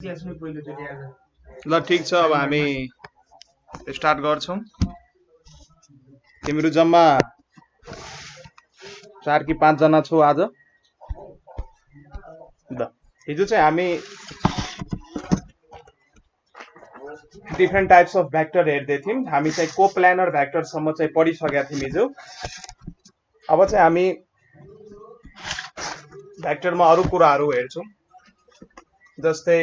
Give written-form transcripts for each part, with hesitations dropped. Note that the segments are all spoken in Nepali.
ल ठीक छ, अब हामी स्टार्ट गर्छौं। तिमीहरू जम्मा 4 कि 5 जना छौ आज। ल हिजो चाहिँ हामी डिफरेंट टाइप्स अफ भेक्टर हेर्दै थियौं। हामी चाहिँ कोप्लानर भेक्टर सम्म चाहिँ पढिसकेका थियौं हिजो। अब चाहिँ हामी भेक्टरमा अरु कुराहरु हेर्छौं, जस्तै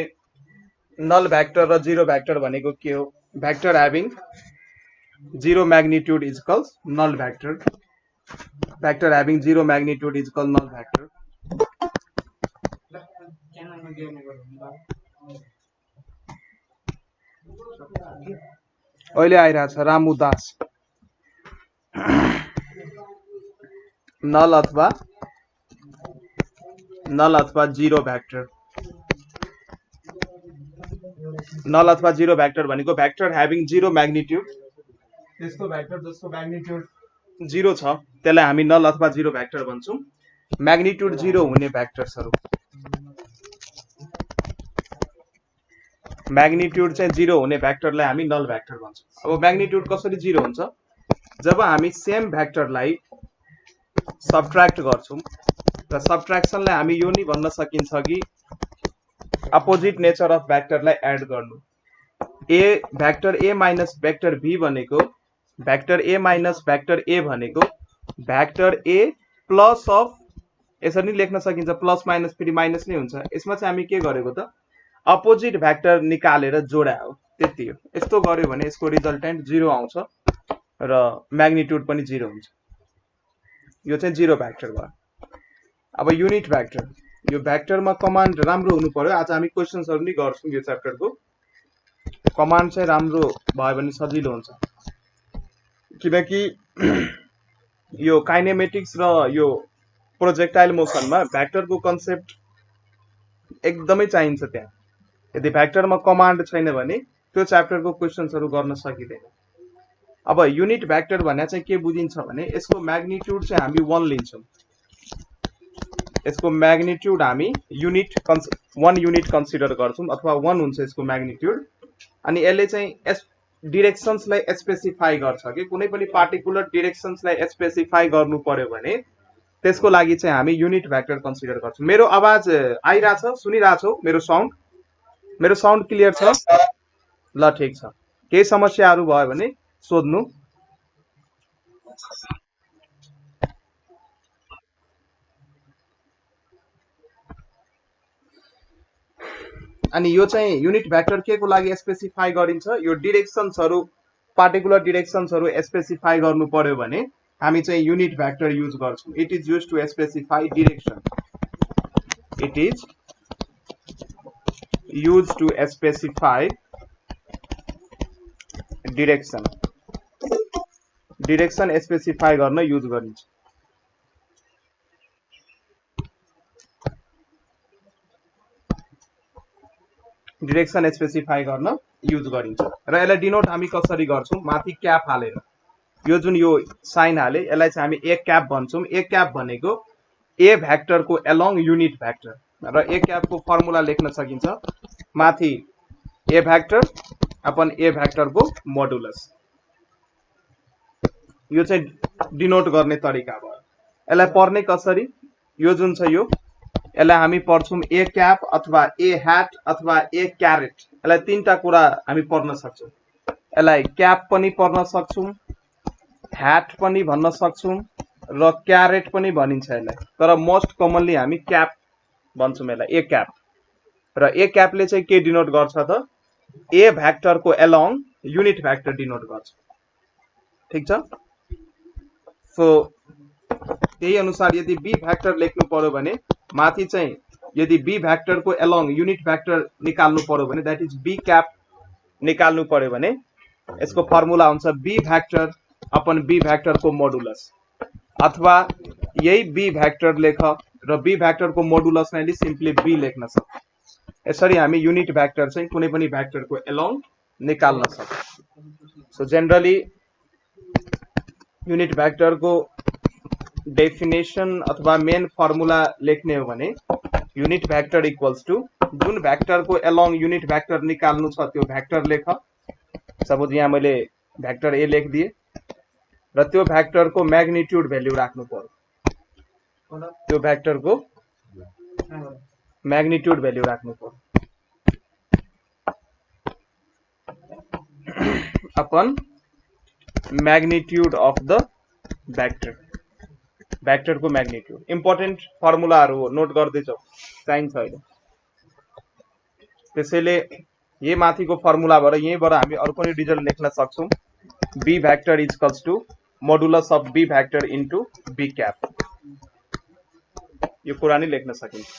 नल भेक्टर र जीरो भेक्टर भनेको के हो। Vector having zero magnitude is called null vector. Vector having zero magnitude is called null vector. अहिले आइरहेछ रामु दास। नल अथवा जीरो भेक्टर। नल अथवा जीरो भेक्टर भनेको भेक्टर हैविंग जीरो मैग्निट्यूड। त्यसको भेक्टर जसको मैग्निट्यूड जीरो छ त्यसलाई हामी नल अथवा जीरो भेक्टर भन्छौं। मैग्निट्यूड जीरो हुने भेक्टर्सहरु, मैग्निट्यूड चाहिँ जीरो हुने भेक्टरलाई हामी नल भेक्टर भन्छौं। अब मैग्निट्यूड कसरी जीरो हुन्छ? जब हामी सेम भेक्टरलाई सबट्र्याक्ट गर्छौं र सबट्र्याक्सनलाई हामी यो नि भन्न सकिन्छ कि अपोजिट नेचर अफ भेक्टरलाई एड गर्नु। A vector A minus vector B भनेको vector A minus vector A भनेको भेक्टर ए प्लस अफ, यसरी लेख्न सकिन्छ, प्लस माइनस फेरि माइनस नै हुन्छ। यसमा चाहिँ हामी के गरेको त अपोजिट भेक्टर निकालेर जोड्या हो, त्यति हो। यस्तो गर्यो भने यसको रिजल्टेन्ट जीरो आउँछ र मैग्निट्यूड पनि जीरो हुन्छ। यो चाहिँ जीरो भेक्टर भयो। अब युनिट भेक्टर, यो भेक्टरमा कमान्ड राम्रो हुनु पर्यो। आज हामी क्वेशन्सहरु नि गर्छौं यो च्याप्टरको। कमान्ड चाहिँ राम्रो भयो भने सजिलो हुन्छ, किनकि यो काइनेमेटिक्स र यो प्रोजेक्टाइल मोसनमा भेक्टरको कन्सेप्ट एकदमै चाहिन्छ त्यहाँ। यदि भेक्टरमा कमान्ड छैन भने त्यो च्याप्टरको क्वेशन्सहरु गर्न सकिदैन। अब युनिट भेक्टर भन्ने चाहिँ के बुझिन्छ भने यसको मैग्निट्यूड चाहिँ हामी 1 लिन्छौं। यसको मैग्निट्यूड हामी वन युनिट कन्सिडर गर्छौं अथवा 1 हुन्छ यसको मैग्निट्यूड। अनि यसले चाहिँ डिरेक्सन्सलाई स्पेसिफाई गर्छ कि कुनै पनि पार्टिकुलर डिरेक्सन्सलाई स्पेसिफाई गर्नु पर्यो भने त्यसको लागि चाहिँ हामी युनिट भेक्टर कन्सिडर गर्छौं। मेरो आवाज आइराछ, सुनिराछौ? मेरो साउन्ड क्लियर छ? ल ठीक छ। केही समस्याहरु भयो भने सोध्नु। अनि यो चाहिँ युनिट भेक्टर के को लागि स्पेसिफाई गरिन्छ? यो डिरेक्सन्सहरु, पार्टिकुलर डिरेक्सन्सहरु स्पेसिफाई गर्नु पर्यो भने हामी चाहिँ युनिट भेक्टर युज गर्छौं। It is used to specify direction. It is used to specify direction. Direction specify गर्न युज गरिन्छ। डिरेक्सन स्पेसिफाई गर्न युज गरिन्छ र यसलाई डिनोट हामी कसरी गर्छौं? माथि क्याप हालेर, यो जुन यो साइन हाले यसलाई चाहिँ हामी ए क्याप भन्छौं। ए क्याप भनेको ए भेक्टर को एलोङ युनिट भेक्टर र ए क्याप को फर्मुला लेख्न सकिन्छ माथि ए भेक्टर अपन ए भेक्टर को मोडुलस। यो चाहिँ डिनोट गर्ने तरिका भयो। यसलाई पढ्ने कसरी? यो जुन छ यो यसलाई हामी पढ्छौं ए क्याप अथवा ए ह्याट अथवा ए क्यारेट। यसलाई तीनटा कुरा हामी पढ्न सक्छौं। यसलाई क्याप पनि पढ्न सक्छौं, ह्याट पनि भन्न सक्छौं र क्यारेट पनि भनिन्छ यसलाई, तर मोस्ट कमनली हामी क्याप भन्छौं यसलाई, ए क्याप। र ए क्यापले चाहिँ के डिनोट गर्छ त? ए भेक्टर को एलोङ युनिट भेक्टर डिनोट गर्छ। ठीक छ? सो त्यही अनुसार यदि बी भेक्टर लेख्नु पर्यो भने माथि चाहिँ यदि बी भेक्टर को एलोङ युनिट भेक्टर निकाल्नु पर्यो भने दैट इज बी क्याप निकाल्नु पर्यो भने यसको फर्मुला हुन्छ B vector upon B vector को मोडुलस, अथवा यही बी भेक्टर लेख र बी भेक्टर को मोडुलस नै सिम्पली बी लेख्न सक्छ। यसरी हामी युनिट भेक्टर चाहिँ कुनै पनि भेक्टर को एलोङ निकाल्न सक्छौं। सो जनरली युनिट भेक्टर को डेफिनेसन अथवा मेन फर्मुला लेख्ने हो भने युनिट भेक्टर इक्वल्स टू जुन भेक्टरको एलोङ युनिट भेक्टर निकाल्नु छ त्यो भेक्टर लेख। सपोज यहाँ मैले भेक्टर ए लेखिदिए र त्यो भेक्टरको म्याग्निट्युड भ्यालु राख्नु पर्यो। त्यो भेक्टरको म्याग्निट्युड भ्यालु राख्नु पर्यो upon magnitude of the vector. भेक्टरको म्याग्निट्युड इम्पोर्टेन्ट फर्मुलाहरु हो, नोट गर्दै जाऊ, चाहिन्छ अहिले। त्यसैले यही माथिको फर्मुलाबाट यहीँबाट हामी अर्को पनि रिजल्ट लेख्न सक्छौं। B vector equals to modulus of B vector into B cap. यो कुरा नै लेख्न सकिन्छ।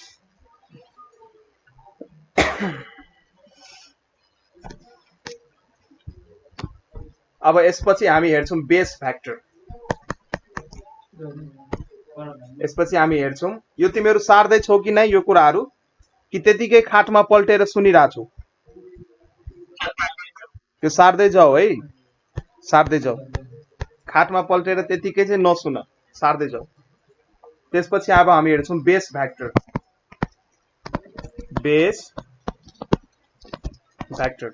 अब यसपछि हामी हेर्छौं बेस भेक्टर। यसपछि हामी हेर्छौं यो तिमीहरु सार्दै छौ कि नै यो कुराहरु, कि त्यतिकै खाटमा पल्टेर सुनिराछौ? त्यो सार्दै जाऊ है, सार्दै जाऊ। खाटमा पल्टेर त्यतिकै चाहिँ नसुन, सार्दै जाऊ। त्यसपछि अब हामी हेर्छौं बेस भेक्टर। Base vector.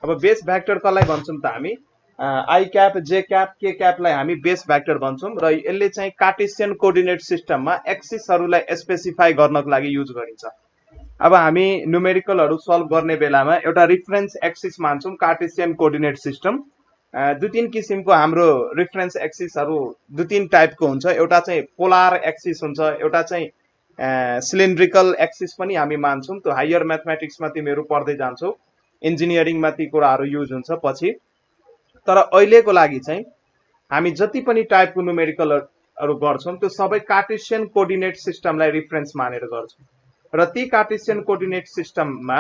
अब बेस भेक्टर कसलाई भन्छौं त हामी? आई क्याप, जे क्याप, के क्यापलाई हामी बेस भेक्टर भन्छौं र यसले चाहिँ कार्टेशियन कोअर्डिनेट सिस्टममा एक्सिसहरुलाई स्पेसिफाई गर्नको लागि युज गरिन्छ। अब हामी न्यूमेरिकलहरु सल्भ गर्ने बेलामा एउटा रिफरेन्स एक्सिस मान्छौं कार्टेशियन कोअर्डिनेट सिस्टम। दुई तीन किसिमको हाम्रो रिफरेन्स एक्सिसहरु दुई तीन टाइपको हुन्छ। एउटा चाहिँ पोलार एक्सिस हुन्छ, एउटा चाहिँ सिलिन्ड्रिकल एक्सिस पनि हामी मान्छौं। त्यो हायर म्याथमेटिक्समा तिमीहरु पढ्दै जान्छौ, इन्जिनियरिङमा ती कुराहरु युज हुन्छ पछि। तर अहिलेको लागि चाहिँ हामी जति पनि टाइपको न्यूमेरिकलहरु गर्छौं त्यो सबै कार्टेशियन कोअर्डिनेट सिस्टमलाई रिफरेन्स मानेर गर्छौं। र ती कार्टेशियन कोअर्डिनेट सिस्टममा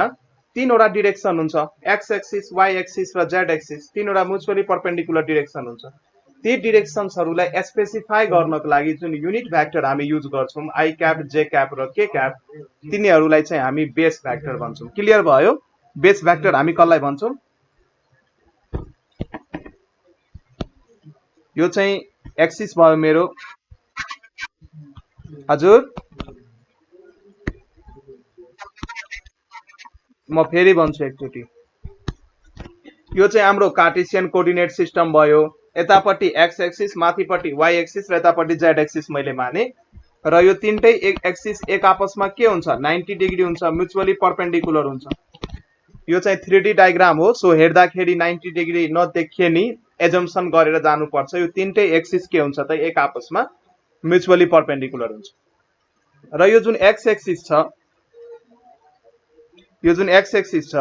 तीनवटा डिरेक्सन हुन्छ, एक्स एक्सिस, वाई एक्सिस र जेड एक्सिस। तीनवटा म्युचुअली परपेन्डिकुलर डिरेक्सन हुन्छ। ती डिरेक्सन्सहरुलाई स्पेसिफाई गर्नको लागि जुन युनिट भेक्टर हामी युज गर्छौं, आई क्याप, जे क्याप र के क्याप, तिनीहरुलाई चाहिँ हामी बेस भेक्टर भन्छौं। क्लियर भयो? बेस भेक्टर हामी कसलाई भन्छौं? यो चाहिँ एक्सिस भयो मेरो। हजुर म फेरि भन्छु एकचोटी। यो चाहिँ हाम्रो कार्टेशियन कोअर्डिनेट सिस्टम भयो। यतापट्टि एक्स एक्सिस, माथिपट्टि वाई एक्सिस र यतापट्टि जेड एक्सिस मैले माने। र यो तीनटै एक्सिस एक आपसमा के हुन्छ? 90 डिग्री हुन्छ, म्युचुअली परपेन्डिकुलर हुन्छ। यो चाहिँ 3D डायग्राम हो, सो हेर्दाखेरि 90 डिग्री नदेखिए नि एजम्पसन गरेर जानुपर्छ। यो तीनटै एक्सिस के हुन्छ त? एक आपसमा म्युचुअली परपेन्डिकुलर हुन्छ। र यो जुन एक्स एक्सिस छ, यो जुन एक्स एक्सिस छ,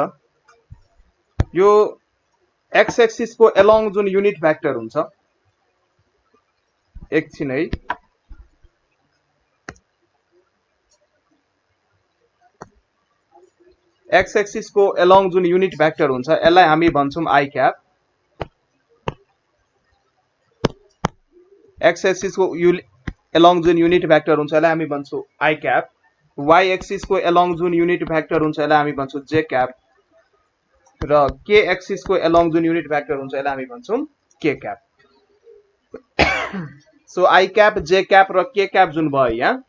यो एक्स एक्सिस को एलोङ जुन युनिट भेक्टर हुन्छ, एकछिन है, एक्स एक्सिस को एलोङ जुन युनिट भेक्टर हुन्छ यसलाई हामी भन्छौं आई क्याप। एक्स एक्सिस को एलोङ जुन युनिट भेक्टर हुन्छ यसलाई हामी भन्छौं आई क्याप। वाई एक्सिस को एलोङ जुन युनिट भेक्टर हुन्छ यसलाई हामी भन्छौं जे क्याप। र के एक्सिस को एलोङ जुन युनिट भेक्टर हुन्छ यसलाई हामी भन्छौं K cap. So I cap, J cap र के क्याप जुन भयो यहाँ,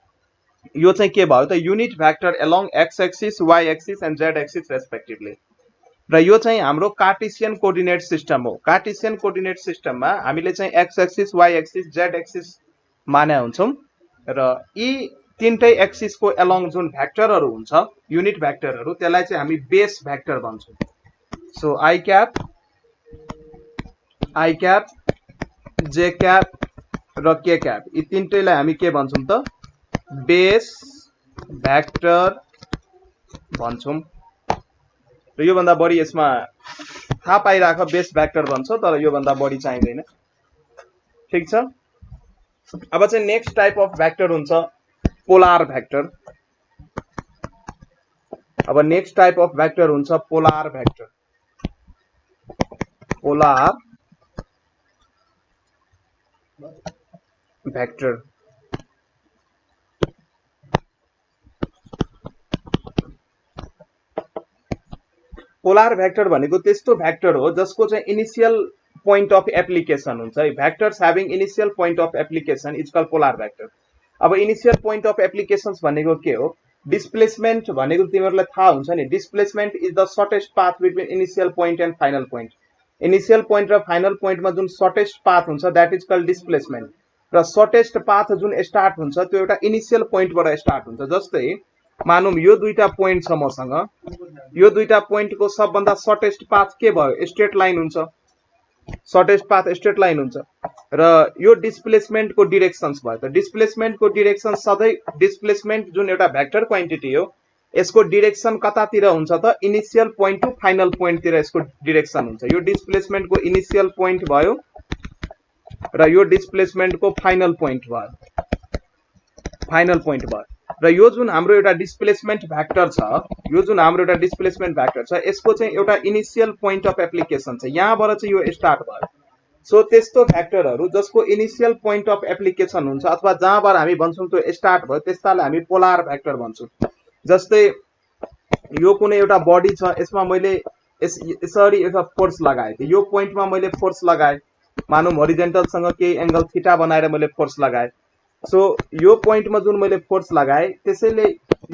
यो चाहिँ के भयो त? Unit vector along X axis, Y axis and Z axis respectively. र यो चाहिँ हाम्रो कार्टेशियन कोअर्डिनेट सिस्टम हो। कार्टेशियन कोअर्डिनेट सिस्टममा हामीले चाहिँ X axis, Y axis, Z axis माने हुन्छौं। र यी तीनटै एक्सिस को एलोङ जुन भेक्टरहरु हुन्छ, युनिट भेक्टरहरु, त्यसलाई चाहिँ हामी बेस भेक्टर भन्छौं। So I cap, J cap र के क्याप, यी तीनटैलाई हामी के भन्छौं त? बेस भेक्टर भन्छौं। र यो भन्दा बढी यसमा थाहा पाइराख बेस भेक्टर भन्छ, तर यो भन्दा बढी चाहिदैन। ठीक छ? अब चाहिँ नेक्स्ट टाइप अफ भेक्टर हुन्छ पोलार भेक्टर। अब नेक्स्ट टाइप अफ भेक्टर हुन्छ polar vector. Polar vector. Polar vector भनेको त्यस्तो भेक्टर हो जसको चाहिँ इनिशियल पोइन्ट अफ एप्लिकेसन हुन्छ है। Vectors having initial point of application is called polar vector. अब इनिशियल पोइन्ट अफ एप्लिकेशंस भनेको के हो? डिस्प्लेसमेन्ट भनेको तिमीहरुलाई थाहा हुन्छ नि displacement is the shortest path between initial point and final point initial point र फाइनल पोइन्टमा जुन सर्टेस्ट पाथ हुन्छ दैट इज कल्ड डिस्प्लेसमेन्ट र सर्टेस्ट पाथ जुन स्टार्ट हुन्छ त्यो एउटा इनिशियल पोइन्टबाट स्टार्ट हुन्छ जस्तै मानौं यो दुईटा पोइन्ट छ मसँग यो दुईटा पोइन्टको सबभन्दा सर्टेस्ट पाथ के भयो स्ट्रेट लाइन हुन्छ सर्टेस्ट पाथ स्ट्रेट लाइन हुन्छ र यो डिस्प्लेसमेन्टको डिरेक्सन्स भयो त डिस्प्लेसमेन्टको डिरेक्सन सधैं डिस्प्लेसमेन्ट जुन एउटा भेक्टर क्वान्टिटी हो यसको डिरेक्सन कतातिर हुन्छ त initial point to final point तिर यसको डिरेक्सन हुन्छ यो डिस्प्लेसमेन्टको इनिशियल पोइन्ट भयो र यो डिस्प्लेसमेन्टको फाइनल पोइन्ट भयो र यो जुन हाम्रो एउटा डिस्प्लेसमेन्ट भेक्टर छ यो जुन हाम्रो एउटा डिस्प्लेसमेन्ट भेक्टर छ यसको चाहिँ एउटा इनिशियल पोइन्ट अफ एप्लिकेसन छ यहाँबाट चाहिँ यो स्टार्ट भयो सो त्यस्तो भेक्टरहरु जसको इनिशियल पोइन्ट अफ एप्लिकेसन हुन्छ अथवा जहाँबाट हामी भन्छौं त्यो स्टार्ट भयो त्यस्तालाई हामी पोलार भेक्टर भन्छौं जस्तै यो कुनै एउटा बडी छ यसमा मैले यसरी एउटा फोर्स लगाए यो पोइन्टमा मैले फोर्स लगाए मानौं हरिजन्टल सँग केही एंगल थीटा बनाएर मैले फोर्स लगाए सो यो पोइन्टमा जुन मैले फोर्स लगाए त्यसैले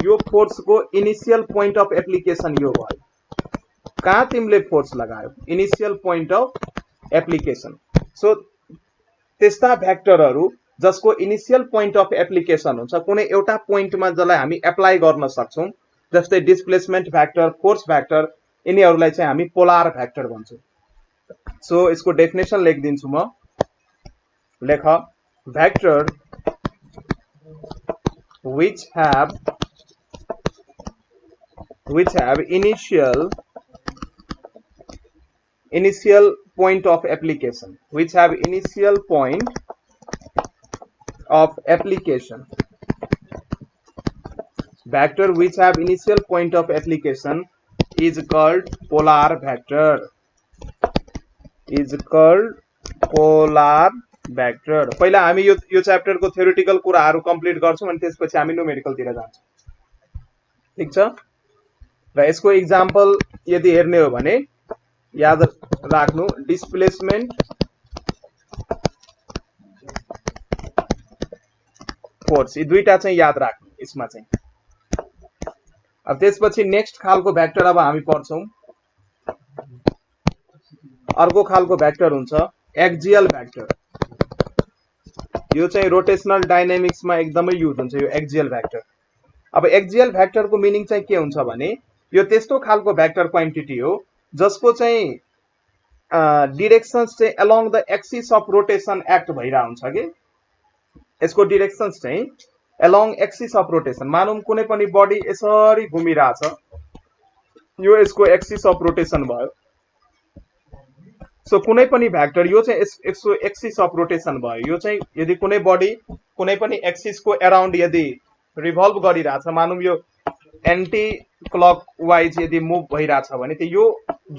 यो फोर्सको इनिशियल पोइन्ट अफ एप्लिकेसन यो भयो कहाँ तिमीले फोर्स लगायो initial point of application so त्यस्ता भेक्टरहरु जसको इनिशियल पोइन्ट अफ एप्लिकेसन हुन्छ कुनै एउटा पोइन्टमा जसलाई हामी एप्लाई गर्न सक्छौं जस्तै डिस्प्लेसमेन्ट भेक्टर फोर्स भेक्टर यिनीहरुलाई चाहिँ हामी पोलार भेक्टर भन्छौं सो यसको डेफिनेसन लेखिदिन्छु म लेख vector which have initial point of application vector which have initial point of application is called polar vector vector पहिला हामी यो च्याप्टर को थ्योरेटिकल कुराहरु कम्प्लिट गर्छौं अनि त्यसपछि हामी न्यूमेरिकल तिर जान्छौं ठीक छ र यसको एक्जाम्पल यदि हेर्ने हो भने याद राख्नु डिस्प्लेसमेन्ट फोर्स यी दुईटा चाहिँ याद राख्नु यसमा चाहिँ अब त्यसपछि नेक्स्ट खालको भेक्टर अब हामी पढ्छौं अर्को खालको भेक्टर हुन्छ एक्सियल भेक्टर यो चाहिँ रोटेशनल डायनामिक्समा एकदमै युज हुन्छ यो एक्सियल भेक्टर अब एक्सियल भेक्टरको मिनिङ चाहिँ के हुन्छ भने यो त्यस्तो खालको भेक्टर क्वान्टिटी हो जसको चाहिँ डिरेक्सन्स चाहिँ along the axis of rotation act भइरा हुन्छ के यसको डिरेक्सन्स चाहिँ अलोंग एक्सिस अफ रोटेशन मानौं कुनै पनि बडी यसरी घुमिराछ यो यसको एक्सिस अफ रोटेशन भयो सो कुनै पनि भेक्टर यो चाहिँ यसको एक्सिस अफ रोटेशन भयो यो चाहिँ यदि कुनै बडी कुनै पनि एक्सिस को अराउन्ड यदि रिभल्भ गरिराछ मानौं यो एन्टी क्लकवाइज यदि मुभ भइराछ भने त यो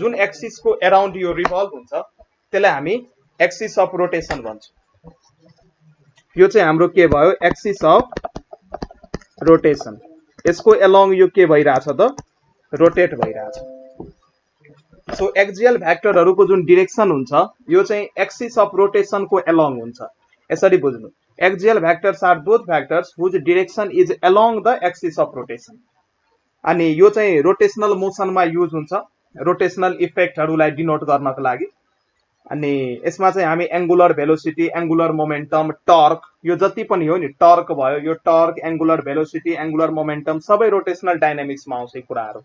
जुन एक्सिस को अराउन्ड यो रिभल्भ हुन्छ त्यसलाई हामी एक्सिस अफ रोटेशन भन्छौं यो चाहिँ हाम्रो के भयो एक्सिस अफ रोटेशन यसको अलोंग यो के भइराछ त रोटेट भइराछ सो एक्सियल भेक्टरहरुको जुन डिरेक्सन हुन्छ यो चाहिँ एक्सिस अफ रोटेशन को अलोंग हुन्छ यसरी बुझ्नु axial vectors are those vectors whose direction is along the axis of rotation अनि यो चाहिँ रोटेशनल मोसनमा युज हुन्छ रोटेशनल इफेक्टहरुलाई डिनोट गर्नको लागि अनि यसमा चाहिँ हामी angular velocity angular momentum torque यो जति पनि हो नि टर्क भयो यो torque angular velocity angular momentum सबै रोटेशनल डायनामिक्समा आउँछ यी कुराहरु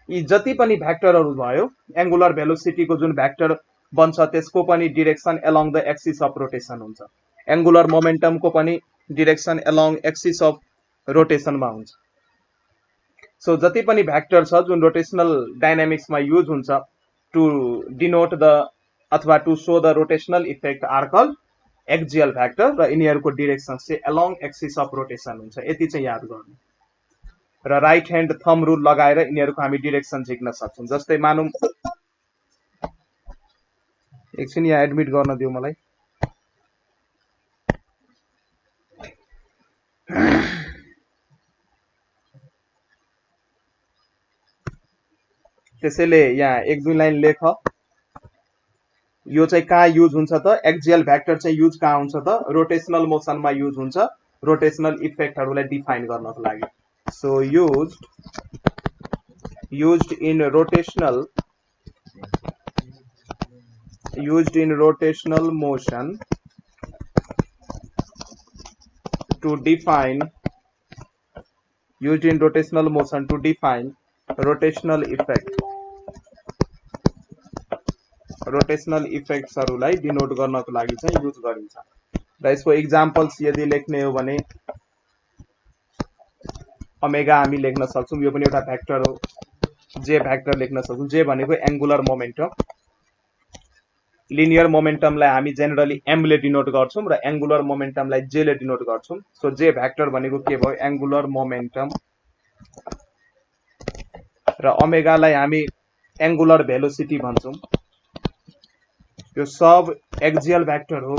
यी जति पनि भेक्टरहरु भयो एंगुलर भेलोसिटी को जुन भेक्टर बन्छ त्यसको पनि direction along the axis of rotation हुन्छ एंगुलर मोमेन्टम को पनि direction along axis of rotation मा हुन्छ सो जति पनि भेक्टर छ जुन रोटेशनल डायनामिक्स मा युज हुन्छ टु डिनोट द अथवा to show the rotational effect are called axial vector र यिनीहरुको डिरेक्सन चाहिँ अलोंग एक्सिस अफ रोटेशन हुन्छ यति चाहिँ याद गर्नु र राइट ह्यान्ड थम्ब रुल लगाएर यिनीहरुको हामी डिरेक्सन झिक्न सक्छौं जस्तै मानौं एकछिन यहाँ एडमिट गर्न दिउ मलाई त्यसैले यहाँ एक दुई लाइन लेख यो चाहिँ कहाँ युज हुन्छ त एक्सियल भेक्टर चाहिँ युज कहाँ हुन्छ त रोटेशनल मोसनमा युज हुन्छ रोटेशनल इफेक्टहरुलाई डिफाइन गर्नको लागि So used in rotational motion to define rotational इफेक्ट्सहरुलाई डिनोट गर्नको लागि चाहिँ युज गरिन्छ र यसको एक्जाम्पल्स यदि लेख्ने हो भने ओमेगा हामी लेख्न सक्छौं यो पनि एउटा भेक्टर हो जे भेक्टर लेख्न सक्छौं जे भनेको एंगुलर मोमेन्टम लिनियर मोमेन्टमलाई हामी जेनरली m ले डिनोट गर्छौं र एंगुलर मोमेन्टमलाई j ले डिनोट गर्छौं सो जे भेक्टर भनेको के भयो एंगुलर मोमेन्टम र ओमेगा लाई हामी एंगुलर भेलोसिटी भन्छौं यो सब एक्सियल भेक्टर हो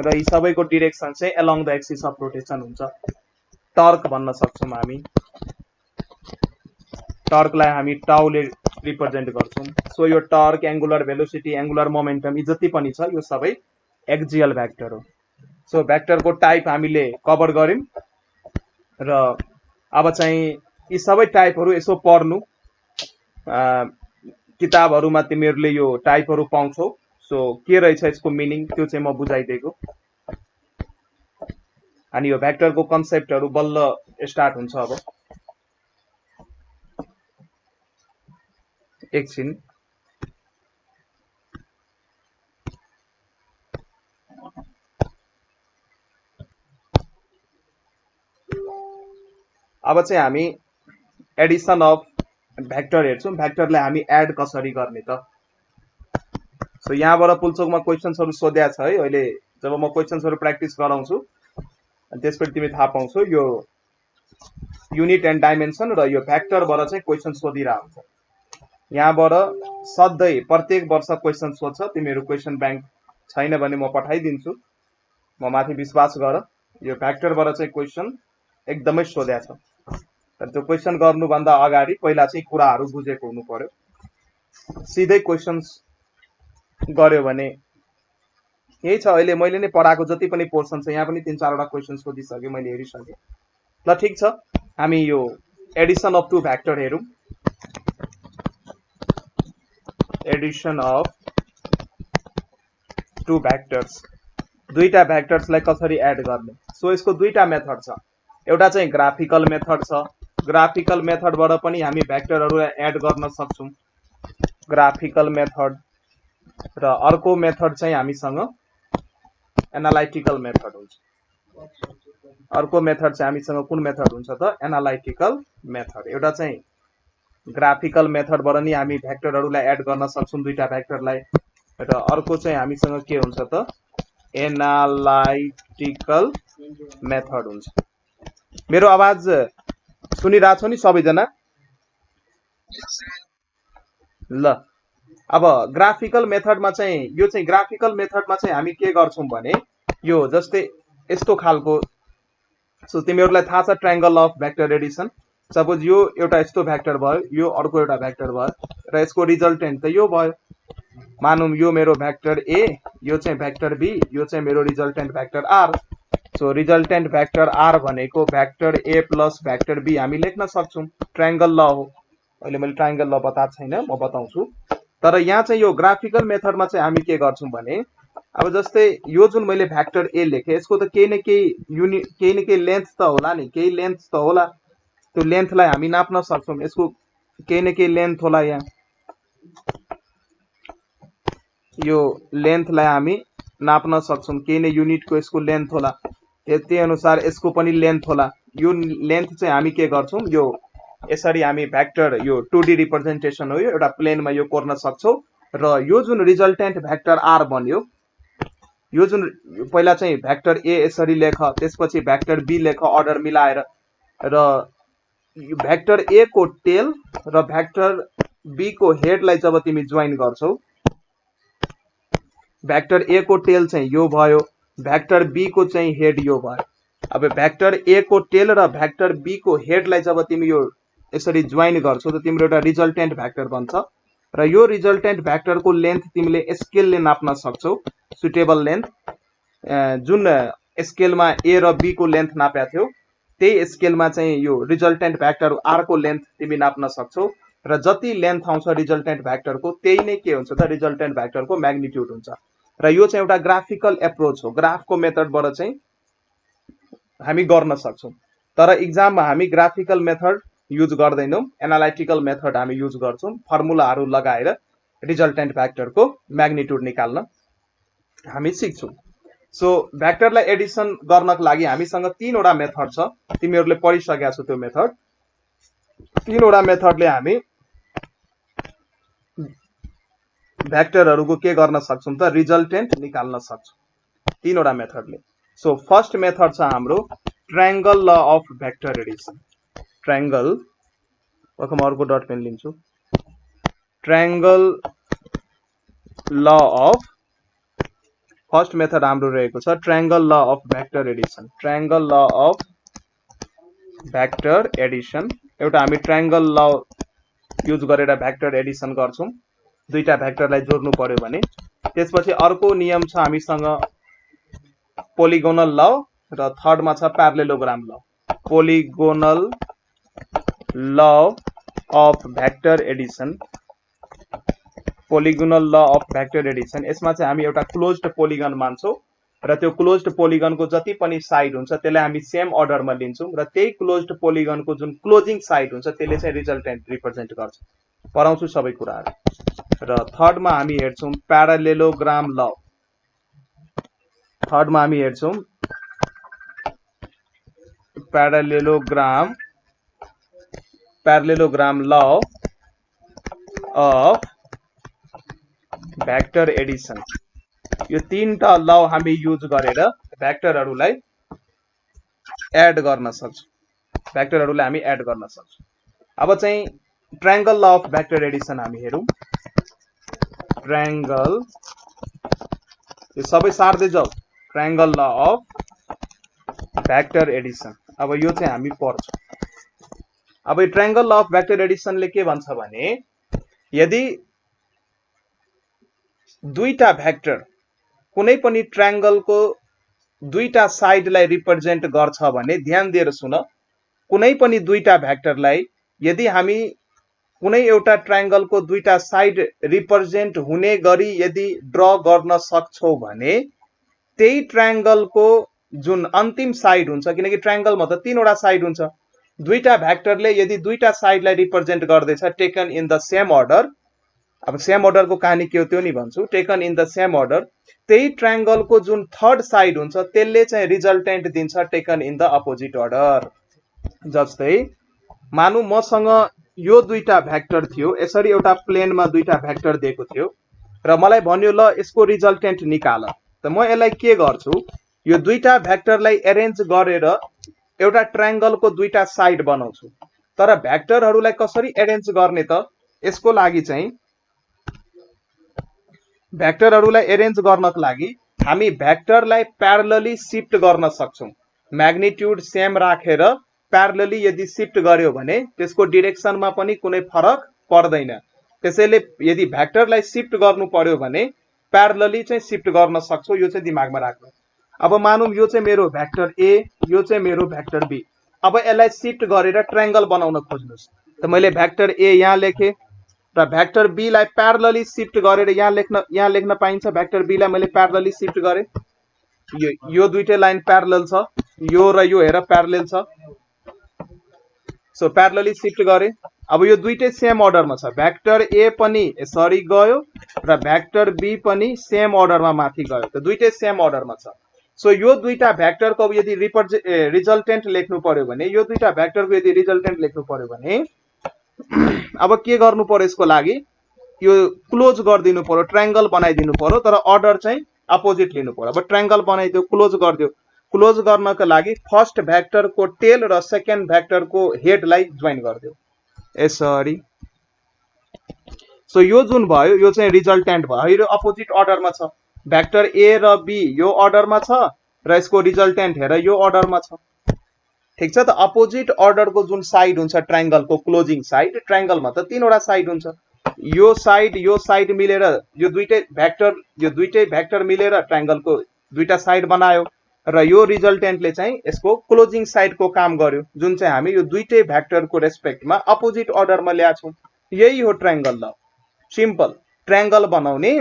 र यी सबैको डाइरेक्सन चाहिँ along the axis of rotation हुन्छ टर्क भन्न सक्छौं हामी टर्कलाई हामी टाउ ले रिप्रेजेन्ट गर्छौं सो यो torque angular velocity angular momentum यी जति पनि छ यो सबै एक्सियल भेक्टर हो सो भेक्टर को टाइप हामीले कभर गर्यौं र अब चाहिँ यी सबै टाइपहरु यसो पढ्नु किताबहरुमा तिमीहरुले यो टाइपहरु पाउँछौ सो के रहेछ यसको मिनिङ त्यो चाहिँ म बुझाइदिएको अनि यो भेक्टर को कन्सेप्टहरु बल्ल स्टार्ट हुन्छ अब एकछिन अब चाहिँ हामी एडिसन अफ भेक्टर हेर्छौं भेक्टरलाई हामी एड कसरी गर्ने त सो यहाँबाट पुल्चोकमा क्वेशन्सहरु सोध्या छ है अहिले जब म क्वेशन्सहरु प्र्याक्टिस गराउँछु अनि त्यसपछि तिमी थाहा पाउँछौ यो युनिट एन्ड डाइमेन्सन र यो भेक्टरबाट चाहिँ क्वेशन सोधिरा हुन्छ यहाँबाट सधैं प्रत्येक वर्ष क्वेशन सोध्छ तिमीहरु क्वेशन बैंक छैन भने म पठाइदिन्छु म माथि विश्वास गर यो भेक्टरबाट चाहिँ क्वेशन एकदमै सोध्या छ तर त्यो क्वेशन गर्नु भन्दा अगाडि पहिला चाहिँ कुराहरु बुझेको हुनु पर्यो सिधै क्वेशन्स गर्यो भने यही छ अहिले मैले नै पढाएको जति पनि पोर्सन छ यहाँ पनि 3-4 वटा क्वेशन सोधिसके मैले हेरिसके ल ठीक छ हामी यो एडिसन अफ टु भेक्टर हेरौं एडिसन अफ टु भेक्टर्स दुईटा भेक्टर्सलाई कसरी एड गर्ने सो यसको दुईटा मेथड छ एउटा चाहिँ ग्राफिकल मेथड छ ग्राफिकल मेथडबाट पनि हामी भेक्टरहरुलाई एड गर्न सक्छौं ग्राफिकल मेथड र अर्को मेथड चाहिँ हामीसँग एनालाइटिकल मेथड हुन्छ अर्को मेथड चाहिँ हामीसँग कुन मेथड हुन्छ त एनालाइटिकल मेथड एउटा चाहिँ ग्राफिकल मेथडबाट नि हामी भेक्टरहरुलाई एड गर्न सक्छौं दुईटा भेक्टरलाई र अर्को चाहिँ हामीसँग के हुन्छ त एनालाइटिकल मेथड हुन्छ मेरो आवाज सुनिरा छौ नि सबैजना ल अब ग्राफिकल मेथडमा चाहिँ यो चाहिँ ग्राफिकल मेथडमा चाहिँ हामी के गर्छौं भने यो जस्तै यस्तो खालको सो तिमीहरुलाई थाहा छ triangle of vector Edison suppose यो एउटा यस्तो भेक्टर भयो यो अर्को एउटा भेक्टर भयो र यसको रिजल्टेन्ट त यो भयो मानौं यो मेरो भेक्टर ए यो चाहिँ भेक्टर बी यो चाहिँ मेरो resultant vector R so resultant vector R भनेको vector A plus vector B हामी लेख्न सक्छौं ट्रायंगल ल हो अहिले मैले ट्रायंगल ल बताएको छैन म बताउँछु तर यहाँ चाहिँ यो ग्राफिकल मेथडमा चाहिँ हामी के गर्छौं भने अब जस्तै यो जुन मैले भेक्टर ए लेखे यसको त केही न केही लेन्थ त होला नि केही लेन्थ त होला त्यो लेन्थलाई हामी नाप्न सक्छौं यसको केही न केही लेन्थ होला यहाँ यो लेन्थलाई हामी नाप्न सक्छौं केही न युनिटको यसको लेन्थ होला त्यही अनुसार यसको पनि लेन्थ होला यो लेन्थ चाहिँ हामी के गर्छौं यो यसरी हामी भेक्टर यो 2D रिप्रेजेन्टेसन हो यो एउटा प्लेनमा यो कोर्न सक्छौं र यो जुन रिजल्टेन्ट भेक्टर आर बन्यो यो जुन पहिला चाहिँ भेक्टर ए यसरी लेख त्यसपछि भेक्टर बी लेख अर्डर मिलाएर र भेक्टर ए को टेल र भेक्टर बी को हेडलाई जब तिमी जोइन गर्छौ भेक्टर ए को टेल चाहिँ यो भयो भेक्टर बी को चाहिँ हेड यो भयो अब भेक्टर ए को टेल र भेक्टर बी को हेडलाई जब तिमी यो यसरी जोइन गर्छौ त तिम्रो एउटा रिजल्टेन्ट भेक्टर बन्छ र यो रिजल्टेन्ट भेक्टर को लेन्थ तिमीले स्केलले नाप्न सक्छौ सुटेबल लेन्थ जुन स्केलमा ए र बी को लेन्थ नाप्या थियो त्यही स्केलमा चाहिँ यो रिजल्टेन्ट भ्याक्टर r को लेन्थ तिमी नाप्न सक्छौ र जति लेन्थ आउँछ रिजल्टेन्ट भ्याक्टरको त्यही नै के हुन्छ त रिजल्टेन्ट भ्याक्टरको म्याग्निट्युड हुन्छ र यो चाहिँ एउटा ग्राफिकल एप्रोच हो ग्राफको मेथडबाट चाहिँ हामी गर्न सक्छौं तर एक्जाममा हामी ग्राफिकल मेथड युज गर्दैनौं एनालाइटिकल मेथड हामी युज गर्छौं फर्मुलाहरू लगाएर रिजल्टेन्ट भ्याक्टरको म्याग्निट्युड निकाल्न हामी सिक्छौं सो भ्याक्टरलाई एडिसन गर्नको लागि हामीसँग तीनवटा मेथड छ तिमीहरूले पढिसकेका छौ त्यो मेथड तीनवटा मेथडले हामी भ्याक्टरहरूको के गर्न सक्छौं त रिजल्टेन्ट निकाल्न सक्छौं तीनवटा मेथडले सो फर्स्ट मेथड छ हाम्रो ट्रायंगल ल अफ भ्याक्टर एडिसन ट्रायंगल म अर्को डट पेन लिन्छु triangle law of first method हाम्रो रहेको छ ट्रायंगल ल अफ भ्याक्टर एडिसन ट्रायंगल ल अफ भ्याक्टर एडिसन एउटा हामी ट्रायंगल ल युज गरेर भ्याक्टर एडिसन गर्छौं दुईटा भ्याक्टरलाई जोड्नु पर्यो भने त्यसपछि अर्को नियम छ हामीसँग पोलिगोनल ल र थर्डमा छ प्यारालेलोग्राम law polygonal law of vector addition polygonal law of vector addition यसमा चाहिँ हामी एउटा क्लोज्ड पोलिगन मान्छौं र त्यो क्लोज्ड पोलिगनको जति पनि साइड हुन्छ त्यसलाई हामी सेम अर्डरमा लिन्छौं र त्यही क्लोज्ड पोलिगनको जुन क्लोजिङ साइड हुन्छ त्यसले चाहिँ रिजल्टेन्ट रिप्रेजेन्ट गर्छ पढाउँछु सबै कुराहरु र थर्डमा हामी हेर्छौं प्यारालेलोग्राम ल थर्डमा हामी हेर्छौं प्यारालेलोग्राम ल अफ भ्याक्टर एडिसन यो तीनटा ल हामी युज गरेर भ्याक्टरहरूलाई एड गर्न सक्छौं भ्याक्टरहरूलाई हामी एड गर्न सक्छौं अब चाहिँ ट्रायंगल ल अफ भ्याक्टर एडिसन हामी हेरौं ट्रायंगल यो सबै सार्दै जाऊ ट्रायंगल ल अफ भ्याक्टर एडिसन अब यो चाहिँ हामी पढ्छौं अब यो ट्रायंगल ल अफ भ्याक्टर एडिसनले के भन्छ भने यदि दुईटा भ्याक्टर कुनै पनि ट्रायंगलको दुईटा साइडलाई रिप्रेजेन्ट गर्छ भने ध्यान दिएर सुन कुनै पनि दुईटा भ्याक्टरलाई यदि हामी कुनै एउटा ट्रायंगलको दुईटा साइड रिप्रेजेन्ट हुने गरी यदि ड्र गर्न सक्छौ भने त्यही ट्रायंगलको जुन अन्तिम साइड हुन्छ किनकि ट्रायंगलमा त तीनवटा साइड हुन्छ दुईटा भ्याक्टरले यदि दुईटा साइडलाई रिप्रेजेन्ट गर्दैछ taken in the same order अब सेम अर्डर को कहानी के हो त्यो नि भन्छु taken in the same order त्यही ट्रायंगलको जुन थर्ड साइड हुन्छ त्यसले चाहिँ रिजल्टेन्ट दिन्छ taken in the opposite order जस्तै मानु मसँग यो दुईटा भ्याक्टर थियो यसरी एउटा प्लेनमा दुईटा भ्याक्टर दिएको थियो र मलाई भन्यो ल यसको रिजल्टेन्ट निकाल त म यसलाई के गर्छु यो दुईटा भ्याक्टरलाई एरेन्ज गरेर एउटा ट्रायंगलको दुईटा साइड बनाउँछु तर भ्याक्टरहरूलाई कसरी एरेन्ज गर्ने त यसको लागि चाहिँ भ्याक्टरहरूलाई एरेन्ज गर्नको लागि हामी भ्याक्टरलाई प्यारलली शिफ्ट गर्न सक्छौं म्याग्निट्युड सेम राखेर प्यारलली यदि शिफ्ट गर्यो भने त्यसको डाइरेक्सनमा पनि कुनै फरक पर्दैन त्यसैले यदि भ्याक्टरलाई शिफ्ट गर्नु पर्यो भने प्यारलली चाहिँ शिफ्ट गर्न सक्छौ यो चाहिँ दिमागमा राख्नु अब मानौं यो चाहिँ मेरो भ्याक्टर ए यो चाहिँ मेरो भ्याक्टर बी अब यसलाई शिफ्ट गरेर ट्रायंगल बनाउन खोज्नुस् त मैले भ्याक्टर ए यहाँ लेखे र भ्याक्टर बी लाई प्यारलली शिफ्ट गरेर यहाँ लेख्न पाइन्छ भ्याक्टर बी लाई मैले प्यारलली शिफ्ट गरे यो दुईटै लाइन प्यारलल छ यो र यो हेर प्यारलल छ सो प्यारलली शिफ्ट गरे अब यो दुईटै सेम अर्डरमा छ भ्याक्टर ए पनि यसरी गयो र भ्याक्टर बी पनि सेम अर्डरमा माथि गयो त दुईटै सेम अर्डरमा छ सो यो दुईटा भ्याक्टरको यदि रिजल्टेन्ट लेख्नु पर्यो भने यो दुईटा भ्याक्टरको यदि रिजल्टेन्ट लेख्नु पर्यो भने अब के गर्नु पर्यो यसको लागि यो क्लोज गरिदिनु पर्यो ट्रायंगल बनाइदिनु पर्यो तर अर्डर चाहिँ अपोजिट लिनु पर्यो अब ट्रायंगल बनाइदियो क्लोज गरिदियो क्लोज गर्नको लागि फर्स्ट भ्याक्टरको टेल र सेकेन्ड भ्याक्टरको हेडलाई जोइन गरिदियो यसरी सो यो जुन भयो यो चाहिँ रिजल्टेन्ट भयो यो अपोजिट अर्डरमा छ भ्याक्टर ए र बी यो अर्डरमा छ र यसको रिजल्टेन्ट हेर यो अर्डरमा छ ठीक छ त अपोजिट अर्डरको जुन साइड हुन्छ ट्रायंगलको क्लोजिङ साइड ट्रायंगलमा त तीनवटा साइड हुन्छ यो साइड मिलेर यो दुईटै भ्याक्टर मिलेर ट्रायंगलको दुईटा साइड बनायो र यो रिजल्टेन्टले चाहिँ यसको क्लोजिङ साइडको काम गर्यो, जुन चाहिँ हामी यो दुईटै भ्याक्टरको रेस्पेक्टमा अपोजिट अर्डरमा ल्याछौँ। यही हो ट्रायंगल ल। सिम्पल ट्रायंगल बनाउने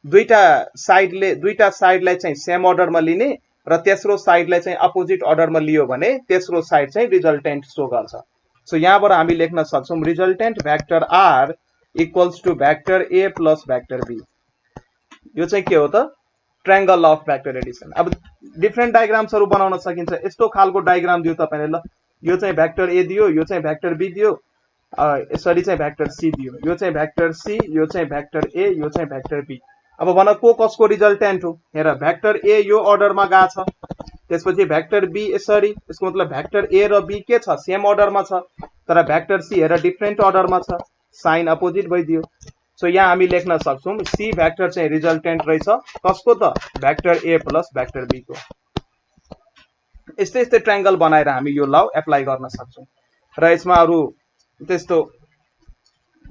दुईटा साइडलाई चाहिँ सेम अर्डरमा लिने र तेस्रो साइडलाई चाहिँ अपोजिट अर्डरमा लियो भने तेस्रो साइड चाहिँ रिजल्टेन्ट शो गर्छ। सो यहाँबाट हामी लेख्न सक्छौँ resultant vector R equals to vector A plus vector B. यो चाहिँ के हो त? Triangle of vector addition. अब डिफरेन्ट डायग्राम्सहरु बनाउन सकिन्छ। यस्तो खालको डायग्राम दियो तपाईले, ल यो चाहिँ भ्याक्टर ए दियो, यो चाहिँ भ्याक्टर बी दियो, यसरी चाहिँ भ्याक्टर सी दियो, यो चाहिँ भ्याक्टर सी, यो चाहिँ भ्याक्टर ए, यो चाहिँ भ्याक्टर बी। अब भन को कसको रिजल्टेन्ट हो? हेर भ्याक्टर ए यो अर्डरमा गएको छ, त्यसपछि भ्याक्टर बी यसरी, यसको मतलब भ्याक्टर ए र बी के छ? सेम अर्डरमा छ, तर भ्याक्टर सी हेर डिफरेन्ट अर्डरमा छ, साइन अपोजिट भइदियो। सो यहाँ हामी लेख्न सक्छौं सी भ्याक्टर चाहिँ रिजल्टेन्ट रहेछ कसको त? Vector A plus vector B को। यस्तै यस्तै ट्रायंगल बनाएर हामी यो लौ एप्लाई गर्न सक्छौं र यसमा अरु त्यस्तो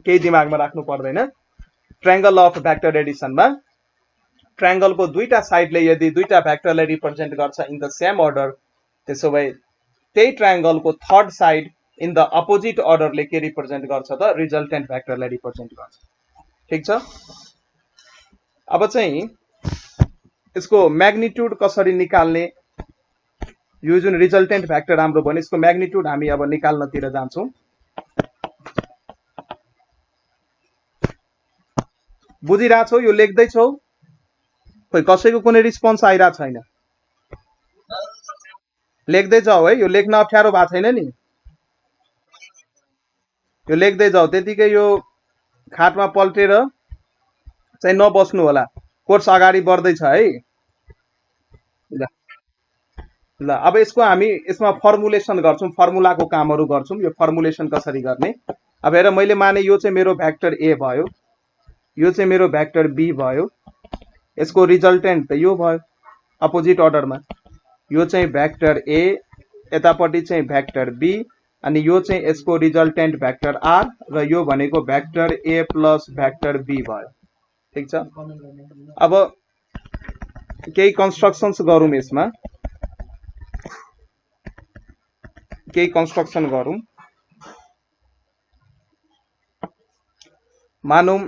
केही दिमागमा राख्नु पर्दैन। ट्रायंगल अफ भ्याक्टर एडिसनमा ट्रायंगलको दुईटा साइडले यदि दुईटा भ्याक्टरलाई रिप्रेजेन्ट गर्छ इन द सेम अर्डर, त्यसो भए त्यही ट्रायंगलको third side in the opposite अर्डरले के रिप्रेजेन्ट गर्छ त? रिजल्टेन्ट भ्याक्टरलाई रिप्रेजेन्ट गर्छ। ठीक छ। अब चाहिँ यसको म्याग्निट्युड कसरी निकाल्ने? यो जुन रिजल्टेन्ट भ्याक्टर हाम्रो भने यसको म्याग्निट्युड हामी अब निकाल्नतिर जान्छौं। बुझिरहेछौ? यो लेख्दै छौ? खोइ कसैको कुनै रिस्पोन्स आइरहेको छैन। लेख्दै जाऊ है, यो लेख्न अप्ठ्यारो भएको छैन नि? यो लेख्दै जाऊ, त्यतिकै यो खाटमा पल्टेर चाहिँ नबस्नु होला। कोर्स अगाडि बढ्दैछ है। ल अब यसको हामी यसमा फर्मुलेसन गर्छौं, फर्मुलाको कामहरु गर्छौं। यो फर्मुलेसन कसरी गर्ने? अब हेर मैले माने यो चाहिँ मेरो भ्याक्टर ए भयो, यो चाहिँ मेरो भ्याक्टर बी भयो, यसको रिजल्टेन्ट त यो भयो अपोजिट अर्डरमा। यो चाहिँ भ्याक्टर ए, यतापट्टि चाहिँ भ्याक्टर बी, अनि यो चाहिँ यसको रिजल्टेन्ट भ्याक्टर आर र यो भनेको vector A plus vector B भयो। ठीक छ। अब केही कन्स्ट्रक्सन्स गरौँ, यसमा केही कन्स्ट्रक्सन गरौँ। मानौं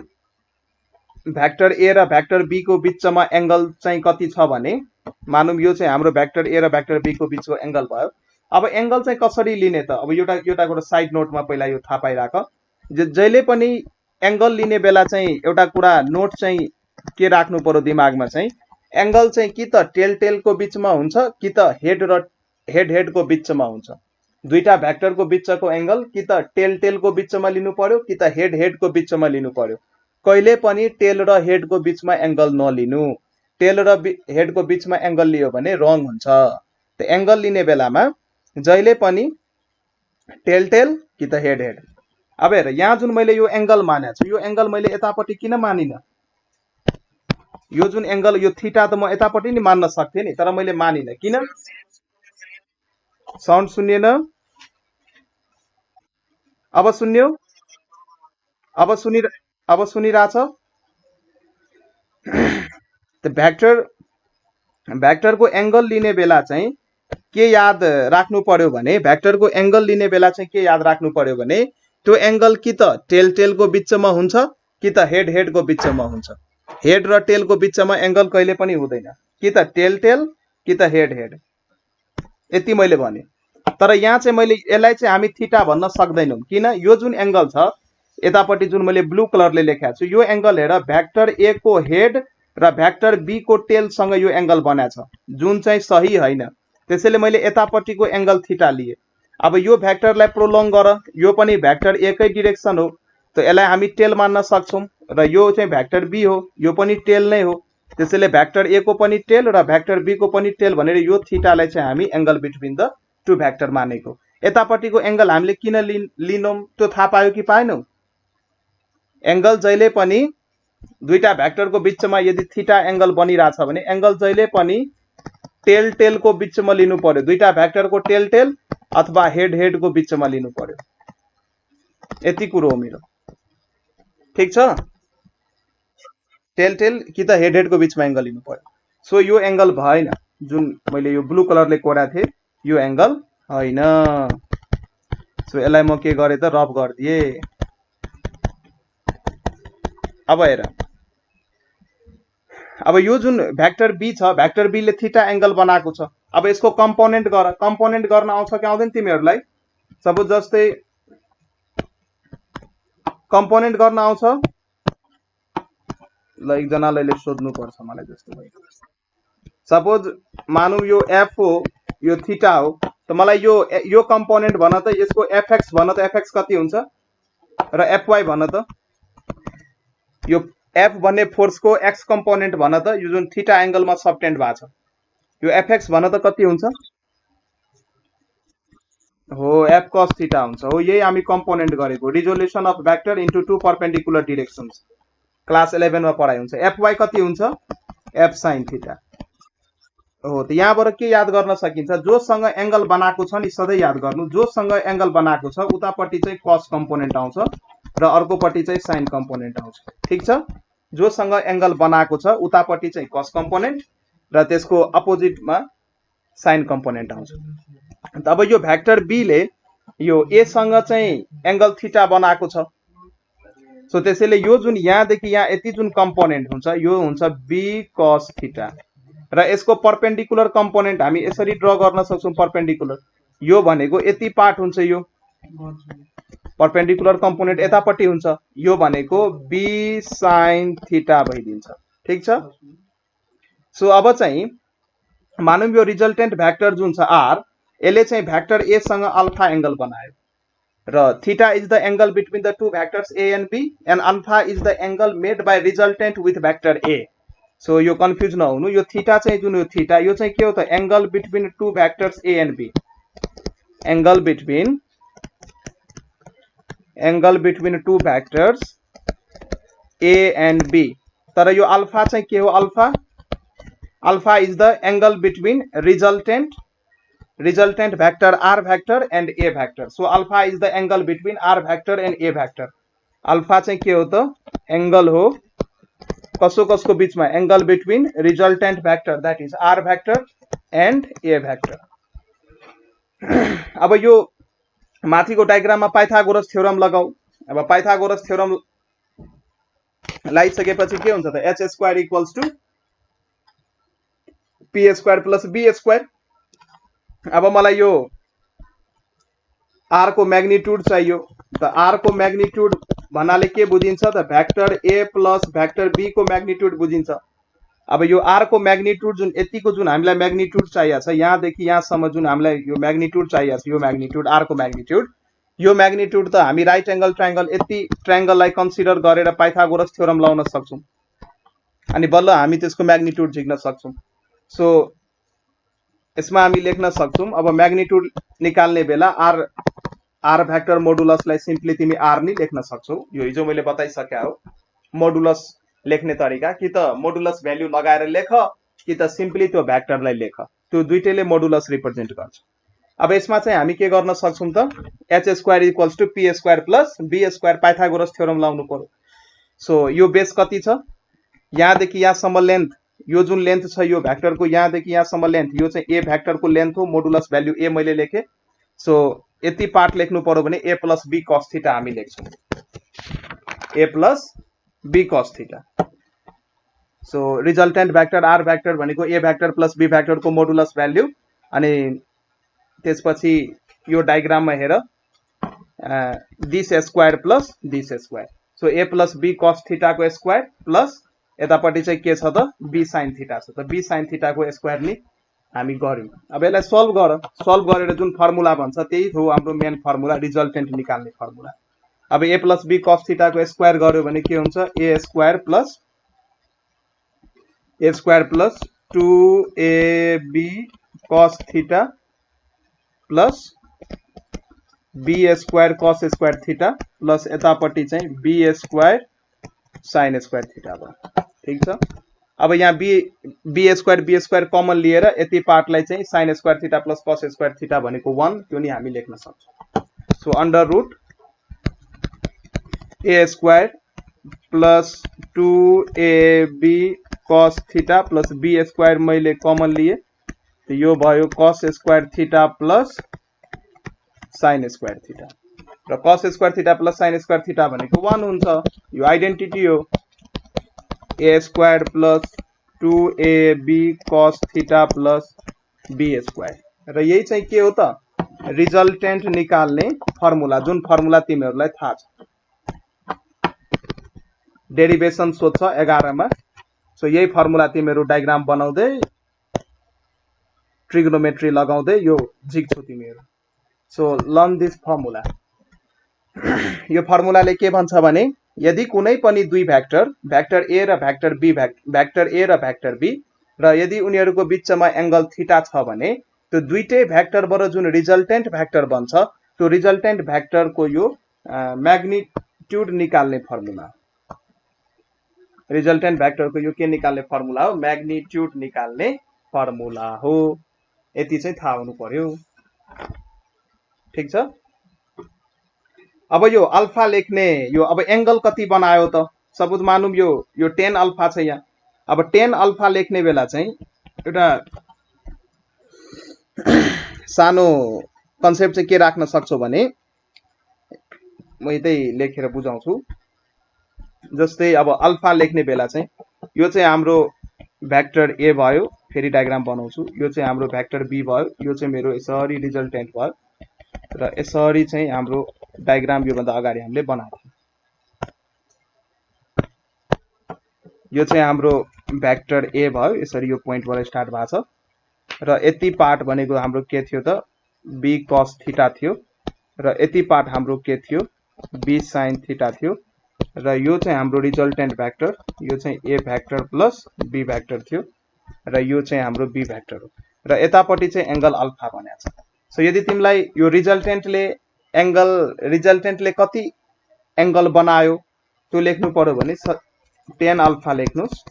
भ्याक्टर ए र भ्याक्टर बी को बीचमा एंगल चाहिँ कति छ भने, मानौं यो चाहिँ हाम्रो भ्याक्टर ए र भ्याक्टर बी को बीचको एंगल भयो। अब एंगल चाहिँ कसरी लिने त? अब एउटा साइड नोटमा पहिला यो थाहा पाइराख। जहिले पनि एंगल लिने बेला चाहिँ एउटा कुरा नोट चाहिँ के राख्नु पर्यो दिमागमा चाहिँ, एंगल चाहिँ कि त टेल को बीचमा हुन्छ कि त हेड र हेड को बीचमा हुन्छ। दुईटा भ्याक्टर को बीचको एंगल कि त टेल को बीचमा लिनु पर्यो कि त हेड को बीचमा लिनु पर्यो। कहिले पनि टेल र हेड को बीचमा एंगल नलिनु। टेल र हेड को बीचमा एंगल लियो भने रङ हुन्छ। त एंगल लिने बेलामा जहिले पनि टेल कि त हेड। अब हेर यहाँ जुन मैले यो एंगल मानेको छु, यो एंगल मैले यतापट्टि किन मानिन? यो जुन एंगल यो थीटा त म यतापट्टि नि मान्न सक्थे नि, तर मैले मानिन। किन? साउन्ड सुनिएन? अब सुन्यो? अब सुनिरहेछ? त भ्याक्टर को एंगल लिने बेला चाहिँ के याद राख्नु पर्यो भने, भ्याक्टर को एंगल लिने बेला चाहिँ के याद राख्नु पर्यो भने, त्यो एंगल कि त टेल को बीचमा हुन्छ कि त हेड को बीचमा हुन्छ। हेड र टेल को बीचमा एंगल कहिले पनि हुँदैन, कि त टेल कि त हेड। यति मैले भने। तर यहाँ चाहिँ मैले यसलाई चाहिँ हामी थीटा भन्न सक्दैनौं। किन? यो जुन एंगल छ यतापट्टि जुन मैले ब्लू कलरले लेखेको छु, यो एंगल हेर भ्याक्टर ए को हेड र भ्याक्टर बी को टेल सँग यो एंगल बनाएको छ, जुन चाहिँ सही हैन। त्यसैले मैले यतापट्टिको एंगल थीटा लिए। अब यो भ्याक्टरलाई प्रोलोङ गर, यो पनि भ्याक्टर ए कै डिरेक्सन हो, त यसलाई हामी टेल मान्न सक्छौं। र यो चाहिँ भ्याक्टर बी हो, यो पनि टेल नै हो। त्यसैले भ्याक्टर ए को पनि टेल र भ्याक्टर बी को पनि टेल भनेर यो थीटालाई चाहिँ हामी angle between the two vector मानेको। यतापट्टिको एंगल हामीले किन लिनौं त्यो थाहा पायो कि पाएनौ? एंगल जहिले पनि दुईटा भ्याक्टर को बीचमा यदि थीटा एंगल बनिरहेछ भने एंगल जहिले पनि टेल को बीचमा लिनु पर्यो। दुईटा भ्याक्टर को टेल अथवा हेड को बीचमा लिनु पर्यो। यति कुरो हो मेरो। ठीक छ? टेल कि त हेड को बीचमा एंगल लिनु पर्यो। सो यो एंगल भएन। जुन मैले यो ब्लू कलरले कोरेको थिएँ यो एंगल हैन। सो यसलाई म के गरे त रफ गर्दिए। अब हेर, अब यो जुन भेक्टर बी छ, भेक्टर बी ले थीटा एंगल बनाएको छ। अब यसको कम्पोनेन्ट गर, कम्पोनेन्ट गर्न आउँछ कि आउँदैन तिमीहरूलाई? सपोज जस्तै कम्पोनेन्ट गर्न आउँछ ल, एकजनाले सोध्नु पर्छ मलाई जस्तो भयो। सपोज मानौ यो एफ हो, यो थीटा हो, त मलाई यो कम्पोनेन्ट भन त, यसको एफएक्स भन त, एफएक्स कति हुन्छ, र एफवाई भन त, यो एफ भन्ने फोर्स को एक्स कम्पोनेन्ट भन त, यो जुन थीटा एंगलमा सबटेन्ड भएको छ यो एफएक्स भन त कति हुन्छ? हो एफ कस थीटा हुन्छ। हो यही हामी कम्पोनेन्ट गरेको, resolution of vector into two perpendicular directions, class 11 मा पढाइ हुन्छ। एफवाई कति हुन्छ? एफ साइन थीटा हो। त यहाँबाट के याद गर्न सकिन्छ? जोसँग एंगल बनाएको छ नि सधैँ याद गर्नु, जोसँग एंगल बनाएको छ उतापट्टि चाहिँ कस कम्पोनेन्ट आउँछ र अर्कोपट्टि चाहिँ साइन कम्पोनेन्ट आउँछ। ठीक छ, जोसँग एंगल बनाएको छ उतापट्टि चाहिँ कस कम्पोनेन्ट र त्यसको अपोजिटमा साइन कम्पोनेन्ट आउँछ। अब यो भेक्टर बी ले यो ए सँग चाहिँ एंगल थीटा बनाएको छ। सो त्यसैले यो जुन यहाँदेखि यहाँ यति जुन कम्पोनेन्ट हुन्छ यो हुन्छ बी कस थीटा, र यसको परपेन्डिकुलर कम्पोनेन्ट हामी यसरी ड्र गर्न सक्छौं। परपेन्डिकुलर यो भनेको यति पार्ट हुन्छ, यो परपेन्डिकुलर कम्पोनेन्ट यतापट्टि हुन्छ, यो भनेको बी साइन थीटा भइदिन्छ। ठीक छ। सो अब चाहिँ मानौं यो रिजल्टेन्ट भेक्टर जुन छ आर, यसले चाहिँ भेक्टर ए सँग अल्फा एंगल बनायो, र theta is the angle between the two vectors A and B, and alpha is the angle made by resultant with vector A. So यो कन्फ्युज नहुनु, यो थीटा चाहिँ जुन यो थीटा यो चाहिँ के हो त? Angle between two vectors A and B, angle between two vectors A and B. तर यो अल्फा चाहिँ के हो? Alpha is the angle between resultant vector R vector and A vector. So alpha is the angle between R vector and A vector. Alpha चाहिँ के हो त? एंगल हो कसको बीचमा? Angle between resultant vector that is R vector and A vector. अब यो माथिको डायग्राममा पाइथागोरस थ्योरम लगाऊ। अब पाइथागोरस थ्योरम लगाइसकेपछि के हुन्छ त? H square equals to P square plus B square. अब मलाई यो आर को मैग्निट्यूड चाहियो, त आर को मैग्निट्यूड भन्नाले के बुझिन्छ त? Vector A plus vector B को मैग्निट्यूड बुझिन्छ। अब यो आर को मैग्निट्यूड जुन यतिको जुन हामीलाई मैग्निट्यूड चाहिएको छ, यहाँदेखि यहाँसम्म जुन हामीलाई यो मैग्निट्यूड चाहिएको छ, यो मैग्निट्यूड आर को मैग्निट्यूड, यो मैग्निट्यूड त हामी राइट एंगल ट्रायंगल यति ट्रायंगललाई कन्सिडर गरेर पाइथागोरस थ्योरम लगाउन सक्छौं, अनि बल्ल हामी त्यसको मैग्निट्यूड झिक्न सक्छौं। सो यसमा हामी लेख्न सक्छौं, अब मैग्निट्यूड निकाल्ने बेला आर भेक्टर मोडुलसलाई सिम्पली तिमी आर नै लेख्न सक्छौ। यो हिजो मैले बताइसके हो मोडुलस लेख्ने तरिका, कि त मोडुलस भ्यालु लगाएर लेख कि त सिम्पली त्यो भेक्टरलाई लेख, त्यो दुईटैले मोडुलस रिप्रेजेन्ट गर्छ। अब यसमा चाहिँ हामी के गर्न सक्छौं त? H square equals to P square plus B square Pythagoras theorem लाउनु पर्यो। सो यो बेस कति छ? यहाँदेखि यहाँसम्म लेन्थ, यो जुन लेन्थ छ यो भेक्टरको यहाँदेखि यहाँसम्म लेन्थ, यो चाहिँ ए भेक्टरको लेन्थ हो, मोडुलस भ्यालु ए मैले लेखे। सो यति पार्ट लेख्नु पर्यो भने A plus B cos theta हामी लेख्छौं, A plus B cos theta. So resultant vector R vector भनेको A vector plus B vector को मोडुलस भ्यालु। अनि त्यसपछि यो डायग्राममा हेर, this square plus this square. So A plus B cos theta को स्क्वायर प्लस यतापट्टि चाहिँ के छ त? बी साइन थीटा छ। त बी साइन थीटा को स्क्वायर नि हामी गर्यौं। अब यसलाई सल्भ गरेर जुन फर्मुला भन्छ त्यही हो हाम्रो मेन फर्मुला, रिजल्टेन्ट निकाल्ने फर्मुला। अब A plus B cos theta को स्क्वायर गर्यो भने के हुन्छ? A square plus 2ab cos theta plus B square cos square theta plus यतापट्टि चाहिँ B square sine square theta भयो। ठीक छ। अब यहाँ बी स्क्वायर कमन लिएर यति पार्टलाई चाहिँ sine square theta plus cos square theta भनेको 1, त्यो नि हामी लेख्न सक्छौं। So under root A square plus 2ab cos theta plus B square मैले कमन लिए यो भयो cos square theta plus sin square theta र cos square theta plus sin square theta भनेको 1 हुन्छ यो आइडेन्टिटी हो a square plus 2ab cos theta plus b square र यही चाहिँ के हो त रिजल्टेन्ट निकाल्ने फर्मुला जुन फर्मुला तिमीहरूलाई थाहा छ डेरिभेसन सोध्छ 11 मा सो यही फर्मुला तिमीहरू डायग्राम बनाउँदै ट्रिगोनोमेट्री लगाउँदै यो झिक्छौ तिमीहरू सो लर्न दिस फर्मुला यो फर्मुलाले के भन्छ भने यदि कुनै पनि दुई भेक्टर भेक्टर ए र भेक्टर बी भेक्टर ए र भेक्टर बी र यदि उनीहरूको बीचमा एंगल थीटा छ भने त्यो दुईटै भेक्टरबाट जुन रिजल्टेन्ट भेक्टर बन्छ त्यो रिजल्टेन्ट भेक्टरको यो म्याग्निट्युड निकाल्ने फर्मुला रिजल्टेन्ट भेक्टरको यो के निकाल्ने फर्मुला हो म्याग्निट्युड निकाल्ने फर्मुला हो यति चाहिँ थाहा हुनु पर्यो ठीक छ अब यो अल्फा लेख्ने यो अब एंगल कति बनायो त सपोज मानौं यो 10 अल्फा छ यहाँ अब 10 अल्फा लेख्ने बेला चाहिँ एउटा सानो कन्सेप्ट चाहिँ के राख्न सक्छौ भने म यतै लेखेर बुझाउँछु जस्तै अब अल्फा लेख्ने बेला चाहिँ यो चाहिँ हाम्रो भेक्टर ए भयो फेरि डायग्राम बनाउँछु यो चाहिँ हाम्रो भेक्टर बी भयो यो चाहिँ मेरो यसरी रिजल्टेन्ट भयो र यसरी चाहिँ हाम्रो डायग्राम यो भन्दा अगाडि हामीले बनाएको यो चाहिँ हाम्रो भेक्टर ए भयो यसरी यो पोइन्टबाट स्टार्ट भएको छ र यति पार्ट भनेको हाम्रो के थियो त b cos थीटा थियो र यति पार्ट हाम्रो के थियो b sin थीटा थियो र यो चाहिँ हाम्रो रिजल्टेन्ट भेक्टर यो चाहिँ a vector plus b vector थियो र यो चाहिँ हाम्रो b भेक्टर हो र यतापट्टि चाहिँ एंगल अल्फा भनेको छ सो यदि तिमीलाई यो रिजल्टेन्टले कति एंगल बनायो त्यो लेख्नु पर्यो भने 10 अल्फा लेख्नुस्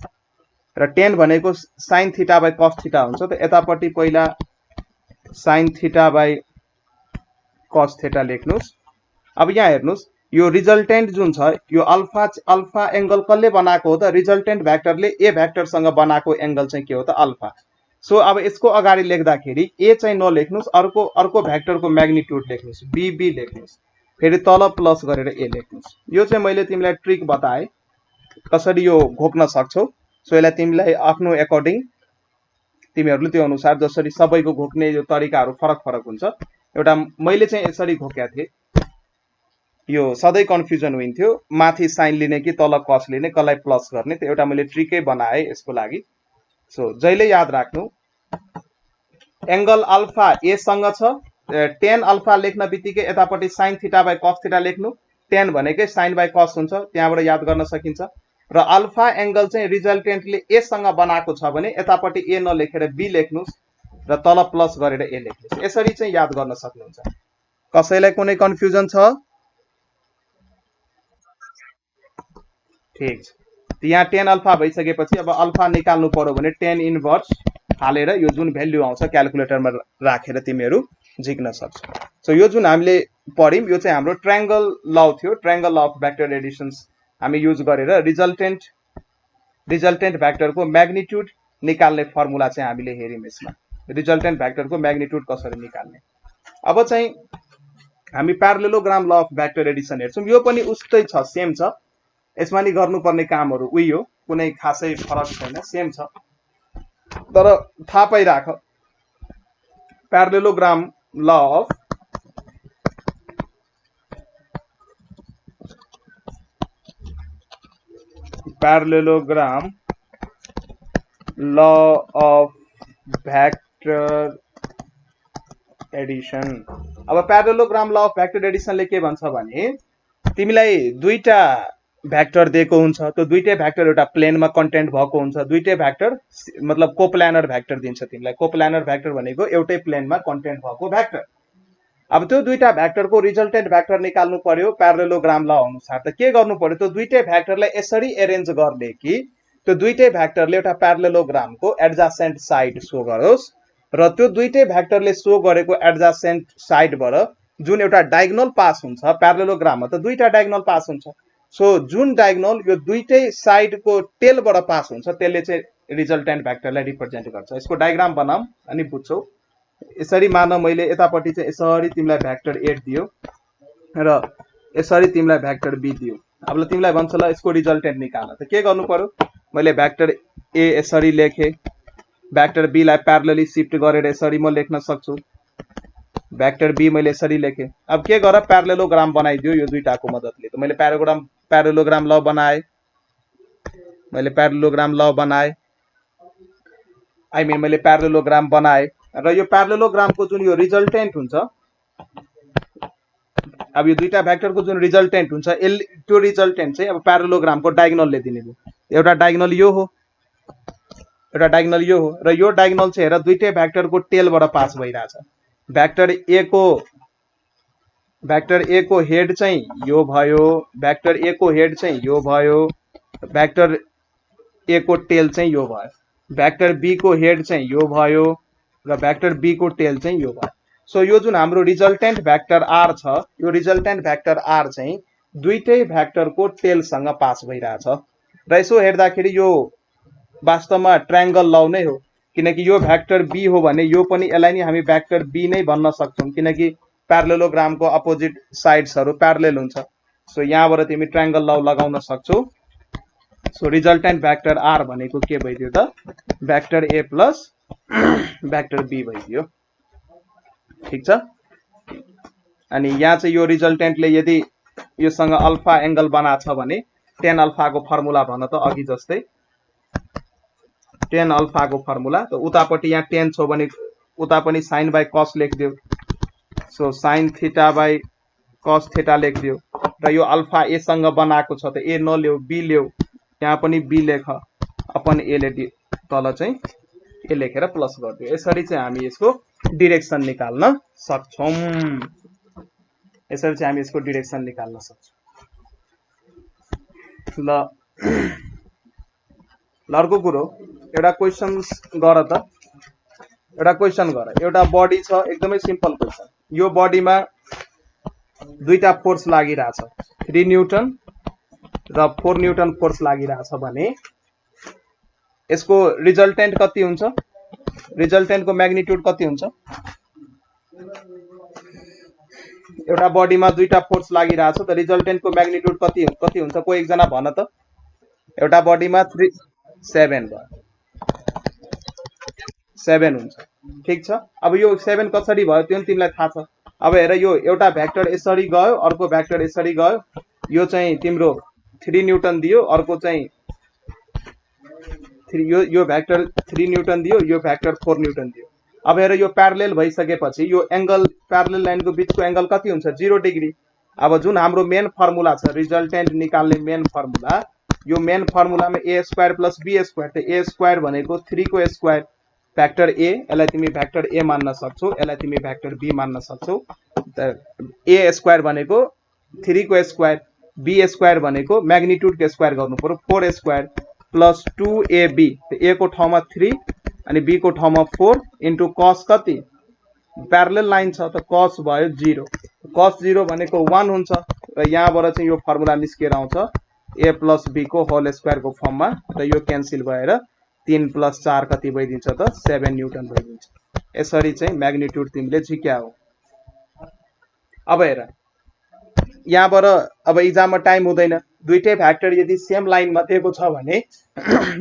र 10 भनेको sin theta by cos theta हुन्छ त यतापट्टि पहिला sin theta by cos theta लेख्नुस् अब यहाँ हेर्नुस् यो रिजल्टेन्ट जुन छ यो अल्फा एंगल कसले बनाएको हो त रिजल्टेन्ट भेक्टरले ए भेक्टरसँग बनाएको एंगल चाहिँ के हो त अल्फा सो अब यसको अगाडि लेख्दाखेरि ए चाहिँ नलेख्नुस् अर्को भेक्टरको म्याग्निट्युड लेख्नुस् बी लेख्नुस् फेरि तल प्लस गरेर ए लेख्नुस् यो चाहिँ मैले तिमीलाई ट्रिक बताए कसरी यो घोक्न सक्छौ सो यसलाई तिमीलाई आफ्नो अकर्डिङ तिमीहरूले त्यो अनुसार जसरी सबैको घोक्ने यो तरिकाहरू फरक हुन्छ एउटा मैले चाहिँ यसरी घोकेका थिए यो सधैं कन्फ्युजन हुन्थ्यो माथि साइन लिने कि तल कस लिने कसलाई प्लस गर्ने त्यो एउटा मैले ट्रिकै बनाए यसको लागि सो जहिले याद राख्नु एंगल अल्फा ए सँग छ 10 अल्फा लेख्न बित्तिकै यतापट्टि sin theta by cos theta लेख्नु 10 भनेकै sin बाइ cos हुन्छ त्यहाँबाट याद गर्न सकिन्छ र अल्फा एंगल चाहिँ रिजल्टेन्टले ए सँग बनाएको छ भने यतापट्टि ए नलेखेर बी लेख्नुस् र तल प्लस गरेर ए लेख्नुस् यसरी चाहिँ याद गर्न सक्नुहुन्छ कसैलाई कुनै कन्फ्युजन छ ठीक छ यहाँ 10 अल्फा भइसकेपछि अब अल्फा निकाल्नु पर्यो भने 10 इन्भर्स हालेर यो जुन भ्यालु आउँछ क्याल्कुलेटरमा राखेर तिमीहरू झिक्न सक्छौ सो यो जुन हामीले पढ्यौं यो चाहिँ हाम्रो ट्रायंगल लॉ थियो triangle law of vector editions हामी युज गरेर रिजल्टेन्ट भेक्टरको म्याग्निट्युड निकाल्ने फर्मुला चाहिँ हामीले हेर्यौं यसमा रिजल्टेन्ट भेक्टरको म्याग्निट्युड कसरी निकाल्ने अब चाहिँ हामी प्यारालेलोग्राम लॉ अफ भेक्टर एडिशन हेर्छौं यो पनि उस्तै छ सेम छ यसमा नि गर्नुपर्ने कामहरु उही हो कुनै खासै फरक छैन सेम छ तर थाहा पाइराख प्यारालेलोग्राम लॉ अफ भेक्टर एडिशन अब प्यारालेलोग्राम लॉ अफ भेक्टर एडिशन ले के भन्छ भने तिमीलाई दुईटा भेक्टर दिएको हुन्छ त्यो दुईटै भेक्टर एउटा प्लेनमा कन्टेन्ट भएको हुन्छ दुईटै भेक्टर मतलब कोप्लानर भेक्टर दिन्छ तिमीलाई कोप्लानर भेक्टर भनेको एउटै प्लेनमा कन्टेन्ट भएको भेक्टर अब त्यो दुईटा भेक्टरको रिजल्टेन्ट भेक्टर निकाल्नु पर्यो प्यारालेलोग्राम लॉ अनुसार त के गर्नु पर्यो त्यो दुईटै भेक्टरलाई यसरी अरेन्ज गर्ने कि त्यो दुईटै भेक्टरले एउटा प्यारालेलोग्रामको एडजासेन्ट साइड शो गरोस् र त्यो दुईटै भेक्टरले शो गरेको एडजासेन्ट साइडबाट जुन एउटा डायगोनल पास हुन्छ प्यारालेलोग्राममा त दुईटा डायगोनल पास हुन्छ सो जुन डायगोनल यो दुईटै साइडको टेलबाट पास हुन्छ त्यसले चाहिँ रिजल्टेन्ट भेक्टरलाई रिप्रेजेन्ट गर्छ। यसको डायग्राम बनाऊ अनि बुझ्छौ। यसरी मान मैले यतापट्टि चाहिँ यसरी तिमीलाई भेक्टर 8 दियो र यसरी तिमीलाई भेक्टर बी दियो। अब ल तिमीलाई भन्छ ल यसको रिजल्टेन्ट निकाल्न, त के गर्नु पर्यो? मैले भेक्टर ए यसरी लेखे, भेक्टर बी लाई प्यारलली शिफ्ट गरेर यसरी म लेख्न सक्छु, भेक्टर बी मैले यसरी लेखे। अब के गर, प्यारलेलोग्राम बनाइदियो यो दुईटाको मद्दतले। त मैले प्यारलेलोग्राम ल बनाए, मैले प्यारलेलोग्राम ल बनाए, मैले प्यारलेलोग्राम बनाए र यो प्यारलेलोग्रामको जुन यो रिजल्टेन्ट हुन्छ, अब यो दुईटा भेक्टरको जुन रिजल्टेन्ट हुन्छ त्यो रिजल्टेन्ट चाहिँ अब प्यारलेलोग्रामको डायगोनलले दिने भयो। एउटा डायगोनल यो हो, एउटा डायगोनल यो हो र यो डायगोनल चाहिँ हेर दुईटै भेक्टरको टेलबाट पास भइरहेछ। भेक्टर ए को हेड चाहिँ यो भयो, भेक्टर ए को हेड चाहिँ यो भयो, भेक्टर ए को टेल चाहिँ यो भयो, भेक्टर बी को हेड चाहिँ यो भयो र भेक्टर बी को टेल चाहिँ यो भयो। सो यो जुन हाम्रो रिजल्टेन्ट भेक्टर आर छ, यो रिजल्टेन्ट भेक्टर आर चाहिँ दुईटै भेक्टरको टेलसँग पास भइरहेछ र यसो हेर्दाखेरि यो वास्तवमा ट्रायंगल लौ नै हो, किनकि यो भेक्टर बी हो भने यो पनि यसलाई नि हामी भेक्टर बी नै भन्न सक्छौं, किनकि प्यारलेलोग्रामको अपोजिट साइड्सहरु प्यारलेल हुन्छ। सो यहाँबाट तिमी ट्रायंगल लौ लगाउन सक्छौ। सो रिजल्टेन्ट भेक्टर आर भनेको के भइदियो त? Vector A plus vector B भइदियो। ठीक छ। अनि यहाँ चाहिँ यो रिजल्टेन्टले यदि योसँग अल्फा एंगल बनाछ भने tan अल्फा को फर्मुला भन त अघि जस्तै tan अल्फा को फर्मुला। त उतापट्टि यहाँ tan छ भने उता पनि sin बाइ cos लेखिदियो। So sin theta by cos theta लेखिदियो र यो अल्फा ए सँग बनाएको छ त ए नल्याउ बी ल्याउ, यहाँ पनि बी लेख अपन ए ले तल चाहिँ ए लेखेर प्लस गरिदियो। यसरी चाहिँ हामी यसको डाइरेक्सन निकाल्न सक्छौं। यसरी चाहिँ हामी यसको डाइरेक्सन निकाल्न सक्छौं। ल अर्को कुरो एउटा क्वेशन गर त, एउटा क्वेशन गर। एउटा बडी छ, एकदमै सिम्पल क्वेशन। यो बडीमा दुईटा फोर्स लागिरहेछ, 3 न्यूटन र 4 न्यूटन फोर्स लागिरहेछ भने यसको रिजल्टेन्ट कति हुन्छ? रिजल्टेन्टको म्याग्निट्युड कति हुन्छ? एउटा बडीमा दुईटा फोर्स लागिरहेछ त रिजल्टेन्टको म्याग्निट्युड कति हुन्छ? कोही एकजना भन त। एउटा बडीमा 7 भयो, 7 हुन्छ। ठीक छ। अब यो 7 कसरी भयो त्यो तिमीलाई थाहा छ। अब हेर यो एउटा भेक्टर यसरी गयो, अर्को भेक्टर यसरी गयो, यो चाहिँ तिम्रो 3 न्यूटन दियो, अर्को चाहिँ यो भेक्टर 3 न्यूटन दियो, यो भेक्टर 4 न्यूटन दियो। अब हेर यो प्यारलेल भइसकेपछि यो एंगल प्यारलेल लाइनको बीचको एंगल कति हुन्छ? 0 डिग्री। अब जुन हाम्रो मेन फर्मुला छ रिजल्टेन्ट निकाल्ने मेन फर्मुला, यो मेन फर्मुलामा a square plus b square, त a स्क्वायर भनेको 3 को स्क्वायर भेक्टर a, यसलाई तिमी भेक्टर a मान्न सक्छौ, यसलाई तिमी भेक्टर b मान्न सक्छौ। त a स्क्वायर भनेको 3 को स्क्वायर, b स्क्वायर भनेको म्याग्निट्युड को स्क्वायर गर्नु पर्यो 4 स्क्वायर प्लस 2ab, a को ठाउँमा 3 अनि b को ठाउँमा 4 इन्टु cos कति? प्यारलेल लाइन छ त cos भयो 0, cos 0 भनेको 1 हुन्छ र यहाँबाट चाहिँ यो फर्मुला निस्केर आउँछ a प्लस b को होल स्क्वायर को फर्ममा, र यो क्यान्सल भएर 3 प्लस 4 कति भइदिन्छ त? 7 न्यूटन भइदिन्छ। यसरी चाहिँ म्याग्निट्युड तिमीले झिक्याऊ। अब हेर यहाँबाट अब इक्जाममा टाइम हुँदैन। दुईटै भेक्टर यदि सेम लाइनमा दिएको छ भने,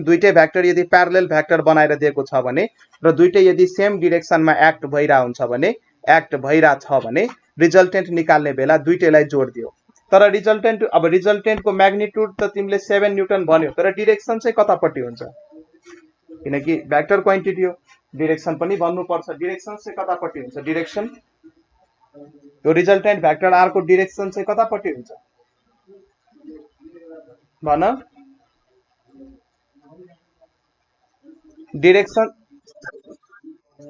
दुईटै भेक्टर यदि प्यारलेल भेक्टर बनाएर दिएको छ भने र दुईटै यदि सेम डाइरेक्सनमा एक्ट भइरा हुन्छ भने, एक्ट भइरा छ भने रिजल्टेन्ट निकाल्ने बेला दुईटैलाई जोड दियो। तर रिजल्टेन्ट, अब रिजल्टेन्टको म्याग्निट्युड त तिमीले 7 न्यूटन भन्यो, तर डाइरेक्सन चाहिँ कतापट्टि हुन्छ? किनकि भेक्टर क्वान्टिटी हो, डाइरेक्सन पनि भन्नुपर्छ। डाइरेक्सन चाहिँ कतापट्टि हुन्छ? डाइरेक्सन यो रिजल्टेन्ट भेक्टर आर को डाइरेक्सन चाहिँ कतापट्टि हुन्छ भन? डाइरेक्सन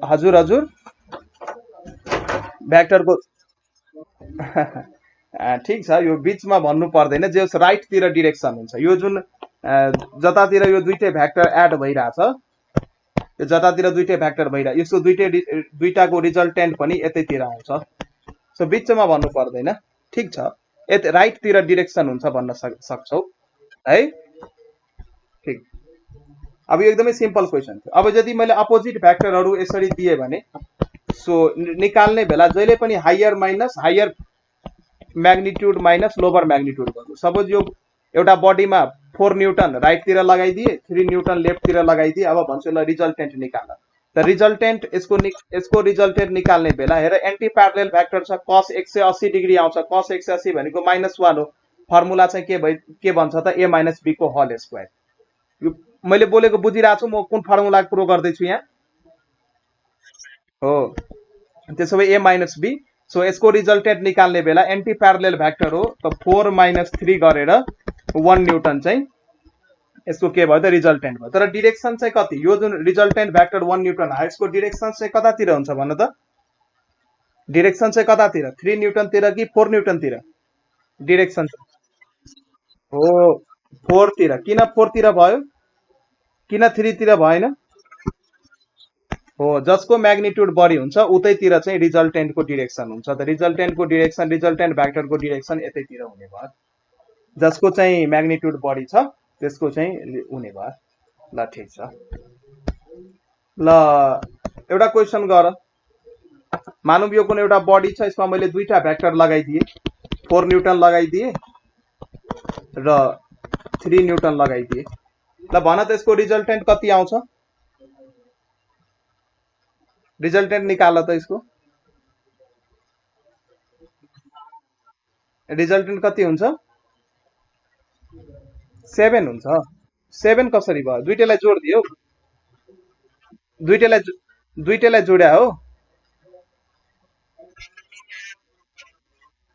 हजुर हजुर भेक्टरको ठीक छ, यो बीचमा भन्नु पर्दैन, जे राइट तिर डाइरेक्सन हुन्छ। यो जुन जतातिर यो दुईटै भेक्टर एड भइराछ, यो जतातिर दुईटै भेक्टर भइरा, यसको दुईटाको रिजल्टेन्ट पनि यतैतिर आउँछ। सो बीचमा भन्नु पर्दैन। ठीक छ, यतै राइट तिर डाइरेक्सन हुन्छ भन्न सक्छौ है। ठीक। अब यो एकदमै सिम्पल क्वेसन थियो। अब यदि मैले अपोजिट भ्याक्टरहरू यसरी दिए भने सो निकाल्ने बेला जहिले पनि higher magnitude minus lower magnitude गर्नु। सपोज यो एउटा बडीमा 4 न्यूटन राइटतिर लगाइदिए, 3 न्यूटन लेफ्टतिर लगाइदिए। अब भन्छु ल रिजल्टेन्ट निकाल्न। त रिजल्टेन्ट यसको रिजल्टेन्ट निकाल्ने बेला हेर एन्टी प्यारलल भ्याक्टर छ, cos 180 डिग्री आउँछ। cos 180 भनेको -1 हो। फर्मुला चाहिँ के भन्छ त a - b को होल स्क्वायर। यो मैले बोलेको बुझिरहेको छु, म कुन फर्मुला प्रो गर्दैछु यहाँ हो। त्यसो भए a - b। सो यसको रिजल्टेन्ट निकाल्ने बेला एन्टी प्यारलल भ्याक्टर हो त 4 - 3 गरेर 1 न्यूटन चाहिँ यसको के भयो त रिजल्टेन्ट भयो। तर डिरेक्सन चाहिँ कति? यो जुन रिजल्टेन्ट भ्याक्टर 1 न्यूटन आयो यसको डिरेक्सन चाहिँ कतातिर हुन्छ भन्नु त? डिरेक्सन चाहिँ कतातिर? 3 न्यूटनतिर कि 4 न्यूटनतिर? डिरेक्सन हो 4 तिर। किन 4 तिर भयो? किन 3 तिर भएन? हो जसको म्याग्निट्युड बढी हुन्छ उतैतिर चाहिँ रिजल्टेन्टको डिरेक्सन हुन्छ। त रिजल्टेन्टको डिरेक्सन रिजल्टेन्ट भ्याक्टरको डिरेक्सन यतैतिर हुने भयो। जसको चाहिँ म्याग्निट्युड बढी छ त्यसको चाहिँ हुने भयो। ल ठिक छ। ल एउटा क्वेसन गर। मानौँ यो कुनै एउटा बडी छ, यसमा मैले दुईटा भ्याक्टर लगाइदिए, 4 न्यूटन लगाइदिए र 3 न्यूटन लगाइदिए। ल भन त यसको रिजल्टेन्ट कति आउँछ? रिजल्टेन्ट निकाल त यसको। रिजल्टेन्ट कति हुन्छ? 7 हुन्छ। 7 कसरी भयो? दुईटैलाई जोड दियो, दुईटैलाई जोड्या हो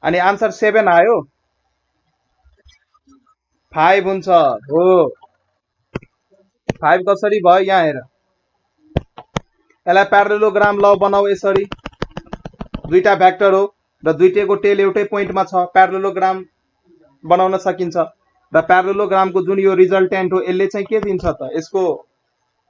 अनि आन्सर 7 आयो। 5 हुन्छ हो। 5 कसरी भयो? यहाँ हेर, यसलाई प्यारालेलोग्राम ल बनाऊ यसरी। दुईटा भ्याक्टर हो र दुईटैको टेल एउटै पोइन्टमा छ, प्यारालेलोग्राम बनाउन सकिन्छ। र प्यारालेलोग्रामको जुन यो रिजल्टेन्ट हो यसले चाहिँ के दिन्छ त? यसको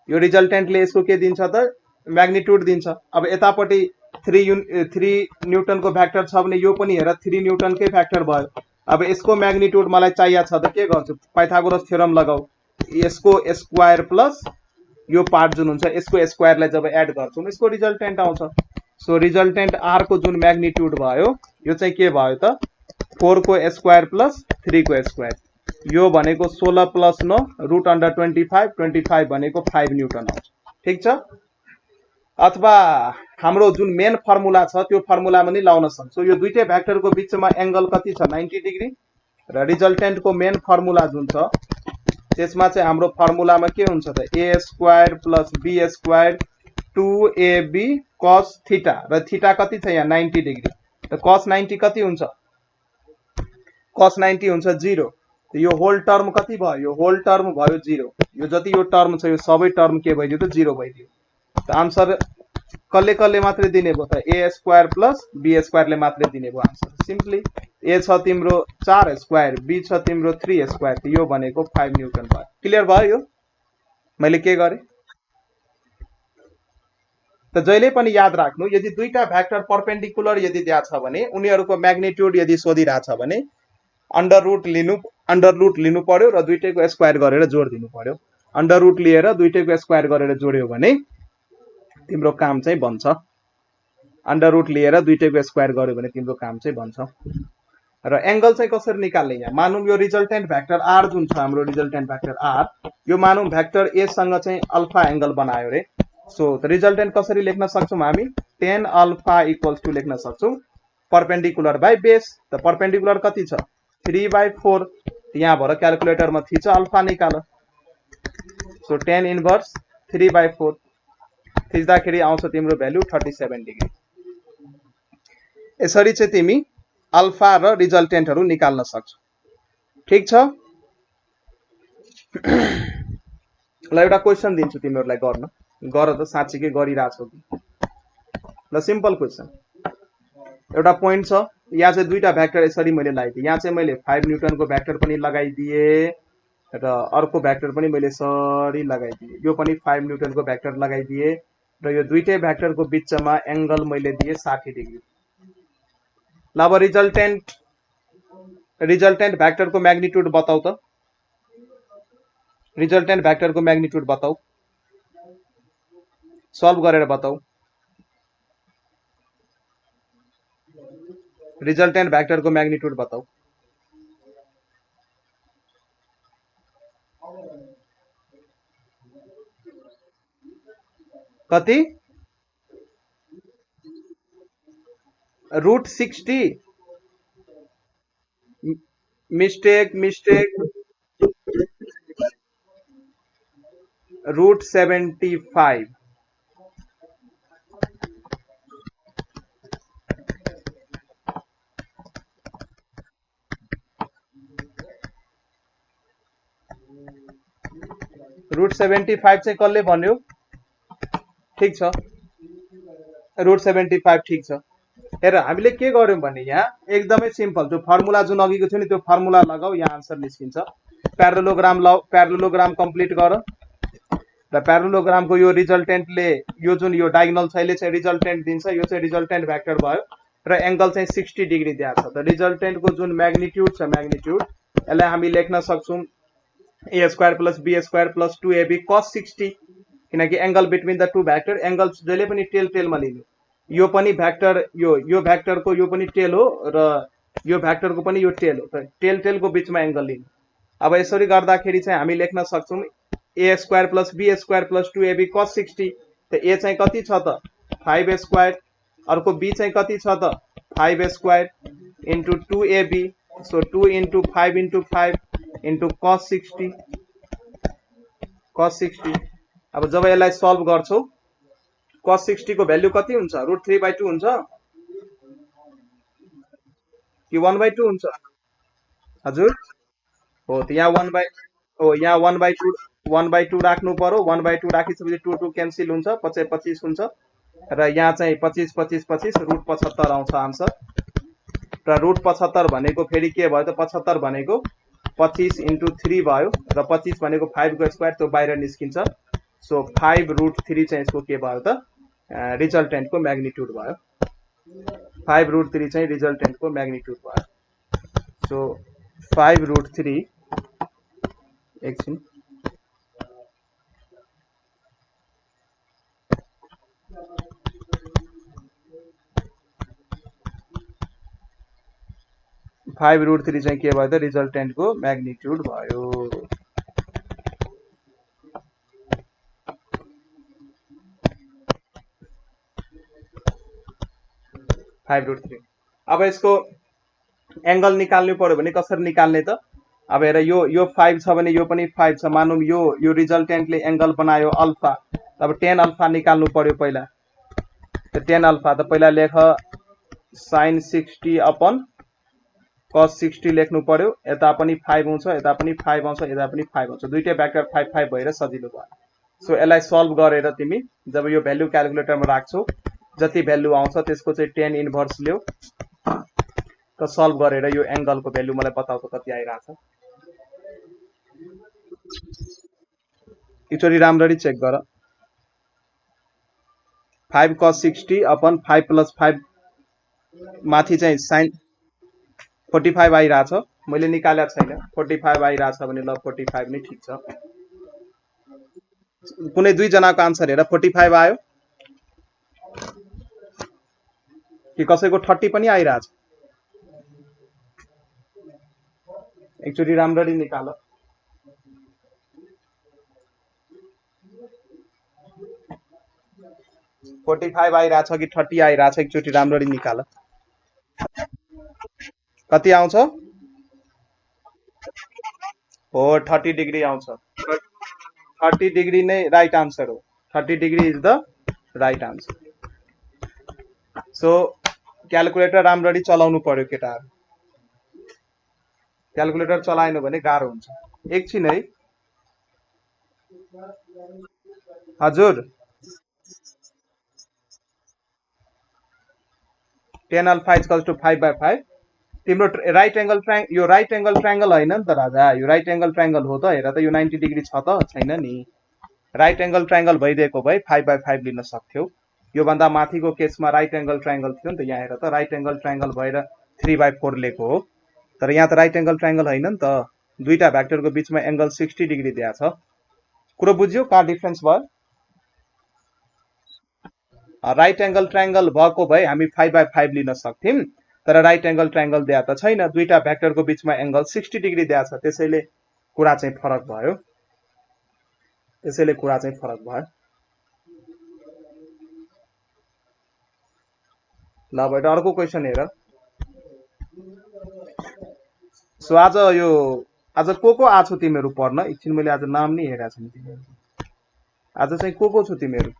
यो रिजल्टेन्टले यसको के दिन्छ त? म्याग्निट्युड दिन्छ। अब यतापट्टि 3 न्यूटनको भ्याक्टर छ भने यो पनि हेर 3 न्यूटनकै भ्याक्टर भयो। अब यसको म्याग्निट्युड मलाई चाहिएको छ त के गर्छु? पाइथागोरस थ्योरम लगाऊ। यसको स्क्वायर प्लस यो पार्ट जुन हुन्छ यसको स्क्वायरलाई जब एड गर्छौँ यसको रिजल्टेन्ट आउँछ। सो रिजल्टेन्ट आर को जुन म्याग्निट्युड भयो यो चाहिँ के भयो त? 4 को स्क्वायर प्लस 3 को स्क्वायर। यो भनेको 16 प्लस 9 रूट अंडर 25, 25 भनेको 5 न्यूटन आउँछ। ठीक छ। अथवा हाम्रो जुन मेन फर्मुला छ त्यो फर्मुलामा नि लाउन सक्छौँ। यो दुईटै भ्याक्टरको बीचमा एंगल कति छ? 90 डिग्री। र रिजल्टेन्टको मेन फर्मुला जुन छ त्यसमा चाहिँ हाम्रो फर्मुलामा के हुन्छ त? a square plus b square 2ab cos theta. र थीटा कति छ यहाँ? 90 डिग्री। त cos 90 कति हुन्छ? cos 90 हुन्छ 0। यो होल टर्म कति भयो? यो होल टर्म भयो 0। यो जति यो टर्म छ यो सबै टर्म के भइदियो त? 0 भइदियो। त आन्सर कसले कसले मात्रै दिने भयो त? a स्क्वायर प्लस b स्क्वायरले मात्रै दिने भयो आन्सर। सिम्पली a छ तिम्रो 4 स्क्वायर, b छ तिम्रो 3 स्क्वायर, यो भनेको 5 न्यूटन भयो। क्लियर भयो यो मैले के गरे? त जहिले पनि याद राख्नु, यदि दुईटा भ्याक्टर परपेन्डिकुलर यदि दिया छ भने उनीहरूको म्याग्निट्युड यदि सोधिरहेछ भने अंडर रूट लिनु पर्यो र दुईटैको स्क्वायर गरेर जोड दिनु पर्यो। अंडर रूट लिएर दुईटैको स्क्वायर गरेर जोड्यो भने तिम्रो काम चाहिँ बन्छ। अंडर रूट लिएर दुईटैको स्क्वायर गर्यो भने तिम्रो काम चाहिँ बन्छ। र एंगल चाहिँ कसरी निकाल्ने? यहाँ मानौँ यो रिजल्टेन्ट भ्याक्टर आर जुन छ हाम्रो रिजल्टेन्ट भ्याक्टर आर, यो मानौँ भ्याक्टर ए सँग चाहिँ अल्फा एंगल बनायो रे। सो रिजल्टेन्ट कसरी लेख्न सक्छौँ हामी? tan अल्फा इक्वल्स टू लेख्न सक्छौँ परपेन्डिकुलर बाई बेस। त परपेन्डिकुलर कति छ? 3/4। यहाँ भएर क्यालकुलेटरमा थिच अल्फा निकाल। सो tan इन्भर्स 3/4 थिच्दाखेरि आउँछ तिम्रो भ्यालु 37 डिग्री। यसरी चाहिँ तिमी अल्फा र रिजल्टेन्टहरू निकाल्न सक्छौ। ठीक छ। ल एउटा क्वेसन दिन्छु तिमीहरूलाई गर्न, गर त साँच्चीकै गरिरहेछौ कि? ल सिम्पल क्वेसन। एउटा पोइन्ट छ, यहाँ चाहिँ दुईटा भ्याक्टर यसरी मैले लगाइदिएँ। यहाँ चाहिँ मैले 5 न्यूटनको भ्याक्टर पनि लगाइदिएँ र अर्को भ्याक्टर पनि मैले सरी लगाइदिएँ। यो पनि 5 न्यूटनको भ्याक्टर लगाइदिएँ र यो दुईटै भ्याक्टरको बीचमा एंगल मैले दिएँ 60 डिग्री। ल अब रिजल्टेन्ट भ्याक्टरको म्याग्निट्युड बताऊ त। रिजल्टेन्ट भ्याक्टरको म्याग्निट्युड बताऊ, सल्भ गरेर बताऊ। रिजल्टेन्ट भ्याक्टरको म्याग्निट्युड बताऊ। कति? √60। मिस्टेक √75। √75 चाहिँ कसले भन्यो? ठीक छ, √75 ठीक छ। हेर हामीले के गर्यौं भने यहाँ एकदमै सिम्पल, जो फर्मुला जुन अघिको थियो नि त्यो फर्मुला लगाऊ, यहाँ आन्सर निस्किन्छ। प्यारालोग्राम ल, प्यारालोग्राम कम्प्लिट गर र प्यारालोग्रामको यो रिजल्टेन्टले यो जुन यो डायगोनल छ यसले चाहिँ रिजल्टेन्ट दिन्छ, यो चाहिँ रिजल्टेन्ट भ्याक्टर भयो र एंगल चाहिँ 60 डिग्री दिएको छ। त रिजल्टेन्टको जुन म्याग्निट्युड छ, म्याग्निट्युड यसलाई हामी लेख्न सक्छौं a² + b² + 2ab cos 60, किनकि angle between the two vector, angle जहिले पनि टेल टेलमा लिनु। यो पनि भ्याक्टर, यो भ्याक्टरको यो पनि टेल हो र यो भ्याक्टरको पनि यो टेल हो, त टेल टेलको बीचमा एंगल लिनु। अब यसरी गर्दाखेरि चाहिँ हामी लेख्न सक्छौं a² + b² + 2ab cos 60। त a चाहिँ कति छ त 5a², अर्को b चाहिँ कति छ त 5a² * 2ab, so 2 * 5 * 5 * cos 60, cos 60। अब जब यसलाई सल्भ गर्छौ cos 60 को भ्यालु कति हुन्छ? √3/2 हुन्छ कि 1/2 हुन्छ? हजुर हो, त यहाँ 1/2 राख्नु पर्यो। 1/2 राखिसकेपछि 2 2 क्यान्सल हुन्छ, 25 हुन्छ र यहाँ चाहिँ 25 25 25 √75 आउँछ आन्सर। र √75 भनेको फेरि के भयो त 75 भनेको 25 * 3 भयो र 25 भनेको 5 को स्क्वायर, त्यो बाहिर निस्किन्छ। सो 5√3 चाहिँ यसको के भयो त रिजल्टेन्टको म्याग्निट्युड भयो। 5√3 चाहिँ रिजल्टेन्टको म्याग्निट्युड भयो। सो 5√3 एकछिन, √3 चाहिँ के भयो त रिजल्टेन्टको म्याग्निट्युड भयो। 5√3। अब यसको एंगल निकाल्नु पर्यो भने कसरी निकाल्ने त? अब हेर यो 5 छ भने यो पनि 5 छ, मानौं यो रिजल्टेन्टले एंगल बनायो अल्फा, अब tan अल्फा निकाल्नु पर्यो पहिला। त tan अल्फा त पहिला लेख sin 60 अपन cos 60 लेख्नु पर्यो। यता पनि 5 आउँछ, यता पनि 5 आउँछ, यता पनि 5 आउँछ, दुईटै भ्याक्टर 5 5 भएर सजिलो भयो। सो यसलाई सल्भ गरेर तिमी जब यो भ्यालु क्याल्कुलेटरमा राख्छौ, जति भ्यालु आउँछ त्यसको चाहिँ tan इन्भर्स ल्याऊ। त सल्भ गरेर यो एंगलको भ्यालु मलाई बताउ त कति आइराछ। एकचोटी राम्ररी चेक गर। 5 cos 60 अपन 5 + 5 माथि चाहिँ sin 45 आइराछ, मैले निकालेको छैन। 45 आइराछ भने ल 45 नै ठीक छ। कुनै दुई जनाको आन्सर हेर 45 आयो कि कसैको 30 पनि आइराछ? एकचोटी राम्ररी निकाल। 45 आइराछ कि 30 आइराछ? एकचोटी राम्ररी निकाल। कति आउँछ? हो 30 डिग्री आउँछ। 30 डिग्री नै राइट आन्सर हो। 30 degree is the right answer. So calculator राम्ररी चलाउनु पर्यो केटाहरु, क्याल्कुलेटर चलाएन भने गाह्रो हुन्छ। एकछिन है हजुर, tan अल्फा = 5/5। तिम्रो राइट एंगल ट्रायंगल, यो राइट एंगल ट्रायंगल हैन नि त राजा, यो राइट एंगल ट्रायंगल हो त। हेर त यो 90 डिग्री छ त छैन नि? राइट एंगल ट्रायंगल भइदिएको भए 5/5 लिन सक्थ्यौ। यो भन्दा माथिको केसमा राइट एंगल ट्रायंगल थियो नि त। यहाँ हेर त राइट एंगल ट्रायंगल भएर 3/4 लेको हो, तर यहाँ त राइट एंगल ट्रायंगल हैन नि त। दुईटा भ्याक्टरको बीचमा एंगल 60 डिग्री दिएको छ कुरो बुझ्यो कहाँ डिफरेन्स भयो राइट एंगल ट्रायंगल भएको भए हामी 5/5 लिन सक्थ्यौं तर राइट एंगल ट्रायंगल दिया त छैन दुईटा भ्याक्टरको बीचमा एंगल 60 डिग्री दिएको छ त्यसैले कुरा चाहिँ फरक भयो ल अब एउटा अर्को क्वेशन हेर सो आज को आछौ तिमीहरू पढ्न एकछिन मैले आज नाम नि हेरेको छैन तिमीहरू आज चाहिँ को छौ तिमीहरू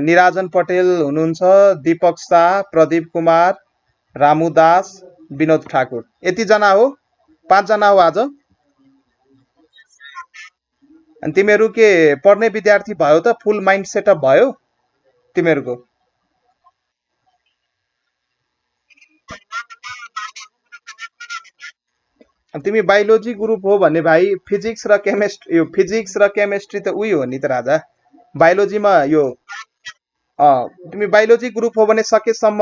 निराजन पटेल हुनुहुन्छ दीपक शाह प्रदीप कुमार रामु दास विनोद ठाकुर यति जना हो 5 जना हो आज अनि तिमीहरू के पढ्ने विद्यार्थी भयो त फुल माइन्ड सेटअप भयो तिमीहरूको तिमी बायोलोजी ग्रुप हो भने भाइ फिजिक्स र केमिस्ट्री त उही हो नि त राजा बायोलोजीमा यो तिमी बायोलोजी ग्रुप हो भने सकेसम्म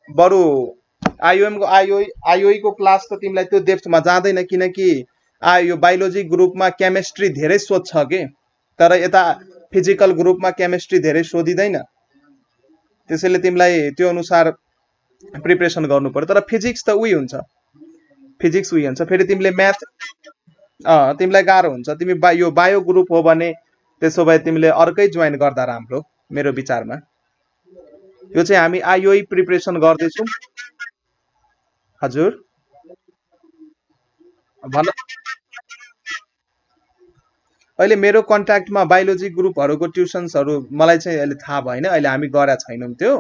बरु आइओई को क्लास त तिमीलाई त्यो डेप्थमा जाँदैन किनकि यो बायोलोजी ग्रुपमा केमिस्ट्री धेरै सोध्छ के तर यता फिजिकल ग्रुपमा केमिस्ट्री धेरै सोधिदैन त्यसैले तिमीलाई त्यो अनुसार प्रिपरेसन गर्नु पर्यो तर फिजिक्स त उही हुन्छ फेरि तिमीले म्याथ तिमीलाई गाह्रो हुन्छ तिमी यो बायो ग्रुप हो भने त्यसो भए तिमीले अर्कै जोइन गर्दा राम्रो मेरो विचारमा यो चाहिँ हामी आइओई प्रिपरेसन गर्दैछौँ हजुर भन अहिले मेरो कन्ट्याक्टमा बायोलोजी ग्रुपहरूको ट्युसन्सहरू मलाई चाहिँ अहिले थाहा भएन अहिले हामी गरेका छैनौँ त्यो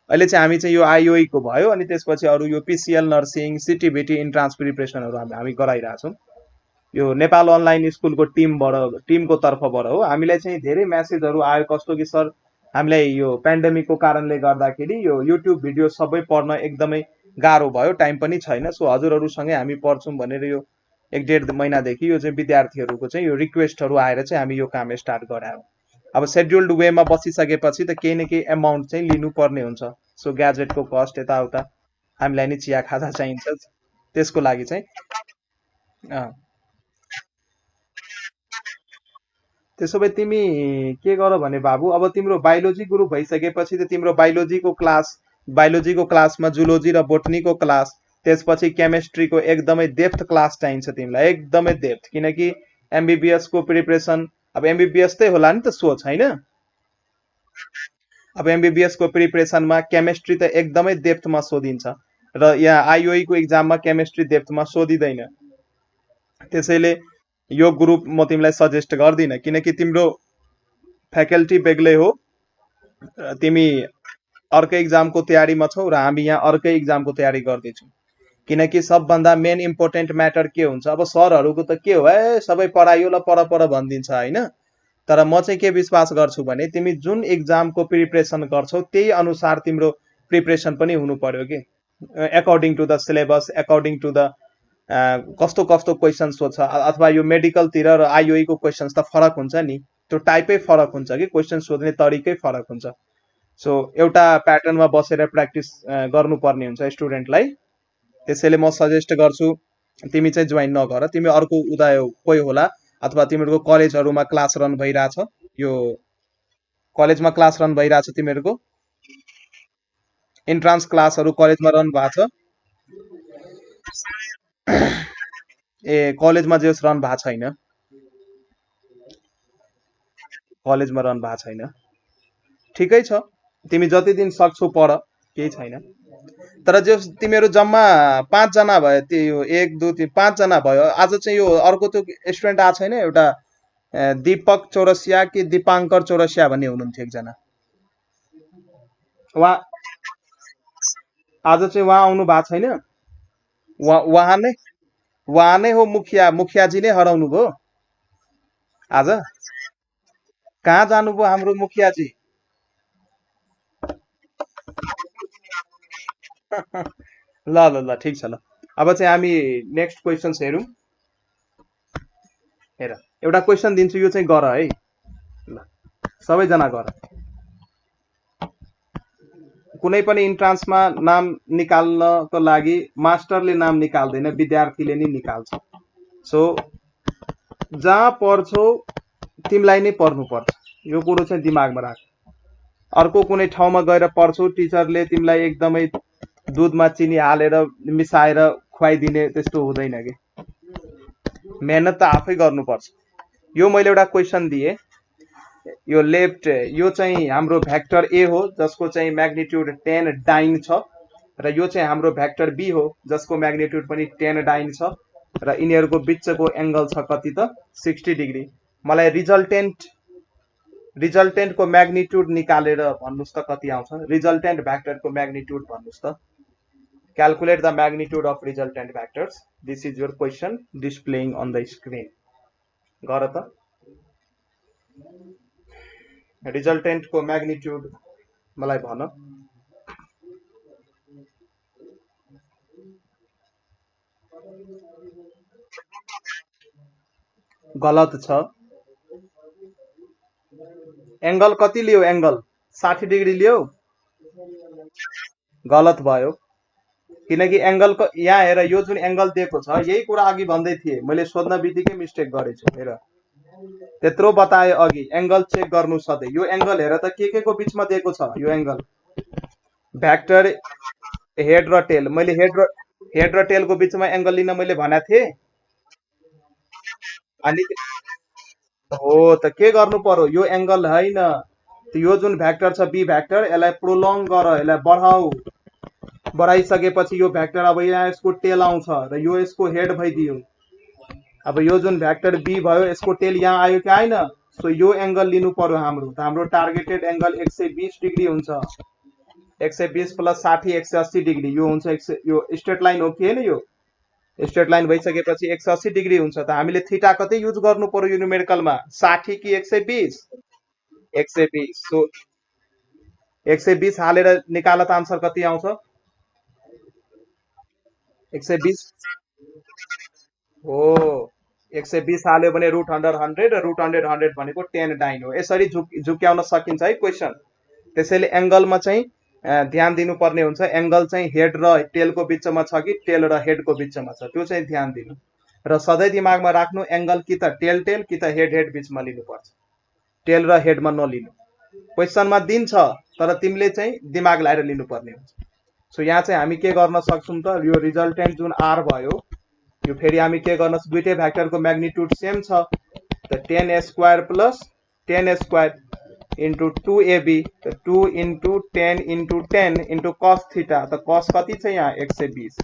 अहिले चाहिँ हामी चाहिँ यो आइओई को भयो अनि त्यसपछि अरू यो पीसीएल नर्सिङ सिटीबीटी इन्ट्रान्स प्रिपरेसनहरू हामी गराइरहेछौँ यो नेपाल अनलाइन स्कुलको टिमको तर्फबाट हो हामीलाई चाहिँ धेरै मेसेजहरू आयो कस्तो कि सर हामीलाई यो पेन्डेमिकको कारणले गर्दाखेरि यो युट्युब भिडियो सबै पढ्न एकदमै गाह्रो भयो टाइम पनि छैन सो हजुरहरूसँगै हामी पढ्छौँ भनेर यो 1.5 महिनादेखि यो चाहिँ विद्यार्थीहरूको चाहिँ यो रिक्वेस्टहरू आएर चाहिँ हामी यो काम स्टार्ट गरायौँ अब शेड्युल्ड वेमा बसिसकेपछि त केही न केही एमाउन्ट चाहिँ लिनुपर्ने हुन्छ सो ग्याजेटको कस्ट यताउता हामीलाई नि चिया खाजा चाहिन्छ त्यसको लागि चाहिँ त्यसो भए तिमी के गर भने बाबु अब तिम्रो बायोलोजी ग्रुप भइसकेपछि त तिम्रो बायोलोजीको क्लासमा जुलोजी र बोटनीको क्लास त्यसपछि केमिस्ट्रीको एकदमै डेप्थ क्लास चाहिन्छ तिमीलाई एकदमै डेप्थ किनकि एमबीबीएस को प्रिपरेसन अब एमबीबीएस तै होला नि त सोच हैन अब एमबीबीएस को प्रिपरेसनमा केमिस्ट्री त एकदमै डेप्थमा सोधिन्छ र यहाँ आइओई को एक्जाममा केमिस्ट्री डेप्थमा सोधिदैन त्यसैले यो ग्रुप म तिमीलाई सजेस्ट गर्दिन किनकि तिम्रो फ्याकल्टी बेग्लै हो तिमी अर्कै एक्जामको तयारीमा छौ र हामी यहाँ अर्कै एक्जामको तयारी गर्दैछौँ किनकि सबभन्दा मेन इम्पोर्टेन्ट म्याटर के हुन्छ अब सरहरूको त के हो सबै पढाइयो ल पर भनिदिन्छ हैन तर म चाहिँ के विश्वास गर्छु भने तिमी जुन एक्जामको प्रिपरेसन गर्छौ त्यही अनुसार तिम्रो प्रिपरेसन पनि हुनु पर्यो के according to the syllabus according to the कस्तो क्वेसन सोध्छ अथवा यो मेडिकलतिर र आइओई को क्वेसन्स त फरक हुन्छ नि त्यो टाइपै फरक हुन्छ कि क्वेसन सोध्ने तरिकै फरक हुन्छ सो एउटा प्याटर्नमा बसेर प्र्याक्टिस गर्नुपर्ने हुन्छ स्टुडेन्टलाई त्यसैले म सजेस्ट गर्छु तिमी चाहिँ जोइन नगर तिमी अर्को उदय कोही होला अथवा तिमीहरूको कलेजहरूमा क्लास रन भइरहेछ यो कलेजमा क्लास रन भइरहेछ तिमीहरूको इन्ट्रान्स क्लासहरू कलेजमा रन भएको छ ए कलेजमा जस रन भएको छैन कलेजमा रन भएको छैन ठिकै छ तिमी जति दिन सक्छौ पढ केही छैन तर जो तिमीहरू जम्मा 5 जना भयो त्यो 1 2 3 5 जना भयो आज चाहिँ यो अर्को त्यो स्टुडेन्ट आ छैन एउटा दीपक चौरसिया कि दीपाङ्कर चौरसिया भन्ने हुनुहुन्थ्यो एकजना उहाँ आज चाहिँ उहाँ आउनु भएको छैन उहाँ नै हो मुखियाजी नै हराउनु भयो आज कहाँ जानुभयो हाम्रो मुखियाजी ल ल ल ठिक छ ल अब चाहिँ हामी नेक्स्ट क्वेसन्स हेरौँ हेर एउटा क्वेसन दिन्छु यो चाहिँ गर है ल सबैजना गर कुनै पनि इन्ट्रान्समा नाम निकाल्नको लागि मास्टरले नाम निकाल्दैन, विद्यार्थीले नै निकाल्छ। सो जहाँ पढ्छौ तिमीलाई नै पढ्नु पर्छ, यो कुरो चाहिँ दिमागमा राख। अर्को कुनै ठाउँमा गएर पढ्छौ, टिचरले तिमीलाई एकदमै दुधमा चिनी हालेर मिसाएर खुवाइदिने त्यस्तो हुँदैन कि। मेहनत त आफै गर्नुपर्छ। यो मैले एउटा क्वेसन दिएँ, यो लेफ्ट यो चाहिँ हाम्रो भेक्टर ए हो जसको चाहिँ म्याग्निट्युड 10 डाइन छ, र यो चाहिँ हाम्रो भेक्टर बी हो जसको म्याग्निट्युड पनि 10 डाइन छ, र यिनीहरूको बिचको एंगल छ कति त 60 डिग्री। मलाई रिजल्टेन्टको म्याग्निट्युड निकालेर भन्नुस् त कति आउँछ। रिजल्टेन्ट भेक्टरको म्याग्निट्युड भन्नुस् त। Calculate the magnitude of resultant vectors. This is your question displaying on the screen. गर त रिजल्टेन्ट को म्याग्निट्युड मलाई भन। गलत छ। एंगल कति लियो? एंगल 60 डिग्री लियो, गलत भयो। किनकि एंगल को यहाँ हेर, यो जुन एंगल दिएको छ यही कुरा अघि भन्दै थिए, मैले सोध्न बित्तिकै मिस्टेक गरेछु। हेर त्यत्रो बताए अघि, एंगल चेक गर्नु सधैँ। यो एंगल हेर त के को बीचमा दिएको छ, यो एंगल भेक्टर हेड र टेल। मैले हेड र टेल को बीचमा एंगल लिन मैले भनेको थिएँ। अनि हो त के गर्नु पर्यो, यो एंगल हैन, यो जुन भेक्टर छ बी भेक्टर, यसलाई प्रोलङ गर, यसलाई बढाऊ। बढाइसकेपछि यो भेक्टर अब यहाँ यसको टेल आउँछ र यो यसको हेड भइदियो। अब यो जुन भेक्टर बी भयो यसको टेल यहाँ आयो कि आएन? सो यो एंगल लिनु पर्यो हाम्रो। हाम्रो टार्गेटेड एंगल 120 डिग्री हुन्छ। 120 प्लस 60 180 डिग्री, यो हुन्छ यो स्ट्रेट लाइन हो कि हैन? यो स्ट्रेट लाइन भइसकेपछि 180 डिग्री हुन्छ। त हामीले थीटा कतै युज गर्नु पर्यो यो न्युमेरिकलमा, 60 कि 120? 120। सो 120 हालेर निकाल त आन्सर कति आउँछ? 120 हो। 120 हाल्यो भने रुट अंडर 100, रुट अंडर 100 भनेको 10 डाइन हो। यसरी झुक्याउन सकिन्छ है क्वेसन। त्यसैले एंगलमा चाहिँ ध्यान दिनुपर्ने हुन्छ। एंगल चाहिँ हेड र टेलको बीचमा छ कि टेल र हेडको बीचमा छ, त्यो चाहिँ ध्यान दिनु। र सधैँ दिमागमा राख्नु, एंगल कि त टेल टेल कि त हेड हेड बीचमा लिनुपर्छ, टेल र हेडमा नलिनु। क्वेसनमा दिन्छ तर तिमीले चाहिँ दिमाग लगाएर लिनुपर्ने हुन्छ। सो यहाँ चाहिँ हामी के गर्न सक्छौं त, यो रिजल्टेन्ट जुन आर भयो, यो फेरि हामी के गर्न, दुईटै भेक्टरको म्याग्निट्युड सेम छ, त 10 square plus 10 square into 2ab, 2 into 10 into 10 into cos theta. तो कॉस कति छ यहाँ 120,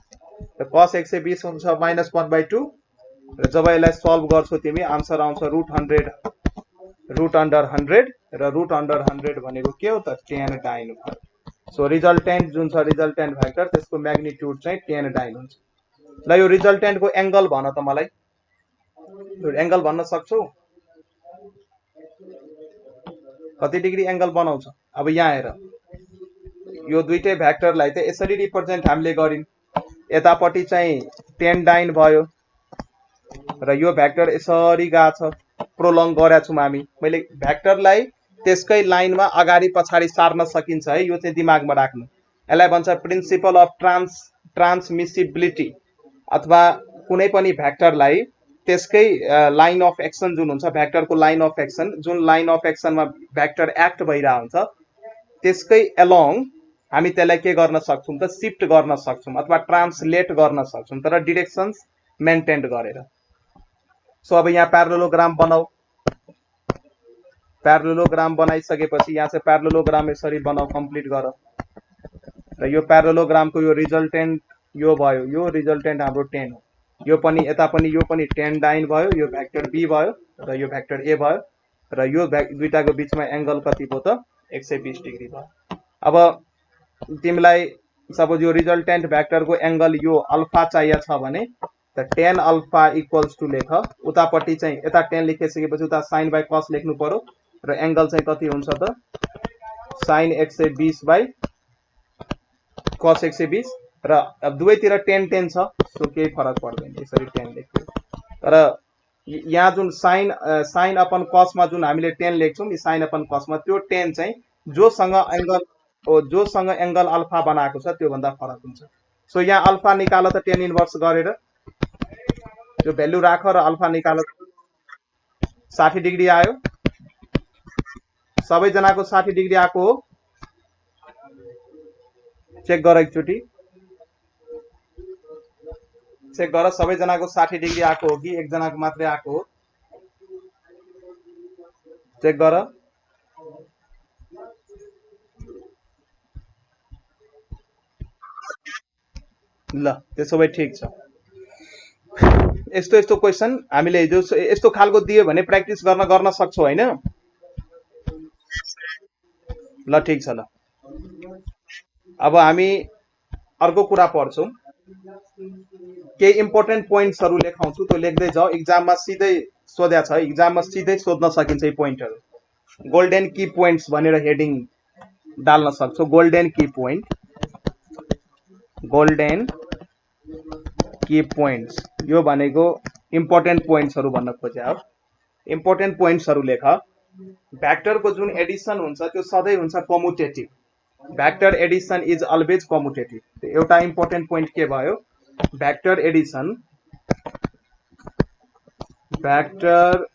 तो कॉस 120 हुन्छ -1/2। र जब यसलाई सल्भ गर्छौ तिमी आन्सर आउँछ रुट अंडर 100, र रुट अंडर 100 भनेको के हो त 10 डाइन हो। सो रिजल्टेन्ट जुन छ रिजल्टेन्ट भेक्टर त्यसको म्याग्निट्युड चाहिँ 10 डाइन हुन्छ। ल यो रिजल्टेन्ट को एंगल भन त मलाई, एंगल भन्न सक्छौ? कति डिग्री एंगल बनाउँछ? अब यहाँ हेर, यो दुईटै भेक्टरलाई त यसरी रिप्रेजेन्ट हामीले गरिन्। यतापट्टि चाहिँ 10 डाइन भयो र यो भेक्टर यसरी गएको छ, प्रोलङ गरेका छौं हामी। मैले भेक्टरलाई त्यसकै लाइनमा अगाडि पछाडि सार्न सकिन्छ है, यो चाहिँ दिमागमा राख्नु। यसलाई भन्छ प्रिन्सिपल अफ ट्रान्समिसिबिलिटी, अथवा कुनै पनि भेक्टरलाई त्यसकै लाइन अफ एक्सन जुन हुन्छ भेक्टरको लाइन अफ एक्सन, जुन लाइन अफ एक्सनमा भेक्टर एक्ट भइरहेको हुन्छ त्यसकै एलोङ हामी त्यसलाई के गर्न सक्छौं त शिफ्ट गर्न सक्छौं अथवा ट्रान्सलेट गर्न सक्छौं, तर डिरेक्सन्स मेन्टेन गरेर। सो अब यहाँ प्यारालेलोग्राम बनाऊ। प्यारालेलोग्राम बनाइसकेपछि यहाँ चाहिँ प्यारालेलोग्राम यसरी बनाऊ, कम्प्लिट गर। र यो प्यारालेलोग्रामको यो रिजल्टेन्ट यो भयो, यो रिजल्टेन्ट हाम्रो 10 हो। यो पनि यता पनि यो पनि 10 डाइन भयो, यो भेक्टर बी भयो र यो भेक्टर ए भयो, र यो दुईटाको बीचमा एंगल कति भयो त 120 डिग्री भयो। अब तिमीलाई सपोज यो रिजल्टेन्ट भेक्टरको एंगल यो अल्फा चाहिएको छ भने त 10 अल्फा इक्वल्स टु लेख, उतापट्टि चाहिँ यता 10 लेखिसकेपछि उता साइन बाई कस लेख्नु पर्यो, र एंगल चाहिँ कति हुन्छ त साइन 120 बाई कस 120, र अब दुवैतिर 10 छ, सो केही फरक पर्दैन, यसरी 10 लेख्यो। तर यहाँ जुन साइन अपन कसमा जुन हामीले 10 लेख्छौं, साइन अपन कसमा त्यो 10 चाहिँ जोसँग एंगल जोसँग एंगल अल्फा बनाएको छ त्यो भन्दा फरक हुन्छ। सो यहाँ अल्फा निकाल त tan इन्भर्स गरेर त्यो भ्यालु राख र अल्फा निकाल 60 डिग्री आयो। सबैजनाको 60 डिग्री आएको हो? चेक गर एकचोटी, चेक गर सबैजनाको 60 डिग्री आएको हो कि एकजनाको मात्रै आएको हो? चेक गर। ल त्यसो भए ठिक छ। यस्तो यस्तो क्वेशन हामीले जो यस्तो खालको दियो भने प्र्याक्टिस गर्न सक्छौ हैन? ल ठिक छ। ल अब हामी अर्को कुरा पढ्छौं। केही इम्पोर्टेन्ट पोइन्ट्सहरु लेखाउँछु, त्यो लेख्दै जाऊ। एक्जाममा सिधै सोध्या छ, एक्जाममा सिधै सोध्न सकिन्छ यी पोइन्टहरु। गोल्डन की पोइन्ट्स भनेर हेडिङ डाल्न सक्छौ। गोल्डन की पोइन्ट, गोल्डन की पोइन्ट्स यो भनेको इम्पोर्टेन्ट पोइन्ट्सहरु भन्न खोजे हो। इम्पोर्टेन्ट पोइन्ट्सहरु लेख। भ्याक्टरको जुन एडिसन हुन्छ त्यो सधैं हुन्छ commutative. Vector addition is always commutative. एउटा इम्पोर्टेन्ट पोइन्ट के भयो? Vector addition, vector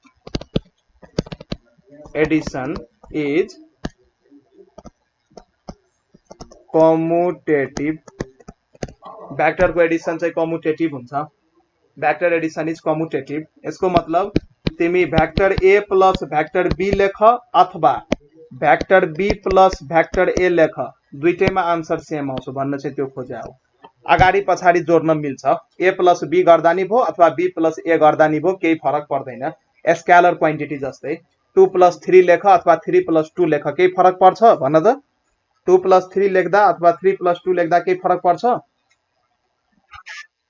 addition is commutative. भ्याक्टरको एडिसन चाहिँ कम्युटेटिभ हुन्छ। Vector addition is commutative. यसको मतलब तिमी vector A plus vector B लेख अथवा vector B plus vector A लेख, दुईटैमा आन्सर सेम आउँछ भन्न चाहिँ त्यो खोजे हो। अगाडि पछाडि जोड्न मिल्छ। ए प्लस बी गर्दा नि भो अथवा बी प्लस ए गर्दा नि भो, केही फरक पर्दैन। स्केलर क्वान्टिटी जस्तै 2 प्लस 3 लेख अथवा 3 प्लस 2 लेख, केही फरक पर्छ भन्न त? 2 प्लस 3 लेख्दा अथवा 3 प्लस 2 लेख्दा केही फरक पर्छ?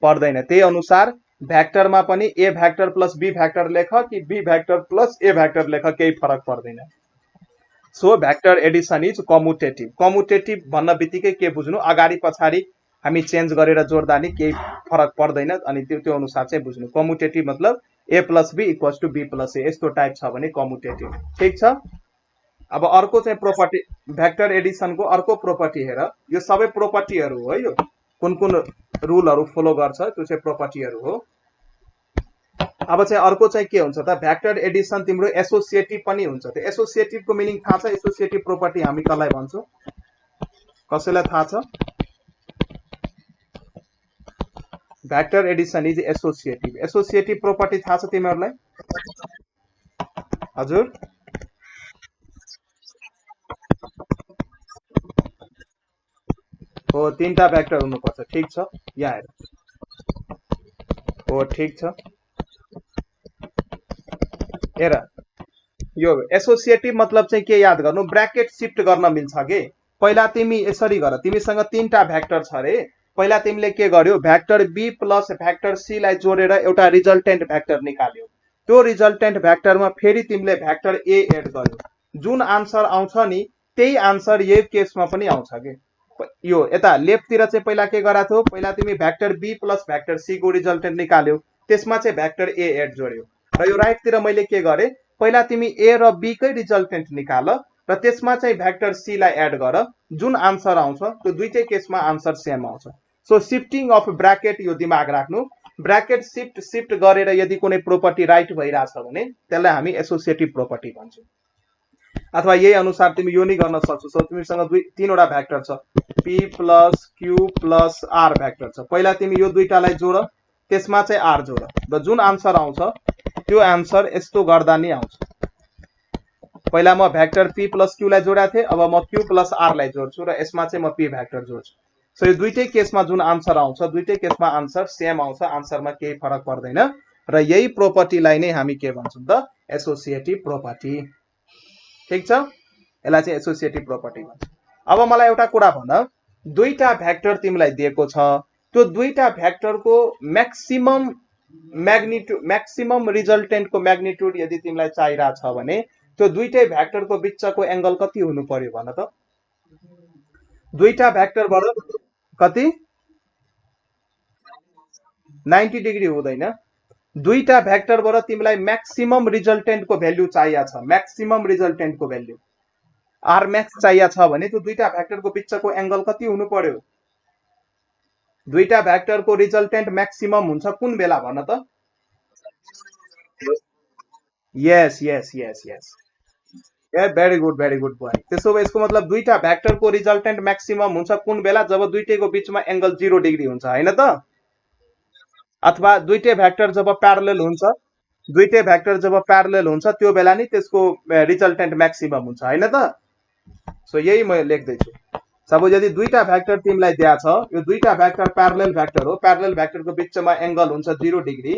पर्दैन। त्यही अनुसार भ्याक्टरमा पनि A vector plus B vector लेख कि B vector plus A vector लेख, केही फरक पर्दैन। So vector addition is commutative. Commutative भन्न बित्तिकै के बुझ्नु? अगाडि पछाडि हामी चेन्ज गरेर जोड्दा नि केही फरक पर्दैन, अनि त्यो अनुसार चाहिँ बुझ्नु। कम्युटेटिभ मतलब A plus B equals to B plus A, यस्तो टाइप छ भने कम्युटेटिभ। ठिक छ। अब अर्को चाहिँ प्रोपर्टी, भ्याक्टर एडिसनको अर्को प्रोपर्टी हेर। यो सबै प्रोपर्टीहरु हो। यो कुन कुन रुलहरु फलो गर्छ त्यो चाहिँ प्रोपर्टीहरु हो। अब चाहिँ अर्को चाहिँ के हुन्छ त? भ्याक्टर एडिसन तिम्रो एसोसिएटिभ पनि हुन्छ। त्यो एसोसिएटिभको मिनिङ थाहा छ? एसोसिएटिभ प्रोपर्टी हामी कसलाई भन्छौं? कसैलाई थाहा छ? Vector addition is associative. Associative property थाहा छ तिमीहरुलाई? हजुर हो, तीनटा भ्याक्टर हुनुपर्छ। ठिक छ, यहाँ हेर। हो ठिक छ। हेर, यो एसोसिएटिभ मतलब चाहिँ के याद गर्नु? ब्र्याकेट शिफ्ट गर्न मिल्छ के। पहिला तिमी यसरी गर, तिमीसँग तीनटा भ्याक्टर छ रे। पहिला तिमीले के गर्यो? Vector B plus vector C लाई जोडेर एउटा रिजल्टेन्ट भ्याक्टर निकाल्यो। त्यो रिजल्टेन्ट भ्याक्टरमा फेरि तिमीले भ्याक्टर ए एड गर्यो। जुन आन्सर आउँछ नि त्यही आन्सर यही केसमा पनि आउँछ के। यो यता लेफ्टतिर चाहिँ पहिला के गरा थियो? पहिला तिमी vector B plus vector C को रिजल्टेन्ट निकाल्यो, त्यसमा चाहिँ भ्याक्टर ए एड जोड्यो। र यो राइटतिर मैले के गरे? पहिला तिमी ए र बी कै रिजल्टेन्ट निकाल र त्यसमा चाहिँ भ्याक्टर सी लाई एड गर। जुन आन्सर आउँछ त्यो दुईटै केसमा आन्सर सेम आउँछ। सो शिफ्टिङ अफ ब्र्याकेट यो दिमाग राख्नु। ब्र्याकेट शिफ्ट गरेर यदि कुनै प्रोपर्टी राइट भइराछ भने त्यसलाई हामी एसोसिएटिभ प्रोपर्टी भन्छौं। अथवा यही अनुसार तिमी यो नि गर्न सक्छौ। सो तिमीसँग तीनवटा भ्याक्टर छ, p plus q plus r vector छ। पहिला तिमी यो दुईटालाई जोड, त्यसमा चाहिँ r जोड, र जुन आन्सर आउँछ त्यो आन्सर यस्तो गर्दा नि आउँछ। पहिला म भ्याक्टर p प्लस q लाई जोडेको थिएँ, अब म q प्लस r लाई जोड्छु र यसमा चाहिँ म p भ्याक्टर जोड्छु। सो यो दुईटै केसमा जुन आन्सर आउँछ दुईटै केसमा आन्सर सेम आउँछ, आन्सरमा केही फरक पर्दैन। र यही प्रोपर्टीलाई नै हामी के भन्छौं त? Associative property. ठीक छ, यसलाई चाहिँ एसोसिएटिभ प्रोपर्टी भन्छ। अब मलाई एउटा कुरा भन, दुईटा भ्याक्टर तिमीलाई दिएको छ, त्यो दुईटा भ्याक्टरको म्याक्सिमम म्याग्निट्युड, म्याक्सिमम रिजल्टेन्टको म्याग्निट्युड यदि तिमीलाई चाहिरहेछ भने त्यो दुईटै भ्याक्टरको बीचको एंगल कति हुनु पर्यो भन त? दुईटा भ्याक्टरबाट कति? 90 डिग्री हुँदैन। दुईटा भ्याक्टरबाट तिमीलाई म्याक्सिमम रिजल्टेन्टको भ्यालु चाहिएको छ, म्याक्सिमम रिजल्टेन्टको भ्यालु। आर म्याक्स चाहिएको छ भने त्यो दुईटा भ्याक्टरको बिचको एंगल कति हुनु पर्यो? दुईटा भ्याक्टरको रिजल्टेन्ट म्याक्सिमम हुन्छ कुन बेला भन त? यस यस यस यस ए भेरी गुड बोय। त्यसो भए यसको मतलब दुईटा भ्याक्टरको रिजल्टेन्ट म्याक्सिमम हुन्छ कुन बेला? जब दुईटैको बिचमा एंगल 0 डिग्री हुन्छ, हैन त? अथवा दुईटै भ्याक्टर जब प्यारलल हुन्छ, दुईटै भ्याक्टर जब प्यारलल हुन्छ त्यो बेला नि त्यसको रिजल्टेन्ट म्याक्सिमम हुन्छ, हैन त? सो यही म लेख्दैछु। सपोज यदि दुईटा भ्याक्टर तिमीलाई दिया छ, यो दुईटा भ्याक्टर प्यारलल भ्याक्टर हो, प्यारलल भ्याक्टरको बिचमा एंगल हुन्छ 0 डिग्री।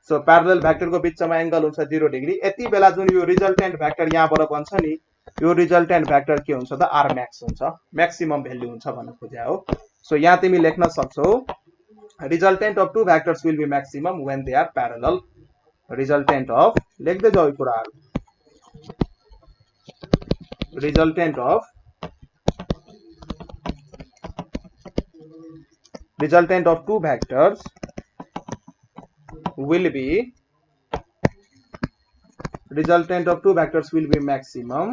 सो प्यारलल भ्याक्टरको बिचमा एंगल हुन्छ 0 डिग्री। यति बेला जुन यो रिजल्टेन्ट भ्याक्टर यहाँबाट बन्छ नि, यो रिजल्टेन्ट भ्याक्टर के हुन्छ त? आर म्याक्स हुन्छ, म्याक्सिमम भ्यालु हुन्छ भन्न खोजे हो। सो यहाँ तिमी लेख्न सक्छौ resultant of two vectors will be maximum when they are parallel. Resultant of लेख्दै जाऊ कुराहरु। Resultant of two vectors will be maximum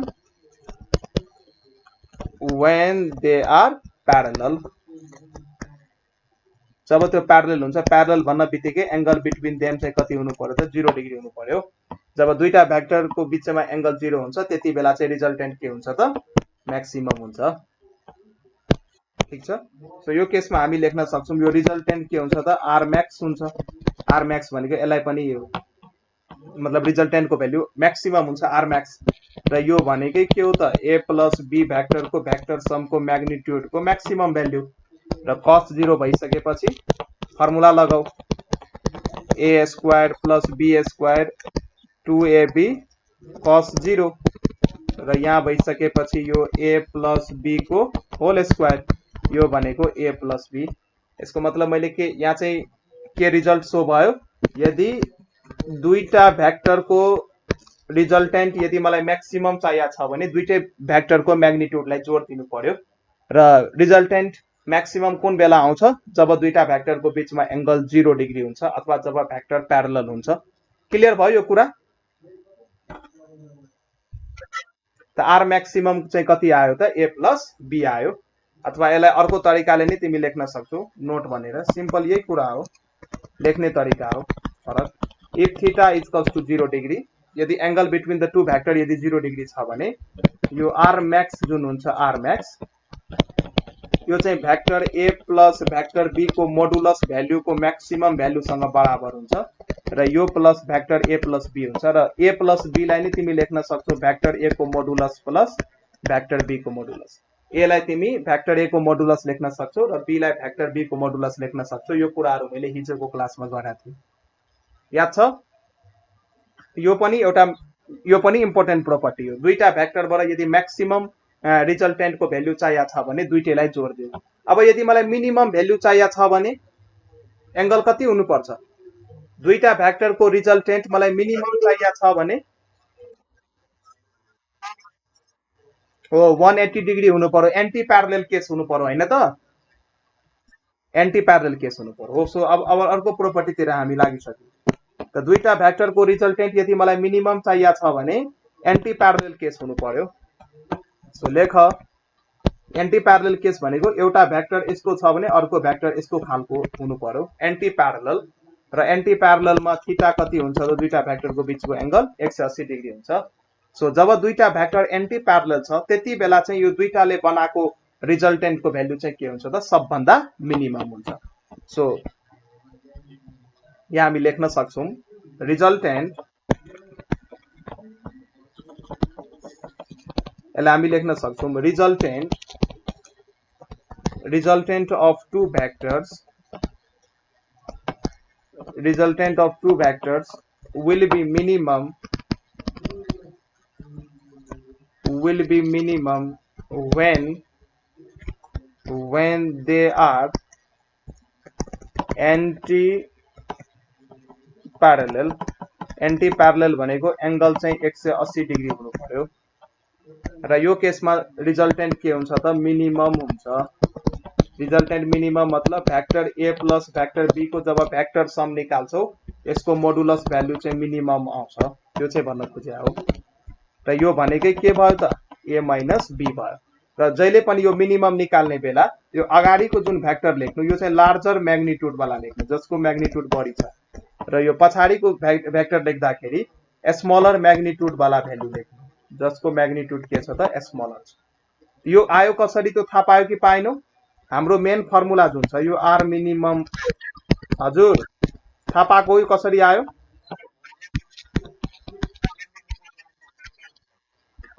when they are parallel। जब त्यो प्यारलल हुन्छ, प्यारलल भन्न बित्तिकै एंगल बिट्विन देम चाहिँ कति हुनु पर्यो त? 0 डिग्री हुनु पर्यो। जब दुईटा भ्याक्टरको बिचमा एंगल 0 हुन्छ त्यति बेला चाहिँ रिजल्टेन्ट के हुन्छ त? म्याक्सिमम हुन्छ। ठीक छ। सो यो केसमा हामी लेख्न सक्छौं यो रिजल्टेन्ट के हुन्छ त? आर म्याक्स हुन्छ। आर म्याक्स भनेको यसलाई पनि यो मतलब रिजल्टेन्टको भ्यालु म्याक्सिमम हुन्छ आर म्याक्स। र यो भनेकै के हो त? a प्लस b भ्याक्टरको भ्याक्टर समको म्याग्निट्युडको म्याक्सिमम भ्यालु। र cos 0 भइसकेपछि फर्मुला लगाऊ, a square plus b square 2ab cos 0। र यहाँ भइसकेपछि यो a प्लस b को होल स्क्वायर, यो भनेको a प्लस b। यसको मतलब मैले के यहाँ चाहिँ के रिजल्ट सो भयो? यदि दुईटा भ्याक्टरको रिजल्टेन्ट यदि मलाई म्याक्सिमम चाहिएको छ भने दुईटै भ्याक्टरको म्याग्निट्युडलाई जोड दिनु पर्यो। र रिजल्टेन्ट म्याक्सिमम कुन बेला आउँछ? जब दुईटा भ्याक्टरको बिचमा एंगल 0 डिग्री हुन्छ अथवा जब भ्याक्टर प्यारलल हुन्छ। क्लियर भयो यो कुरा? त आर म्याक्सिमम चाहिँ कति आयो त? a प्लस b आयो। अथवा यसलाई अर्को तरिकाले नै तिमी लेख्न सक्छौ, नोट भनेर। सिम्पल यही कुरा हो, लेख्ने तरिका हो फरक। If theta equals to 0 degree, यदि angle between the two vector यदि 0 डिग्री छ भने यो आर म्याक्स जुन हुन्छ, आर म्याक्स यो चाहिँ vector a plus vector b को मोडुलस भ्यालुको म्याक्सिमम भ्यालुसँग बराबर हुन्छ। र यो plus vector a plus b हुन्छ। र a प्लस b लाई नै तिमी लेख्न सक्छौ भ्याक्टर a को मोडुलस प्लस भ्याक्टर b को मोडुलस। a लाई तिमी भ्याक्टर a को मोडुलस लेख्न सक्छौ र b लाई भ्याक्टर b को मोडुलस लेख्न सक्छौ। यो कुराहरु मैले हिजोको क्लासमा गराएको थिएँ, याद छ? यो पनि इम्पोर्टेन्ट प्रोपर्टी हो। दुईटा भ्याक्टरबाट यदि म्याक्सिमम रिजल्टेन्टको भ्यालु चाहिएको छ भने दुईटैलाई जोड दिनु। अब यदि मलाई मिनिमम भ्यालु चाहिएको छ भने एंगल कति हुनु पर्छ? दुईटा भ्याक्टरको रिजल्टेन्ट मलाई मिनिमम चाहिएको छ भने 180 डिग्री हुनु पर्यो। एन्टी प्यारलल केस हुनु पर्यो, हैन त? एन्टी प्यारलल केस हुनु पर्यो। सो अब अर्को प्रोपर्टीतिर हामी लागिसक्यौं। त दुईटा भ्याक्टरको रिजल्टेन्ट यदि मलाई मिनिमम चाहिएको छ भने एन्टी प्यारलल केस हुनु पर्यो। सो लेख, एन्टी प्यारलल केस भनेको एउटा भ्याक्टर यसको छ भने अर्को भ्याक्टर यसको खालको हुनु पर्यो, एन्टी प्यारलल। र एन्टी प्यारललमा थीटा कति हुन्छ त? दुईटा भ्याक्टरको बिचको एंगल 180 डिग्री हुन्छ। सो जब दुईटा भ्याक्टर एन्टी प्यारलल छ त्यति बेला चाहिँ यो दुईटाले बनाएको रिजल्टेन्टको भ्यालु चाहिँ के हुन्छ त? सबभन्दा मिनिमम हुन्छ। सो यहाँ हामी लेख्न सक्छौं रिजल्टेन्ट, यसलाई हामी लेख्न सक्छौं resultant of two vectors will be minimum when they are anti parallel भनेको एंगल चाहिँ 180 डिग्री हुनु पर्यो। र यो केसमा रिजल्टेन्ट के हुन्छ त? मिनिमम हुन्छ। रिजल्टेन्ट मिनिमम मतलब vector a plus vector b को जब भ्याक्टर सम निकाल्छौ यसको मोडुलस भ्यालु चाहिँ मिनिमम आउँछ, त्यो चाहिँ भन्न खोजेको हो। र यो भनेकै के भयो त? a माइनस b भयो र जहिले पनि यो मिनिमम निकाल्ने बेला यो अगाडिको जुन भेक्टर लेख्नु यो चाहिँ लार्जर म्याग्निट्युड वाला लेख्नु जसको म्याग्निट्युड बढी छ र यो पछाडिको भेक्टर लेख्दाखेरि स्मलर म्याग्निट्युड वाला भ्यालु लेख्नु जसको म्याग्निट्युड के छ त स्मलर छ। यो आयो कसरी त्यो थाहा पायो कि पाएनौ? हाम्रो मेन फर्मुला जुन छ यो आर मिनिमम हजुर थाहा पाएको यो कसरी आयो?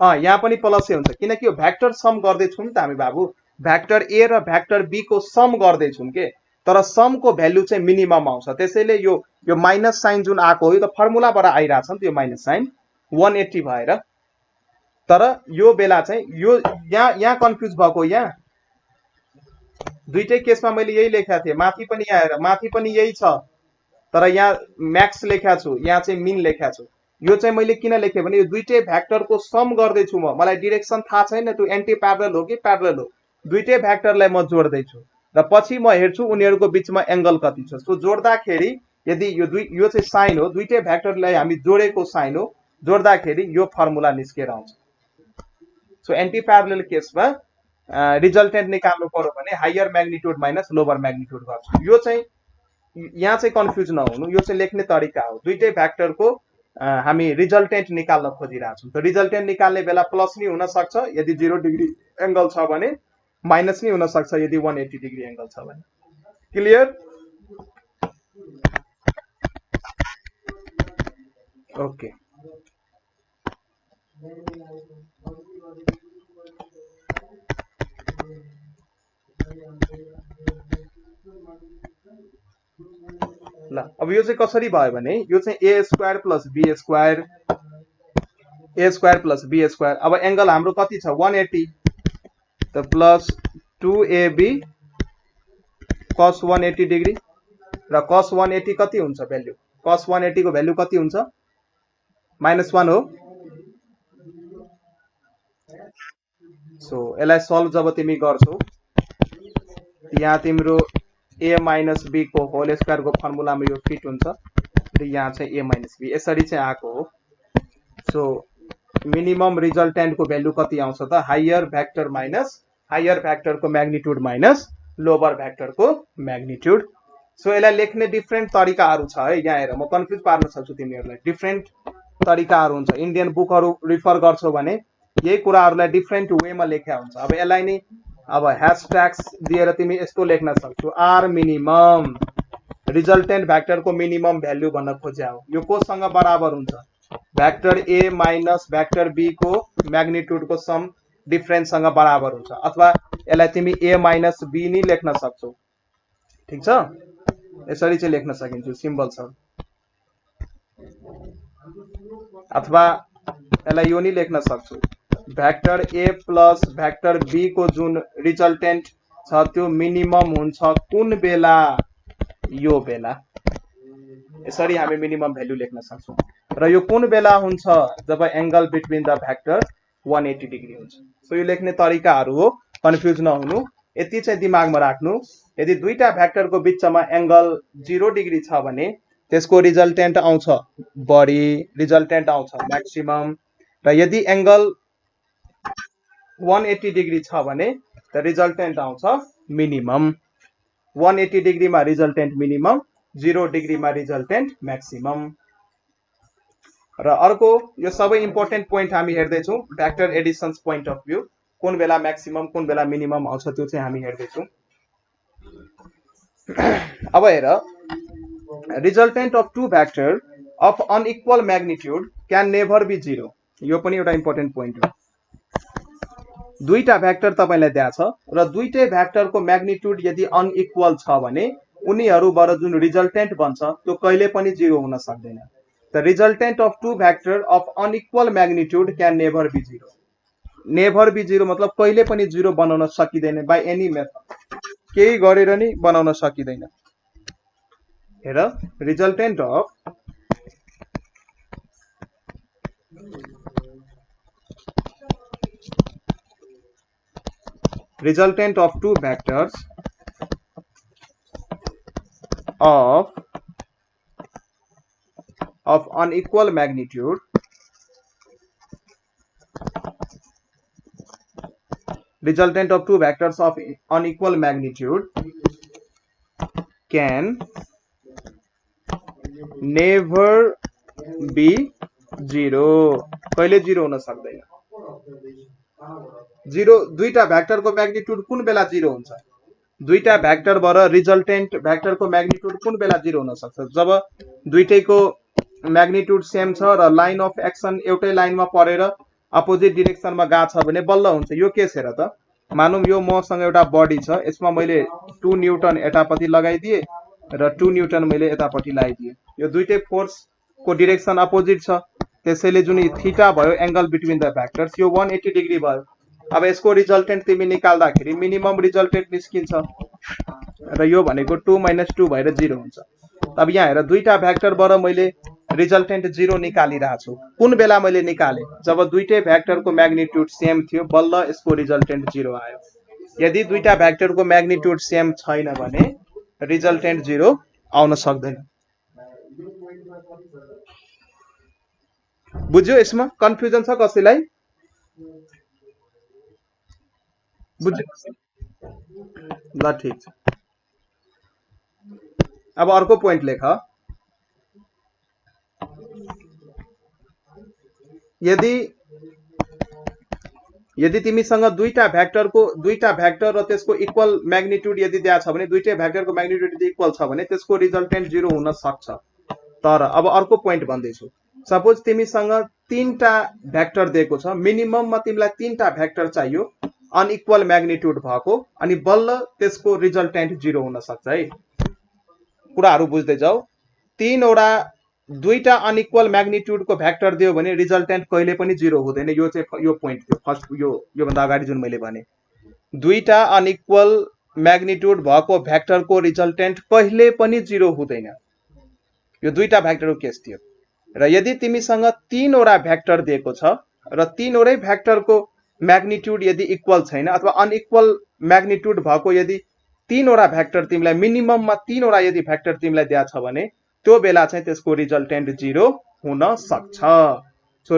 यहाँ पनि प्लसै हुन्छ किनकि यो भेक्टर सम गर्दैछौँ नि त हामी बाबु भेक्टर ए र भेक्टर बी को सम गर्दैछौँ के तर सम को भ्यालु चाहिँ मिनिमम आउँछ त्यसैले यो माइनस साइन जुन आएको हो यो त फर्मुलाबाट आइरहेछ नि त यो माइनस साइन 180 भएर तर यो बेला चाहिँ यो यहाँ कन्फ्युज भएको यहाँ दुईटै केसमा मैले यही लेखेको थिएँ माथि पनि आएर माथि पनि यही छ तर यहाँ म्याक्स लेखेको छु यहाँ चाहिँ मिन लेखेको छु यो चाहिँ मैले किन लेखेँ भने यो दुईटै भेक्टरको सम गर्दैछु मलाई डिरेक्सन थाहा छैन त्यो एन्टी प्यारलल हो कि प्यारलल हो दुईटै भेक्टरलाई म जोड्दैछु र पछि म हेर्छु उनीहरूको बीचमा एंगल कति छ सो जोड्दाखेरि यदि यो चाहिँ साइन हो दुईटै भेक्टरलाई हामी जोडेको साइन हो जोड्दाखेरि यो फर्मुला निस्केर आउँछ। सो एन्टी प्यारलल केसमा रिजल्टेन्ट निकाल्नु पर्यो भने higher magnitude minus lower magnitude गर्छु। यो चाहिँ यहाँ चाहिँ कन्फ्युज नहुनु यो चाहिँ लेख्ने तरिका हो दुईटै भेक्टरको हामी रिजल्टेन्ट निकाल्न खोजिरहेछौँ त रिजल्टेन्ट निकाल्ने बेला प्लस नि हुन सक्छ यदि 0 डिग्री एंगल छ भने माइनस नि हुन सक्छ यदि 180 डिग्री एंगल छ भने। क्लियर? ओके ल अब यो चाहिँ कसरी भयो भने यो चाहिँ a square plus b square अब एंगल हाम्रो कति छ 180 त प्लस 2ab cos 180 डिग्री र cos 180 कति हुन्छ भ्यालु cos 180 को भ्यालु कति हुन्छ -1 हो। सो यसलाई सल्भ जब तिमी गर्छौ यहाँ तिम्रो a माइनस b को होल स्क्वायर को फर्मुलामा यो फिट हुन्छ र यहाँ चाहिँ a माइनस b यसरी चाहिँ आएको हो। सो मिनिमम रिजल्टेन्ट को भ्यालु कति आउँछ त हायर भेक्टर को म्याग्निट्युड माइनस लोवर भेक्टर को म्याग्निट्युड। सो यसलाई लेख्ने डिफरेन्ट तरिकाहरू छ है यहाँ हेर म कन्फ्युज पार्न सक्छु तिमीहरूलाई डिफरेन्ट तरिकाहरू हुन्छ इन्डियन बुकहरू रिफर गर्छौ भने यही कुराहरूलाई डिफरेन्ट वेमा लेख्या हुन्छ। अब यसलाई नि अब हैशटैग्स दिएर तिमी यस्तो लेख्न सक्छौ आर मिनिमम रिजल्टेन्ट भेक्टर को मिनिमम भ्यालु भन्न खोज्या हो यो कोसँग बराबर हुन्छ vector A minus vector B को म्याग्निट्युड को सम डिफरेन्स सँग बराबर हुन्छ अथवा यसलाई तिमी a माइनस b नि लेख्न सक्छौ ठीक छ यसरी चाहिँ लेख्न सकिन्छ सिम्बल छ अथवा यसलाई यो नि लेख्न सक्छौ vector a plus vector b को जुन रिजल्टेन्ट छ त्यो मिनिमम हुन्छ कुन बेला यो बेला यसरी हामी मिनिमम भ्यालु लेख्न सक्छौं र यो कुन बेला हुन्छ जब angle between the vector 180 degree हुन्छ। सो यो लेख्ने तरिकाहरू हो कन्फ्युज नहुनु यति चाहिँ दिमागमा राख्नु यदि दुईटा भेक्टर को बीचमा एंगल 0 डिग्री छ भने त्यसको रिजल्टेन्ट आउँछ बढी रिजल्टेन्ट आउँछ म्याक्सिमम र यदि एंगल 180 डिग्री छ भने त रिजल्टेन्ट आउँछ मिनिमम 180 डिग्री मा रिजल्टेन्ट मिनिमम 0 डिग्री मा रिजल्टेन्ट म्याक्सिमम। र अर्को यो सबै इम्पोर्टेन्ट पोइन्ट हामी हेर्दै छौं vector editions point of view कुन बेला म्याक्सिमम कुन बेला मिनिमम आउँछ त्यो चाहिँ हामी हेर्दै छौं। अब हेर resultant of two vector of unequal magnitude can never be 0 यो पनि एउटा इम्पोर्टेन्ट पोइन्ट हो। दुईटा भेक्टर तपाईलाई दिया छ र दुईटै भेक्टर को म्याग्निट्युड यदि अनइक्वल छ भने उनीहरुबाट जुन रिजल्टेन्ट बन्छ त्यो कहिले पनि 0 हुन सक्दैन। The resultant of two vector of unequal magnitude can never be 0 never be 0 मतलब कहिले पनि 0 बनाउन सकिदैन बाइ एनी मेथड केही गरेर नि बनाउन सकिदैन। हेर resultant of two vectors of unequal magnitude resultant of two vectors of unequal magnitude can never be zero. कहिले जिरो हुन सक्दैन. जिरो दुईटा भ्याक्टरको म्याग्निट्युड कुन बेला जिरो हुन्छ? दुईटा भ्याक्टरबाट रिजल्टेन्ट भ्याक्टरको म्याग्निट्युड कुन बेला जिरो हुन सक्छ? जब दुईटैको म्याग्निट्युड सेम छ र लाइन अफ एक्सन एउटै लाइनमा परेर अपोजिट डिरेक्सनमा गएको छ भने बल्ल हुन्छ. यो के छ र त? मानौँ यो मसँग एउटा बडी छ, यसमा मैले 2 न्युटन यतापट्टि लगाइदिए र 2 न्युटन मैले यतापट्टि लगाइदिए. यो दुईटै फोर्सको डिरेक्सन अपोजिट छ, त्यसैले जुन थीटा भयो एंगल बिट्विन द भ्याक्टर्स यो 180 डिग्री भयो. अब यसको रिजल्टेन्ट तिमी निकाल्दाखेरि मिनिमम रिजल्टेन्ट निस्किन्छ र यो भनेको 2 - 2 भएर 0 हुन्छ. अब यहाँ हेर दुईटा भ्याक्टरबाट मैले रिजल्टेन्ट 0 निकालिरहेको छु. कुन बेला मैले निकाले? जब दुईटै भ्याक्टरको म्याग्निट्युड सेम थियो बल्ल यसको रिजल्टेन्ट 0 आयो. यदि दुईटा भ्याक्टरको म्याग्निट्युड सेम छैन भने रिजल्टेन्ट 0 आउन सक्दैन. बुझ्यो? यसमा कन्फ्युजन छ कसैलाई? बुझ्यो? ल ठीक छ. अब अर्को पोइन्ट लेख. यदि तिमीसँग दुईटा भ्याक्टर र त्यसको इक्वल म्याग्निट्युड यदि दिएको छ भने दुईटै भ्याक्टरको म्याग्निट्युड यदि इक्वल छ भने त्यसको रिजल्टेन्ट 0 हुन सक्छ. तर अब अर्को पोइन्ट भन्दैछु. सपोज तिमीसँग 3टा भ्याक्टर दिएको छ, मिनिमममा तिमीलाई 3टा भ्याक्टर चाहियो अनइक्वल म्याग्निट्युड भएको, अनि बल्ल त्यसको रिजल्टेन्ट 0 हुन सक्छ है. कुराहरू बुझ्दै जाऊ. दुईटा अनइक्वल म्याग्निट्युडको भ्याक्टर दियो भने रिजल्टेन्ट कहिले पनि 0 हुँदैन. यो चाहिँ यो पोइन्ट थियो फर्स्ट. यो भन्दा अगाडि जुन मैले भने दुईटा अनइक्वल म्याग्निट्युड भएको भ्याक्टरको रिजल्टेन्ट कहिले पनि 0 हुँदैन. यो दुईटा भ्याक्टरको केस थियो. र यदि तिमीसँग 3वटा भ्याक्टर दिएको छ र 3वटै भ्याक्टरको म्याग्निट्युड यदि इक्वल छैन अथवा अनइक्वल म्याग्निट्युड भएको यदि 3वटा भ्याक्टर तिमीलाई मिनिमममा 3वटा यदि भ्याक्टर तिमीलाई दिएको छ भने त्यो बेला चाहिँ त्यसको रिजल्टेन्ट 0 हुन सक्छ. सो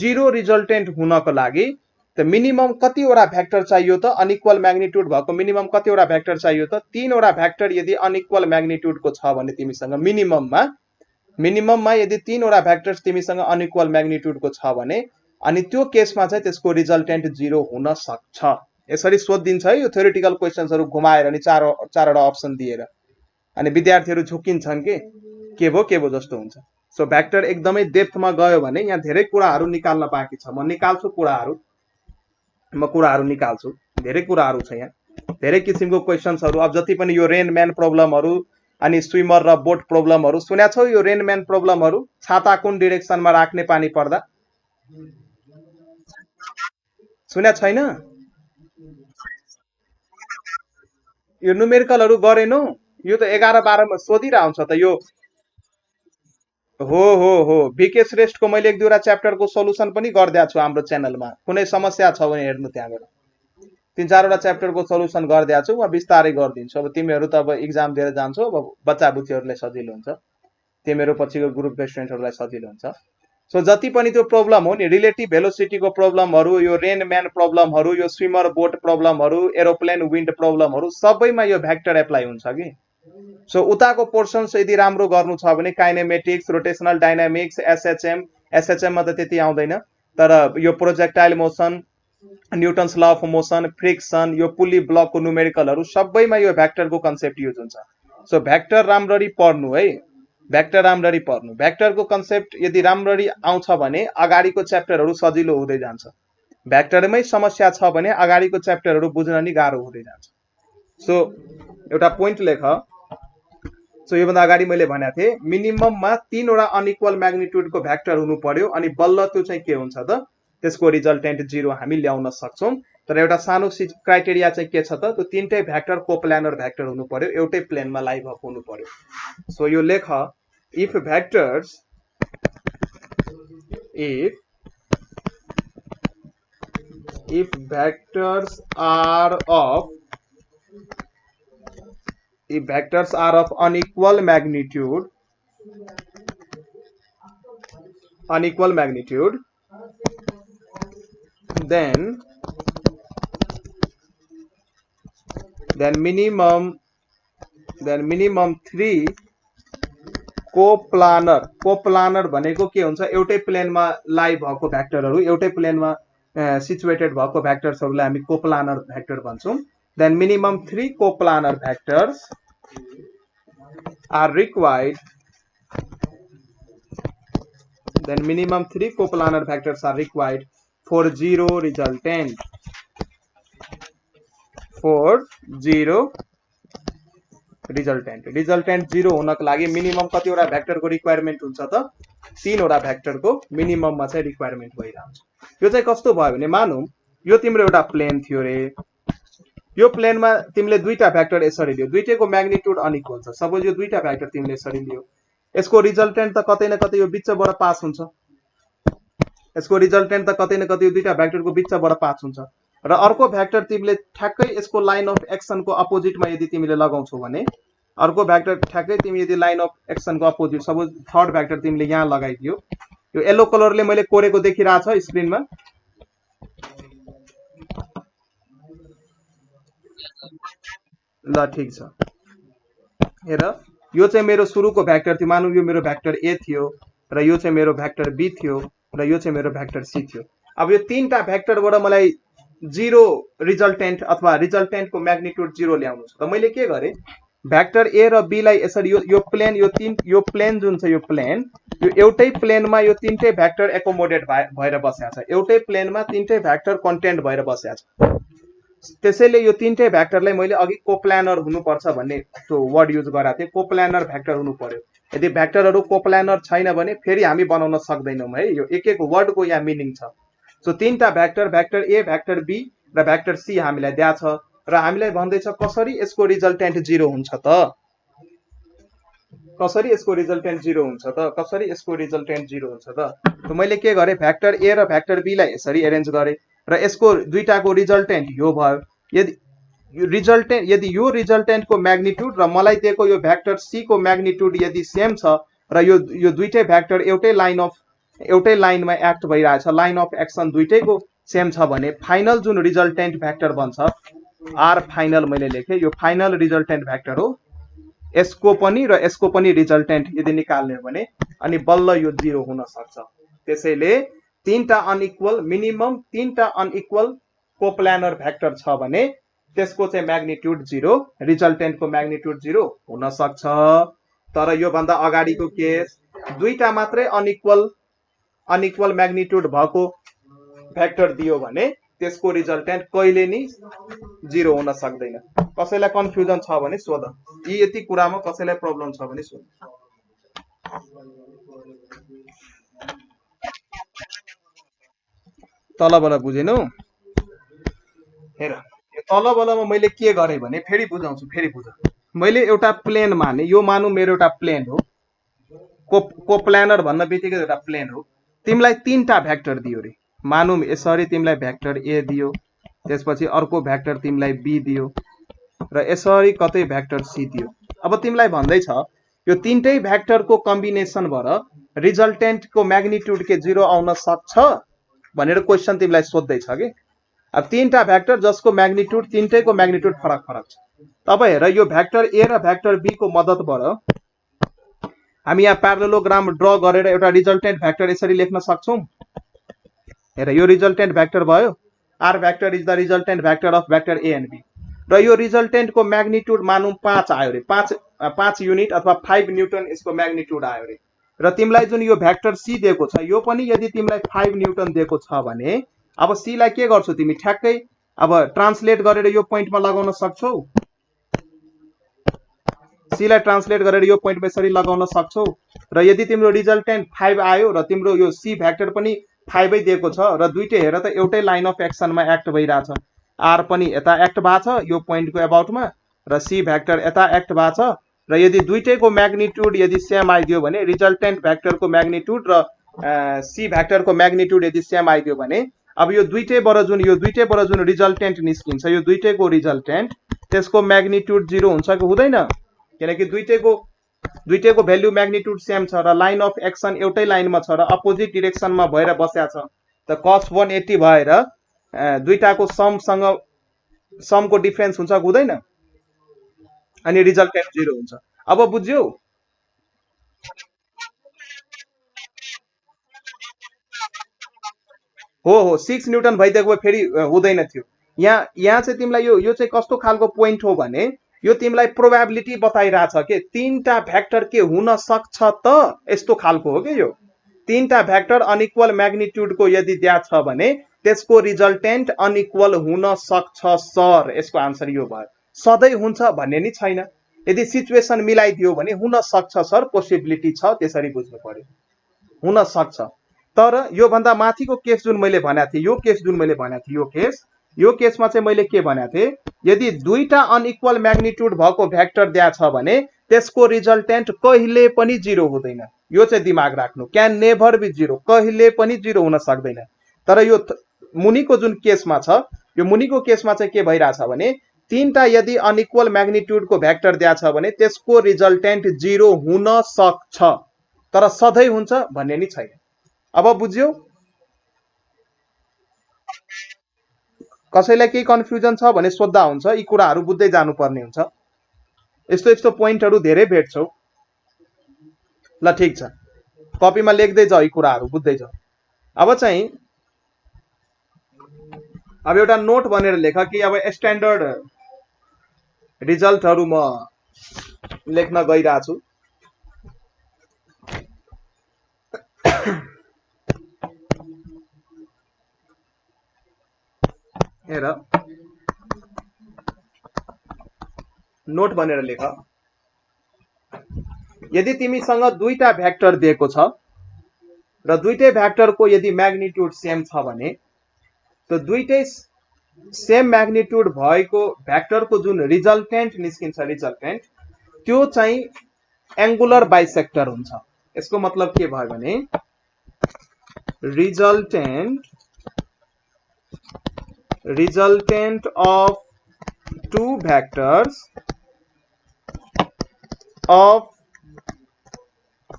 0 रिजल्टेन्ट हुनको लागि त मिनिमम कतिवटा भ्याक्टर चाहियो त? अनइक्वल म्याग्निट्युड भएको मिनिमम कतिवटा भ्याक्टर चाहियो त? 3वटा भ्याक्टर यदि अनइक्वल म्याग्निट्युडको छ भने तिमीसँग मिनिमममा यदि 3वटा भ्याक्टर्स तिमीसँग अनइक्वल म्याग्निट्युडको छ भने अनि त्यो केसमा चाहिँ त्यसको रिजल्टेन्ट 0 हुन सक्छ. यसरी सोधिदिन्छ है यो थ्योरेटिकल क्वेशन्सहरु घुमाएर अनि चारवटा अप्सन दिएर, अनि विद्यार्थीहरु झुकिन्छन् के भो जस्तो हुन्छ. सो भ्याक्टर एकदमै डेप्थमा गयो भने यहाँ धेरै कुराहरू निकाल्न बाँकी छ. म कुराहरू निकाल्छु. धेरै कुराहरू छ यहाँ, धेरै किसिमको क्वेशन्सहरु. अब जति पनि यो रेनम्यान प्रब्लमहरु अनि स्विमर र बोट प्रब्लमहरु सुन्या छौ? यो रेनम्यान प्रब्लमहरु छाता कुन डिरेक्सनमा राख्ने पानी पर्दा सुन्या छैन? यो न्युमेरिकलहरु गरेनौ? यो त 11-12 मा सोधिरा हुन्छ त. यो हो बीके श्रेष्ठको मैले 1-2 च्याप्टरको सोलुसन पनि गर्दिएको छु हाम्रो च्यानलमा. कुनै समस्या छ भने हेर्नु त्यहाँबाट. 3-4 वटा च्याप्टरको सोलुसन गर्दिएको छु. म बिस्तारै गर्दिन्छु. अब तिमीहरु त अब एक्जाम दिएर जान्छौ, अब बच्चा बुच्चीहरुलाई सजिलो हुन्छ, तिमीहरु पछिको ग्रुपका स्टुडेन्टहरुलाई सजिलो हुन्छ. सो जति पनि त्यो प्रब्लम हो नि, रिलेटिभ भेलोसिटीको प्रब्लमहरु, यो रेनम्यान प्रब्लमहरु, यो स्विमर बोट प्रब्लमहरु, एरोप्लेन विन्ड प्रब्लमहरु सबैमा यो भ्याक्टर एप्लाई हुन्छ कि. सो उताको पोर्सन्स यदि राम्रो गर्नु छ भने काइनेमेटिक्स, रोटेशनल डायनामिक्स, एसएचएम मा त त्यति आउँदैन, तर यो projectile motion, Newton's law of motion, friction, यो पुली ब्लकको न्युमेरिकलहरु सबैमा यो भ्याक्टरको कन्सेप्ट युज हुन्छ. सो भ्याक्टर राम्ररी पढ्नु है, भ्याक्टर राम्ररी पढ्नु. भ्याक्टरको कन्सेप्ट यदि राम्ररी आउँछ भने अगाडिको च्याप्टरहरु सजिलो हुँदै जान्छ. भ्याक्टरमै समस्या छ भने अगाडिको च्याप्टरहरु बुझ्न नि गाह्रो हुँदै जान्छ. सो एउटा पोइन्ट लेख. सो यो भन्दा अगाडि मैले भनेको थिए मिनिमममा 3 वटा अनइक्वल म्याग्निट्युडको भ्याक्टर हुनु पर्यो, अनि बल्ल त्यो चाहिँ के हुन्छ त? त्यसको रिजल्टेन्ट 0 हामी ल्याउन सक्छौं. तर एउटा सानो क्राइटेरिया चाहिँ के छ त? त्यो 3टै भ्याक्टर कोप्लानर भ्याक्टर हुनु पर्यो, एउटै प्लेनमा लाई भएको हुनु पर्यो. सो यो लेख, if vectors are of unequal magnitude, then then minimum 3 coplanar भनेको के हुन्छ एउटै प्लेनमा लाई भएको भेक्टरहरु एउटै प्लेनमा सिचुएटेड भएको भेक्टर्सहरुलाई हामी coplanar vector भन्छौं then minimum 3 coplanar vectors are required for zero resultant resultant 0 हुनको लागि मिनिमम कतिवटा भेक्टरको रिक्वायरमेन्ट हुन्छ त 3 वटा भेक्टरको मिनिमममा चाहिँ रिक्वायरमेन्ट भइरहन्छ यो चाहिँ कस्तो भयो भने मानौं यो तिम्रो एउटा प्लेन थियो रे यो प्लेनमा तिमीले दुईटा भेक्टर यसरी लियो दुईटैको म्याग्निट्युड अनइक्वल छ सपोज यो दुईटा भेक्टर तिमीले यसरी लियो यसको रिजल्टेन्ट त कतै न कतै यो बीचबाट पास हुन्छ यसको रिजल्टेन्ट त कतै न कतै यो दुईटा भेक्टरको बीचबाट पास हुन्छ र अर्को भेक्टर तिमीले ठ्याक्कै यसको लाइन अफ एक्सनको अपोजिटमा यदि तिमीले लगाउँछौ भने अर्को भेक्टर ठ्याक्कै तिमी यदि लाइन अफ एक्सनको अपोजिट सपोज थर्ड भेक्टर तिमीले यहाँ लगाइदियो यो येलो कलरले मैले कोरेको देखिरा छ स्क्रिनमा ल ठीक छ हेर यो चाहिँ मेरो सुरुको भेक्टर थियो मानौ यो मेरो भेक्टर ए थियो र यो चाहिँ मेरो भेक्टर बी थियो र यो चाहिँ मेरो भेक्टर सी थियो अब यो तीनटा भेक्टरबाट मलाई 0 रिजल्टेन्ट अथवा रिजल्टेन्टको म्याग्निट्युड 0 ल्याउनु छ त मैले के गरे भेक्टर ए र बी लाई यसरी यो प्लेन यो प्लेन जुन छ यो प्लेन यो एउटै प्लेनमा यो तीनटै भेक्टर एकोमोडेट भएर बसेको छ एउटै प्लेनमा तीनटै भेक्टर कन्टेन्ट भएर बसेको छ त्यसैले यो तीनटै भेक्टरलाई मैले अघि कोप्लानर हुनुपर्छ भन्ने त्यो वर्ड युज गराएको थिएँ कोप्लानर भेक्टर हुनु पर्यो यदि भेक्टरहरु कोप्लानर छैन भने फेरि हामी बनाउन सक्दैनौं है यो एक एक वर्डको यहाँ मिनिङ छ सो तीनटा भेक्टर ए भेक्टर बी र भेक्टर सी हामीलाई दिया छ र हामीलाई भन्दै छ कसरी यसको रिजल्टेन्ट 0 हुन्छ त कसरी यसको रिजल्टेन्ट 0 हुन्छ त कसरी यसको रिजल्टेन्ट 0 हुन्छ त त मैले के गरे भेक्टर ए र भेक्टर बी लाई यसरी अरेन्ज गरे र यसको दुईटाको रिजल्टेन्ट यो भयो यदि यो रिजल्टेन्टको म्याग्निट्युड र मलाई दिएको यो भेक्टर सी को म्याग्निट्युड यदि सेम छ र यो दुईटै भेक्टर एउटै लाइनमा एक्ट भइरहेछ लाइन अफ एक्सन दुईटैको सेम छ भने फाइनल जुन रिजल्टेन्ट भेक्टर बन्छ आर फाइनल मैले लेखे यो फाइनल रिजल्टेन्ट भेक्टर हो यसको पनि र यसको पनि रिजल्टेन्ट यदि निकाल्ने हो भने अनि बल्ल यो 0 हुन सक्छ त्यसैले तीनटा अनइक्वल मिनिमम तीनटा अनइक्वल कोप्लानर भेक्टर छ भने त्यसको चाहिँ म्याग्निट्युड 0 रिजल्टेन्टको म्याग्निट्युड 0 हुन सक्छ तर यो भन्दा अगाडिको केस दुईटा मात्रै अनइक्वल म्याग्निट्युड भएको भेक्टर दियो भने त्यसको रिजल्टेन्ट कहिले नि 0 हुन सक्दैन कसैलाई कन्फ्युजन छ भने सोध यी यति कुरामा कसैलाई प्रब्लम छ भने सोध तलबल बुझेनौ हेर यो तलबलमा मैले के गरे भने फेरि बुझाउँछु फेरि बुझ मैले एउटा प्लेन माने यो मानु मेरो एउटा प्लेन हो कोप्लानर भन्न बित्तिकै एउटा प्लेन हो तिमीलाई तीनटा भेक्टर दियो रे मानौं यसरी तिमीलाई भेक्टर ए दियो त्यसपछि अर्को भेक्टर तिमीलाई बी दियो र यसरी कतै भेक्टर सी दियो अब तिमीलाई भन्दै छ यो तीनटै भेक्टरको कम्बिनेसनबाट रिजल्टेन्टको म्याग्निट्युड के 0 आउन सक्छ भनेर क्वेशन तिमीलाई सोध्दै छ के अब तीनटा भेक्टर जसको म्याग्निट्युड तीनटैको म्याग्निट्युड फरक छ तब हेर यो भेक्टर ए र भेक्टर बी को मद्दतबाट हामी यहाँ प्यारालेलोग्राम ड्रा गरेर एउटा रिजल्टेन्ट भेक्टर यसरी लेख्न सक्छौं हेर यो रिजल्टेन्ट भेक्टर भयो R vector is the resultant vector of vector A and B र यो रिजल्टेन्ट को म्याग्निट्युड मानौं 5 आयो रे 5 युनिट अथवा 5 न्यूटन यसको म्याग्निट्युड आयो रे र तिमीलाई जुन यो भेक्टर सी दिएको छ यो पनि यदि तिमीलाई 5 न्यूटन दिएको छ भने अब सी लाई के गर्छौ तिमी ठ्याक्कै अब ट्रान्सलेट गरेर यो पोइन्टमा लगाउन सक्छौ सी लाई ट्रान्सलेट गरेर यो पोइन्टमा यसरी लगाउन सक्छौ र यदि तिम्रो रिजल्टेन्ट 5 आयो र तिम्रो यो सी भेक्टर पनि 5 नै दिएको छ र दुईटै हेर त एउटै लाइन अफ एक्सनमा एक्ट भइराछ आर पनि यता एक्ट भएको छ यो पोइन्टको अबाउटमा र सी भेक्टर यता एक्ट भएको छ र यदि दुईटैको म्याग्निट्युड यदि सेम आइदियो भने रिजल्टेन्ट भेक्टरको म्याग्निट्युड र सी भेक्टरको म्याग्निट्युड यदि सेम आइदियो भने अब यो दुईटैबाट जुन रिजल्टेन्ट निस्किन्छ यो दुईटैको रिजल्टेन्ट त्यसको म्याग्निट्युड 0 हुन्छ कि हुँदैन किनकि दुईटैको भ्यालु म्याग्निट्युड सेम छ र लाइन अफ एक्सन एउटै लाइनमा छ र अपोजिट डाइरेक्सनमा भएर बसेको छ त cos 180 भएर दुईटाको समको डिफरेन्स हुन्छ कि हुँदैन अनि रिजल्टेन्ट 0 हुन्छ। अब बुझ्यौ? हो 6 न्युटन भइदिएको भए फेरि हुँदैन थियो। यहाँ चाहिँ तिमीलाई यो चाहिँ कस्तो खालको पोइन्ट हो भने यो तिमीलाई प्रोबेबिलिटी बताइरहेछ के तीनटा भ्याक्टर के हुन सक्छ त यस्तो खालको हो के यो। तीनटा भ्याक्टर अनइक्वल म्याग्निट्युडको यदि दिया छ भने त्यसको रिजल्टेन्ट अनइक्वल हुन सक्छ सर। यसको आन्सर यो भयो। सधैँ हुन्छ भन्ने नि छैन। यदि सिचुएसन मिलाइदियो भने हुन सक्छ सर, पोसिबिलिटी छ, त्यसरी बुझ्नु पर्यो। हुन सक्छ। तर यो भन्दा माथिको केस जुन मैले भनेको थिएँ, यो केस जुन मैले भनेको थिएँ, यो केसमा चाहिँ मैले के भनेको थिएँ, यदि दुईटा अनइक्वल म्याग्निट्युड भएको भ्याक्टर दिया छ भने त्यसको रिजल्टेन्ट कहिले पनि 0 हुँदैन। यो चाहिँ दिमाग राख्नु, क्यान नेभर बी 0, कहिले पनि 0 हुन सक्दैन। तर यो मुनिको जुन केसमा छ, यो मुनिको केसमा चाहिँ के भइरहेछ भने तीनटा यदि अनइक्वल म्याग्निट्युडको भ्याक्टर दिया छ भने त्यसको रिजल्टेन्ट 0 हुन सक्छ, तर सधैँ हुन्छ भन्ने नि छैन। अब बुझ्यौ? कसैलाई केही कन्फ्युजन छ भने सोध्दा हुन्छ, यी कुराहरू बुझ्दै जानुपर्ने हुन्छ। यस्तो यस्तो पोइन्टहरू धेरै भेट्छौ। ल ठिक छ, कपीमा लेख्दै जाऊ, यी कुराहरू बुझ्दै जाऊ। अब चाहिँ अब एउटा नोट बनेर लेख कि अब स्ट्यान्डर्ड रिजल्टहरू म लेख्न गइरहेको छु। हेर, नोट बनेर लेख। यदि तिमीसँग दुईटा भ्याक्टर दिएको छ र दुईटै भ्याक्टरको यदि म्याग्निट्युड सेम छ भने त दुईटै सेम म्याग्निट्युड भएको भ्याक्टरको जुन रिजल्टेन्ट निस्किन्छ, रिजल्टेन्ट त्यो चाहिँ एंगुलर बाइसेक्टर हुन्छ। यसको मतलब के भयो भने resultant of two vectors of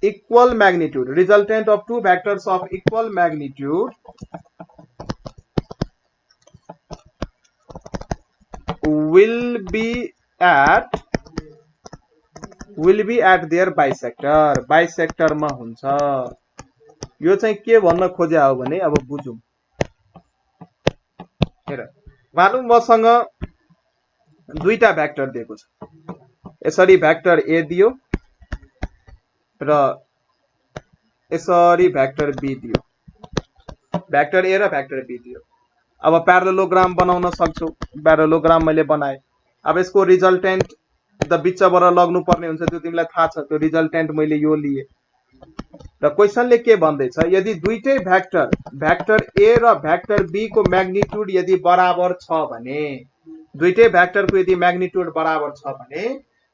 equal magnitude, resultant of two vectors of equal magnitude will be at their bisector, bisector मा हुन्छ। यो चाहिँ के भन्न खोज्या हो भने अब बुझौं। हेर, मानौं मसँग दुईटा भ्याक्टर दिएको छ, यसरी भ्याक्टर ए दियो र यसरी भ्याक्टर बी दियो, भ्याक्टर ए र भ्याक्टर बी दियो। अब प्यारालोग्राम बनाउन सक्छौ, प्यारालोग्राम मैले बनाए। अब यसको रिजल्टेन्ट त बिचबाट लग्नु पर्ने हुन्छ, त्यो तिमीलाई थाहा छ। त्यो रिजल्टेन्ट मैले यो लिए र क्वेशनले के भन्दैछ, यदि दुईटै भ्याक्टर ए र भ्याक्टर बी को म्याग्निट्युड यदि बराबर छ भने, दुईटै भ्याक्टरको यदि म्याग्निट्युड बराबर छ भने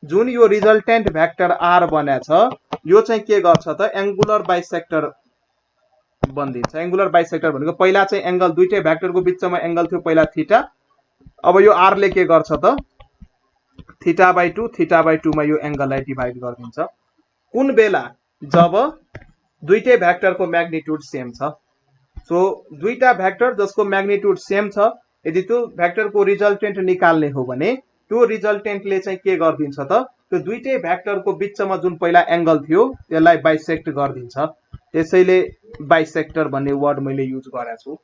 जुन यो रिजल्टेन्ट भ्याक्टर आर बनेछ यो चाहिँ के गर्छ त एंगुलर बाइसेक्टर बनिन्छ। एंगुलर बाइसेक्टर भनेको पहिला चाहिँ एंगल दुईटै भ्याक्टरको बीचमा एंगल थियो पहिला थीटा, अब यो आर ले के गर्छ त थीटा/2 मा यो एंगललाई डिभाइड गरिदिन्छ। कुन बेला? जब दुईटै भ्याक्टरको म्याग्निट्युड सेम छ। सो दुईटा भ्याक्टर जसको म्याग्निट्युड सेम छ, यदि त्यो भ्याक्टरको रिजल्टेन्ट निकाल्ने हो भने त्यो रिजल्टेन्टले चाहिँ के गर्दिन्छ त त्यो दुईटै भ्याक्टरको बीचमा जुन पहिला एंगल थियो त्यसलाई बाइसेक्ट गर्दिन्छ। त्यसैले बाइसेक्टर भन्ने वर्ड मैले युज गरेको छु।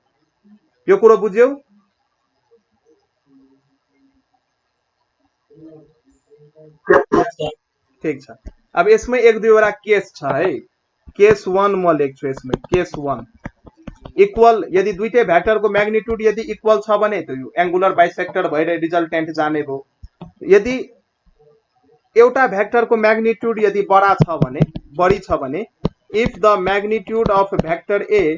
यो कुरो बुझ्यौ? ठीक छ। अब यसमै एक दुईवटा केस छ है। केस 1 म लेख्छु यसमै। केस 1 इक्वल, यदि दुईटै भ्याक्टरको म्याग्निट्युड यदि इक्वल छ भने त यो एंगुलर बाइसेक्टर भएर रिजल्टेन्ट जाने भयो। यदि एउटा भ्याक्टरको म्याग्निट्युड यदि बढी छ भने if the magnitude of vector A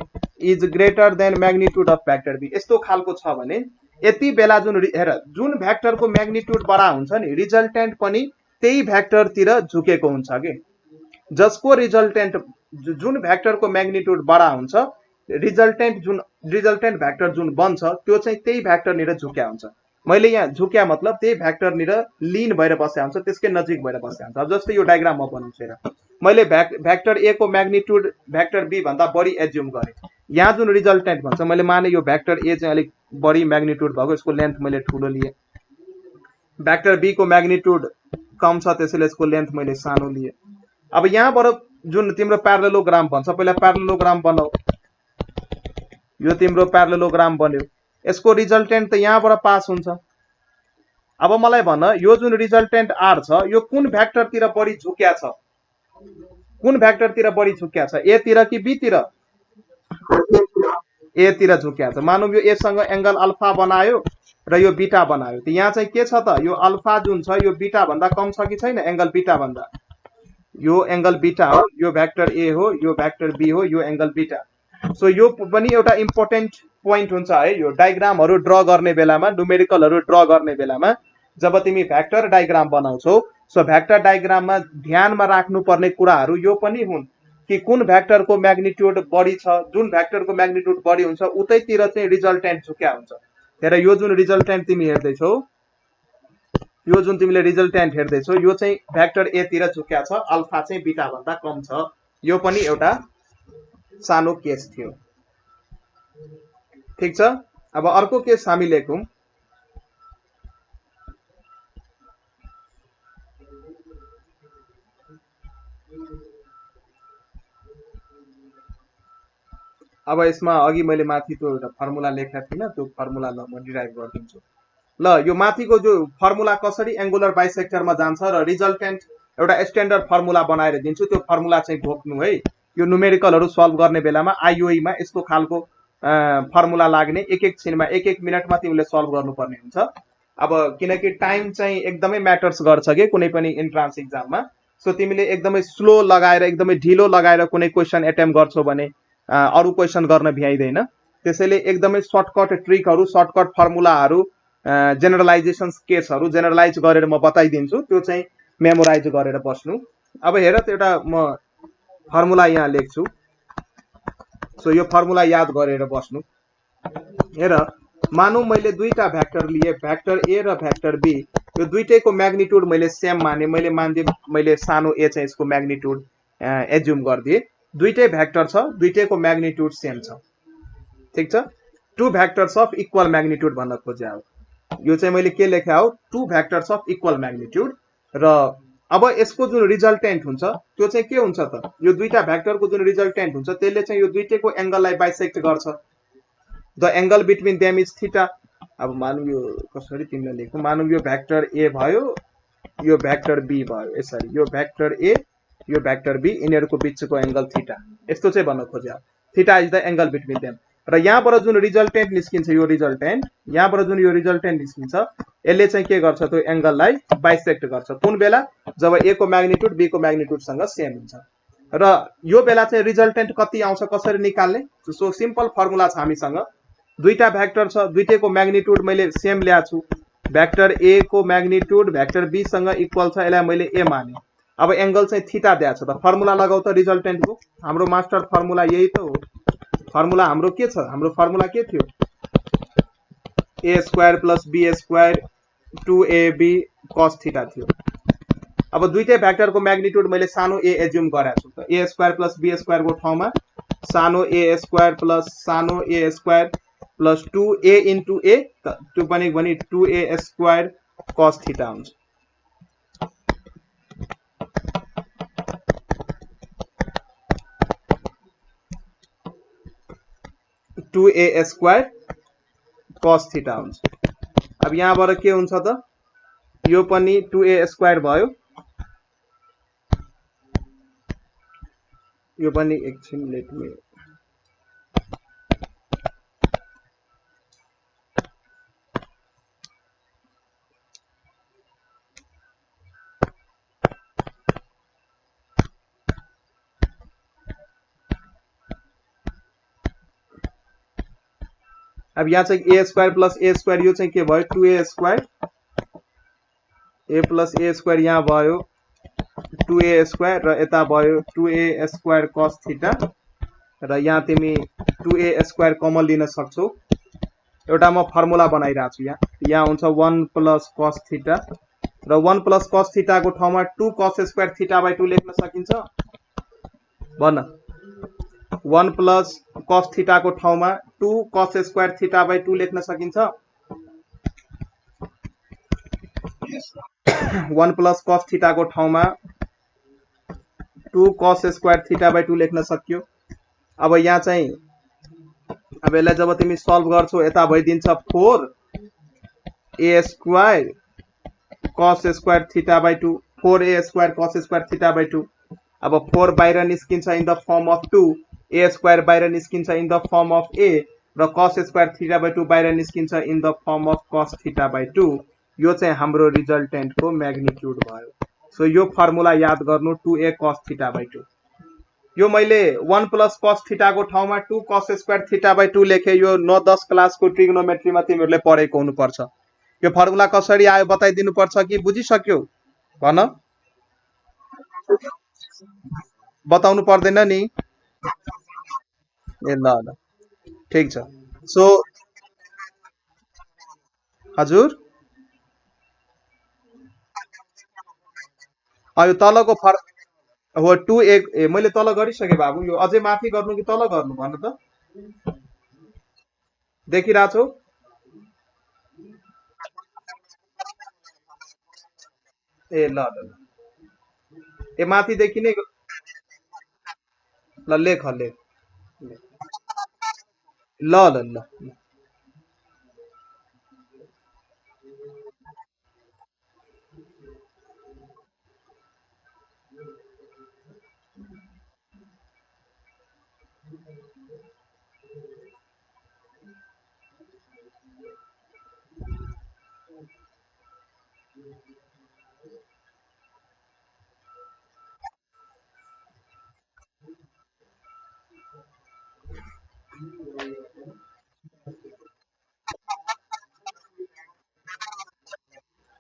is greater than magnitude of vector B, यस्तो खालको छ भने यति बेला जुन भ्याक्टरको म्याग्निट्युड बडा हुन्छ नि रिजल्टेन्ट पनि त्यही भ्याक्टरतिर झुकेको हुन्छ के। जसको रिजल्टेन्ट जुन भ्याक्टरको म्याग्निट्युड बडा हुन्छ रिजल्टेन्ट भ्याक्टर जुन बन्छ त्यो चाहिँ त्यही भ्याक्टरनिर झुक्या हुन्छ। मैले यहाँ झुक्या मतलब त्यही भ्याक्टरनिर लीन भएर बस्या हुन्छ, त्यसकै नजिक भएर बस्या हुन्छ। अब जस्तै यो डायग्राम म बनाउँछु हेर, मैले भ्याक्टर ए को म्याग्निट्युड भ्याक्टर बी भन्दा बढी एज्युम गरे। यहाँ जुन रिजल्टेन्ट भन्छ मैले माने यो भ्याक्टर ए चाहिँ अलिक बढी म्याग्निट्युड भएको, यसको लेन्थ मैले ठुलो लिए। भ्याक्टर बी को म्याग्निट्युड कम छ त्यसैले यसको लेन्थ मैले सानो लिए। अब यहाँबाट जुन तिम्रो प्यारालेलोग्राम भन्छ पहिला प्यारालेलोग्राम बनाऊ। यो तिम्रो प्यारालेलोग्राम बन्यो। यसको रिजल्टेन्ट त यहाँबाट पास हुन्छ। अब मलाई भन यो जुन रिजल्टेन्ट आर छ यो कुन भ्याक्टरतिर बढी झुक्या छ? कुन भ्याक्टरतिर बढी झुक्या छ? ए तिर कि बी तिर? ए तिर झुक्या छ। मानौ यो ए सँग एंगल अल्फा बनायो र यो बीटा बनायो। त यहाँ चाहिँ के छ त यो अल्फा जुन छ यो बीटा भन्दा कम छ कि छैन? एंगल बीटा भन्दा। यो एंगल बीटा हो, यो भ्याक्टर ए हो, यो भ्याक्टर बी हो, यो एंगल बीटा। सो यो पनि एउटा इम्पोर्टेन्ट पोइन्ट हुन्छ है। यो डायग्रामहरु ड्रा गर्ने बेलामा, न्यूमेरिकलहरु ड्रा गर्ने बेलामा जब तिमी भ्याक्टर डायग्राम बनाउँछौ, सो भ्याक्टर डायग्राममा ध्यानमा राख्नु पर्ने कुराहरु यो पनि हुन् कि कुन भ्याक्टरको म्याग्निट्युड बढी छ। जुन भ्याक्टरको म्याग्निट्युड बढी हुन्छ उतैतिर चाहिँ रिजल्टेन्ट झुक्या हुन्छ। हेर यो जुन रिजल्टेन्ट तिमी हेर्दैछौ, यो जुन तिमीले रिजल्टेन्ट हेर्दैछौ यो चाहिँ भ्याक्टर ए तिर झुक्या छ, अल्फा चाहिँ बीटा भन्दा कम छ। यो पनि एउटा सानो केस थियो। ठीक छ। अब अर्को केस हामी लेखौं। अब यसमा अघि मैले माथि त्यो एउटा फर्मुला लेखेको थिइनँ, त्यो फर्मुला ल म डिराइभ गरिदिन्छु। ल यो माथिको जो फर्मुला कसरी एंगुलर बाइसेक्टरमा जान्छ र रिजल्टेन्ट एउटा स्ट्यान्डर्ड फर्मुला बनाएर दिन्छु। त्यो फर्मुला चाहिँ घोक्नु है। यो न्यूमेरिकलहरु सल्भ गर्ने बेलामा आईओई मा यस्तो खालको फर्मुला लाग्ने, एक एक छिनमा एक एक मिनेटमा तिमीले सल्भ गर्नुपर्ने हुन्छ। अब किनकि टाइम चाहिँ एकदमै म्याटर्स गर्छ के कुनै पनि इन्ट्रान्स एक्जाममा। सो तिमीले एकदमै स्लो लगाएर एकदमै ढिलो लगाएर कुनै क्वेशन एटेम्प्ट गर्छौ भने अरु क्वेशन गर्न भ्याइदैन। त्यसैले एकदमै सर्टकट ट्रिकहरु, सर्टकट फर्मुलाहरु, जेनरलाइजेशन्स केसहरु जेनरलाइज गरेर म बताइदिन्छु। त्यो चाहिँ मेमोराइज गरेर बस्नु। अब हेर त एउटा म फर्मुला यहाँ लेख्छु। सो यो फर्मुला याद गरेर बस्नु। हेर मानौ मैले दुईटा भ्याक्टर लिए, भ्याक्टर ए र भ्याक्टर बी। यो दुईटैको म्याग्निट्युड मैले सेम माने। मैले सानो ए चाहिँ यसको म्याग्निट्युड एज्युम गर्दिए। दुईटै भ्याक्टर छ, दुईटैको म्याग्निट्युड सेम छ। ठीक छ। Two vectors of equal magnitude भन्न खोजे हो। यो चाहिँ मैले के लेखे हो? Two vectors of equal magnitude. र अब यसको जुन रिजल्टेन्ट हुन्छ त्यो चाहिँ के हुन्छ त? यो दुईटा भ्याक्टरको जुन रिजल्टेन्ट हुन्छ त्यसले चाहिँ यो दुईटैको एंगललाई बाइसेक्ट गर्छ। The angle between them is theta. अब मानौ यो कसरी तिमीले लेख्नु। मानौ यो भ्याक्टर ए भयो, यो भ्याक्टर बी भयो। यसरी यो भ्याक्टर ए, यो भ्याक्टर बी, यिनीहरुको बीचको एंगल थीटा। यस्तो चाहिँ भन्न खोज्या। Theta is the angle between them. र यहाँबाट जुन रिजल्टेन्ट निस्किन्छ, यो रिजल्टेन्ट यहाँबाट जुन यो रिजल्टेन्ट निस्किन्छ यसले चाहिँ के गर्छ? त्यो एंगललाई बाइसेक्ट गर्छ। कुन बेला? जब ए को म्याग्निट्युड बी को म्याग्निट्युड सँग सेम हुन्छ। र यो बेला चाहिँ रिजल्टेन्ट कति आउँछ, कसरी निकाल्ने? सो सिम्पल फर्मुला छ हामीसँग। दुईटा भ्याक्टर छ, दुईटैको म्याग्निट्युड मैले सेम ल्याछु। भ्याक्टर ए को म्याग्निट्युड भ्याक्टर बी सँग इक्वल छ, यसलाई मैले ए माने। अब एंगल चाहिँ थीटा दिएको छ। त फर्मुला लगाउ त रिजल्टेन्टको। हाम्रो मास्टर फर्मुला यही त हो। फर्मुला हाम्रो के छ? हाम्रो फर्मुला के थियो? A square plus B square 2ab cos theta थियो। अब दुईटै भ्याक्टरको म्याग्निट्युड मैले सानो ए एज्युम गरेको छु। त ए स्क्वायर प्लस बी स्क्वायर को ठाउँमा सानो ए स्क्वायर प्लस सानो ए स्क्वायर प्लस 2a इन्टु ए, त्यो पनि 2a स्क्वायर cos थीटा हुन्छ। टू ए स्क्वायर cos थीटा हुन्छ। अब यहाँबाट के हुन्छ त? यो पनि 2a स्क्वायर भयो। यो पनि एकछिन लेट मी। अब यहाँ चाहिँ A square plus A square यो चाहिँ के भयो? 2a square. A plus A square यहाँ भयो 2a स्क्वायर र यता भयो 2a स्क्वायर cos थीटा। र यहाँ तिमी 2a स्क्वायर कमन लिन सक्छौ। एउटा म फर्मुला बनाइरहेको छु। यहाँ हुन्छ 1 प्लस cos थीटा र 1 प्लस cos थीटा को ठाउँमा 2 cos स्क्वायर थीटा बाइ 2 लेख्न सकिन्छ? भन। 1 प्लस cos थीटा को ठाउँमा 2 cos स्क्वायर थीटा बाइ 2 लेख्न सकिन्छ? 1 प्लस कस थीटाको ठाउँमा 2 कस स्क्वायर थीटा बाई 2 लेख्न सक्यो। अब यहाँ चाहिँ अब यसलाई जब तिमी सल्भ गर्छौ यता भइदिन्छ 4 A square cos square theta by 2, 4 A square cos square theta by 2। अब 4 बाहिर निस्किन्छ in the form of 2, A square बाहिर निस्किन्छ in the form of A, र कस स्क्वायर थीटा बाई 2 बाहिर निस्किन्छ in the form of cos theta by 2। यो चाहिँ हाम्रो रिजल्टेन्टको म्याग्निट्युड भयो। सो यो फर्मुला याद गर्नु 2a कस थीटा बाई 2। यो मैले 1 प्लस कस थीटाको ठाउँमा 2 कस स्क्वायर थीटा बाई 2 लेखे। यो 9-10 क्लासको ट्रिग्नोमेट्रीमा तिमीहरूले पढेको हुनुपर्छ। यो फर्मुला कसरी आयो बताइदिनु पर्छ कि बुझिसक्यौ भन? बताउनु पर्दैन नि? ए ल ल ठीक छ। सो हजुर यो तलको हो 2a ए मैले तल गरिसकेँ बाबु। यो अझै माथि गर्नु कि तल गर्नु भन्नु त? देखिरहेछौ? ए ल ल ए माथिदेखि नै ल लेख लेख ल ल ल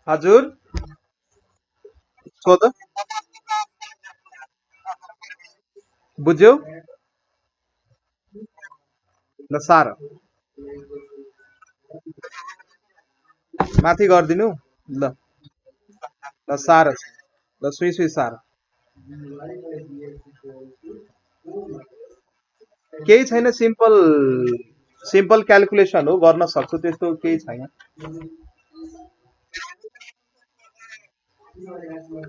हजुर सोध बुझ्यौ? ल सार माथि गरिदिनु ल ल सार ल सुई सुई सार। केही छैन, सिम्पल सिम्पल क्यालकुलेसन हो, गर्न सक्छु, त्यस्तो केही छैन।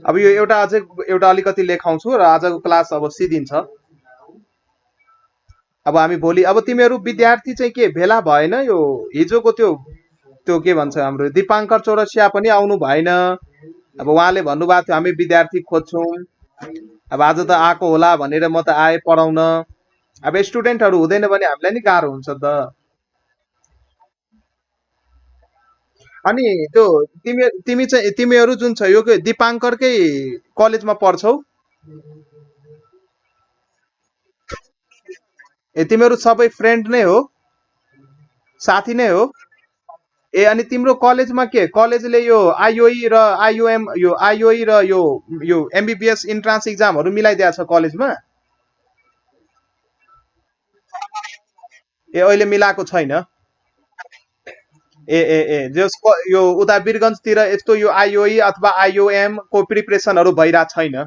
अब यो एउटा अझै एउटा अलिकति लेखाउँछु र आजको क्लास अब सिद्धिन्छ। अब हामी भोलि अब तिमीहरू विद्यार्थी चाहिँ के भेला भएन? यो हिजोको त्यो त्यो के भन्छ हाम्रो दिपाङ्कर चौरसिया पनि आउनु भएन। अब उहाँले भन्नुभएको थियो हामी विद्यार्थी खोज्छौँ। अब आज त आएको होला भनेर म त आएँ पढाउन। अब स्टुडेन्टहरू हुँदैन भने हामीलाई नि गाह्रो हुन्छ त। अनि त्यो तिमी चाहिँ तिमीहरू जुन छ यो के दिपाङ्करकै कलेजमा पढ्छौ? ए तिमीहरू सबै फ्रेन्ड नै हो, साथी नै हो? ए अनि तिम्रो कलेजमा के कलेजले यो आइओई र आइओएम यो आइओई र यो एमबिबिएस इन्ट्रान्स इक्जामहरू मिलाइदिएको छ कलेजमा? ए अहिले मिलाएको छैन? ए ए ए जस यो उता वीरगन्जतिर यस्तो यो आइओई अथवा आइओएम को प्रिपरेसनहरू भइरहेको छैन?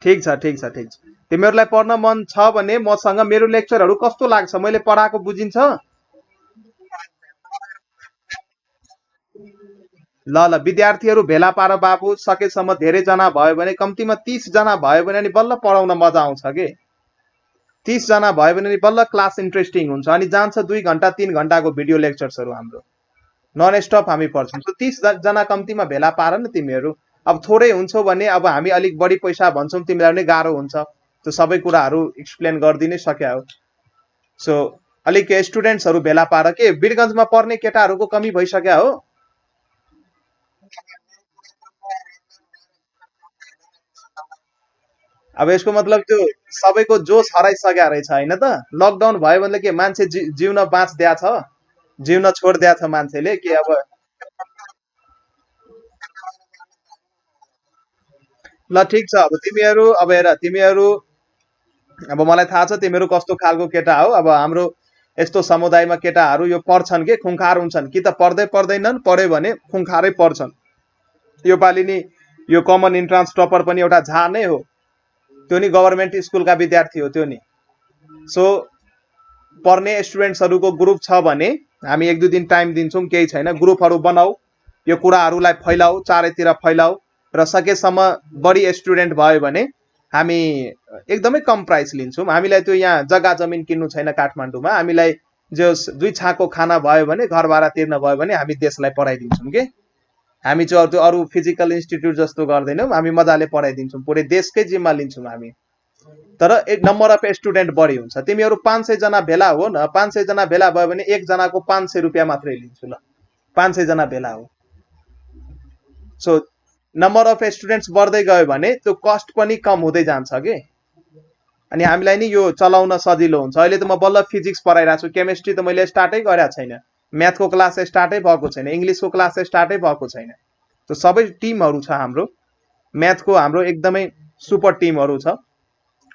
ठिक छ ठिक छ ठिक छ। तिमीहरूलाई पढ्न मन छ भने मसँग मेरो लेक्चरहरू कस्तो लाग्छ? मैले पढाएको बुझिन्छ? ल ल विद्यार्थीहरू भेला पार बाबु, सकेसम्म धेरैजना भयो भने कम्तीमा 30 जना भयो भने नि बल्ल पढाउन मजा आउँछ के। 30 जना भयो भने नि बल्ल क्लास इन्ट्रेस्टिङ हुन्छ। अनि जान्छ 2 घन्टा 3 घन्टाको भिडियो लेक्चर्सहरू हाम्रो नन स्टप हामी पढ्छौँ। 30 जना कम्तीमा भेला पार न तिमीहरू। अब थोरै हुन्छौ भने अब हामी अलिक बढी पैसा भन्छौँ, तिमीलाई नै गाह्रो हुन्छ। त्यो सबै कुराहरू एक्सप्लेन गरिदिनै सक्या हो। सो अलिक स्टुडेन्ट्सहरू भेला पार के वीरगन्जमा पढ्ने केटाहरूको कमी भइसक्या हो। अब यसको मतलब त्यो सबैको जोस हराइसक्या रहेछ होइन त? लकडाउन भयो भने के मान्छे जिउन बाँच्दिया छ, जिउन छोडिदिया छ मान्छेले के। अब ल ठिक छ। अब तिमीहरू अब हेर तिमीहरू अब मलाई थाहा छ तिमीहरू कस्तो खालको केटा हो। अब हाम्रो यस्तो समुदायमा केटाहरू यो पढ्छन् के खुङखार हुन्छन्, कि त पढ्दै पढ्दैनन्, पढ्यो भने खुङखारै पढ्छन्। यो पालि नि यो कमन इन्ट्रान्स टपर पनि एउटा झा नै हो। त्यो नि गभर्नमेन्ट स्कुलका विद्यार्थी हो त्यो नि। सो पढ्ने स्टुडेन्ट्सहरूको ग्रुप छ भने हामी 1-2 दिन टाइम दिन्छौँ, केही छैन, ग्रुपहरू बनाऊ, यो कुराहरूलाई फैलाऊ, चारैतिर फैलाऊ, र सकेसम्म बढी स्टुडेन्ट भयो भने हामी एकदमै कम प्राइस लिन्छौँ। हामीलाई त्यो यहाँ जग्गा जमिन किन्नु छैन काठमाडौँमा, हामीलाई जो 2 छाको खाना भयो भने, घर भाडा तिर्न भयो भने हामी देशलाई पढाइदिन्छौँ के। हामी चाहिँ त्यो अरू फिजिकल इन्स्टिट्युट जस्तो गर्दैनौँ, हामी मजाले पढाइदिन्छौँ, पुरै देशकै जिम्मा लिन्छौँ हामी। तर एक नम्बर अफ स्टुडेन्ट बढी हुन्छ। तिमीहरू 500 जना भेला हो न, 500 जना भेला भयो भने एक जनाको 500 रुपियाँ मात्रै लिन्छु ल, 500 जना भेला हो। सो नम्बर अफ स्टुडेन्ट्स बढ्दै गयो भने त्यो कस्ट पनि कम हुँदै जान्छ के, अनि हामीलाई नि यो चलाउन सजिलो हुन्छ। अहिले त म बल्ल फिजिक्स पढाइरहेको छु, केमिस्ट्री त मैले स्टार्टै गरेको छैन, म्याथको क्लास स्टार्टै भएको छैन, इङ्ग्लिसको क्लास स्टार्टै भएको छैन। त्यो सबै टिमहरू छ हाम्रो, म्याथको हाम्रो एकदमै सुपर टिमहरू छ,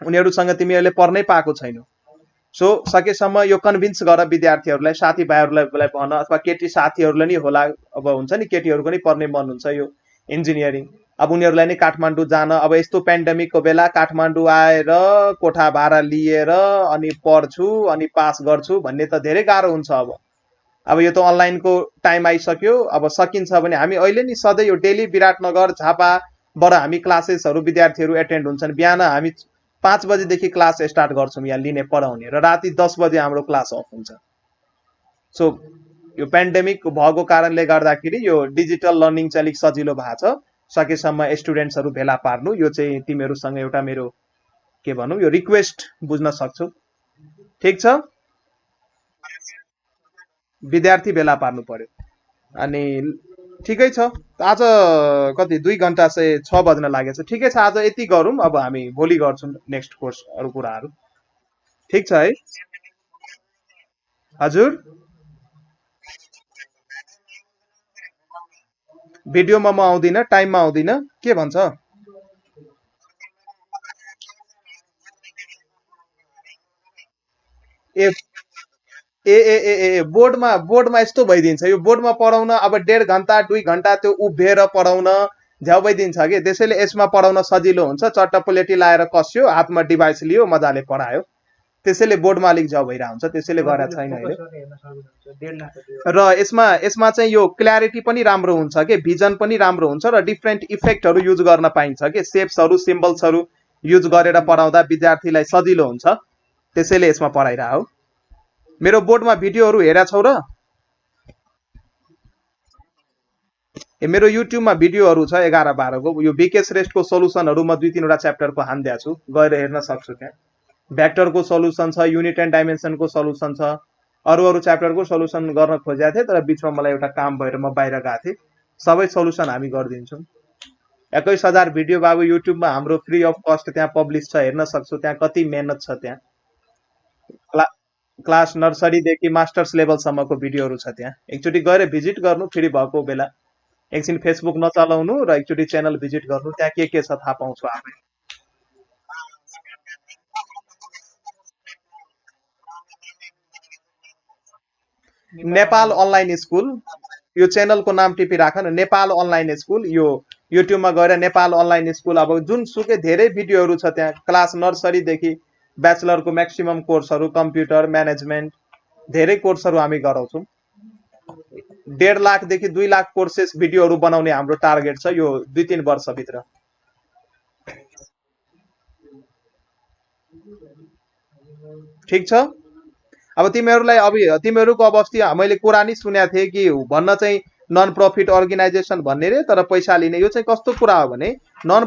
उनीहरूसँग तिमीहरूले पढ्नै पाएको छैनौ। सो सकेसम्म यो कन्भिन्स गर विद्यार्थीहरूलाई, साथीभाइहरूलाई भन, अथवा केटी साथीहरूलाई नि होला, अब हुन्छ नि केटीहरूको नि पढ्ने मन हुन्छ यो इन्जिनियरिङ, अब उनीहरूलाई नै काठमाडौँ जान, अब यस्तो पेन्डेमिकको बेला काठमाडौँ आएर कोठा भाडा लिएर अनि पढ्छु अनि पास गर्छु भन्ने त धेरै गाह्रो हुन्छ। अब यो त अनलाइनको टाइम आइसक्यो, अब सकिन्छ भने हामी अहिले नि सधैँ यो डेली विराटनगर झापाबाट हामी क्लासेसहरू विद्यार्थीहरू एटेन्ड हुन्छन्। बिहान हामी 5 बजेदेखि क्लास स्टार्ट गर्छौँ यहाँ लिने पढाउने, र राति 10 बजे हाम्रो क्लास अफ हुन्छ। सो यो पेन्डेमिक भएको कारणले गर्दाखेरि यो डिजिटल लर्निङ चाहिँ अलिक सजिलो भएको छ। सकेसम्म स्टुडेन्ट्सहरू भेला पार्नु, यो चाहिँ तिमीहरूसँग एउटा मेरो के भनौँ यो रिक्वेस्ट बुझ्न सक्छौ, ठिक छ। विद्यार्थी भेला पार्नु पर्यो, अनि ठिकै छ। आज कति 2 घन्टा चाहिँ 6 बज्न लागेछ, ठिकै छ, आज यति गरौँ, अब हामी भोलि गर्छौँ नेक्स्ट कोर्स अरू कुराहरू, ठिक छ है। हजुर भिडियोमा म आउँदिनँ, टाइममा आउँदिनँ, के भन्छ? ए ए ए ए ए बोर्डमा यस्तो भइदिन्छ, यो बोर्डमा पढाउन अब 1.5 घन्टा 2 घन्टा त्यो उभिएर पढाउन झ्याउ भइदिन्छ कि, त्यसैले यसमा पढाउन सजिलो हुन्छ। चट्ट प्लेटी लाएर कस्यो, हातमा डिभाइस लियो, मजाले पढायो, त्यसैले बोर्डमा अलिक झ्याउ भइरहेको हुन्छ, त्यसैले गरेको छैन अहिले। र यसमा चाहिँ यो क्ल्यारिटी पनि राम्रो हुन्छ के, भिजन पनि राम्रो हुन्छ, र डिफ्रेन्ट इफेक्टहरू युज गर्न पाइन्छ के, सेप्सहरू सिम्बल्सहरू युज गरेर पढाउँदा विद्यार्थीलाई सजिलो हुन्छ, त्यसैले यसमा पढाइरहेको हो। मेरो बोर्डमा भिडियोहरू हेरेका छौ र? मेरो युट्युबमा भिडियोहरू छ 11-12 को, यो बीके श्रेष्ठको सोलुसनहरू म 2-3 च्याप्टरको हान्दिया छु, गएर हेर्न सक्छु त्यहाँ। भेक्टरको सोलुसन छ, युनिट एन्ड डाइमेन्सनको सोलुसन छ, अरू च्याप्टरको सोलुसन गर्न खोजेको थिएँ, तर बिचमा मलाई एउटा काम भएर म बाहिर गएको थिएँ। सबै सोलुसन हामी गरिदिन्छौँ। 21,000 भिडियो बाबु युट्युबमा हाम्रो फ्री अफ कस्ट त्यहाँ पब्लिस छ, हेर्न सक्छौ, त्यहाँ कति मेहनत छ। त्यहाँ क्लास नर्सरीदेखि मास्टर्स लेभलसम्मको भिडियोहरू छ त्यहाँ, एकचोटि गएर भिजिट गर्नु, फ्री भएको बेला एकछिन फेसबुक नचलाउनु र एकचोटि च्यानल भिजिट गर्नु, त्यहाँ के छ थाहा पाउँछु आफै। नेपाल अनलाइन स्कुल, यो च्यानलको नाम टिपिराख न, नेपाल अनलाइन स्कुल। यो युट्युबमा गएर नेपाल अनलाइन स्कुल, अब जुनसुकै धेरै भिडियोहरू छ त्यहाँ, क्लास नर्सरीदेखि ब्याचलरको म्याक्सिमम कोर्सहरू, कम्प्युटर म्यानेजमेन्ट, धेरै कोर्सहरू हामी गराउँछौँ। 1.5 लाखदेखि 2 लाख कोर्सेस भिडियोहरू बनाउने हाम्रो टार्गेट छ यो 2-3 वर्षभित्र। ठिक छ। अब तिमीहरूलाई अब तिमीहरूको अब अस्ति मैले कुरा नि सुनेको थिएँ कि भन्न चाहिँ नन प्रफिट अर्गनाइजेसन भन्ने रे, तर पैसा लिने। यो चाहिँ कस्तो कुरा हो भने नन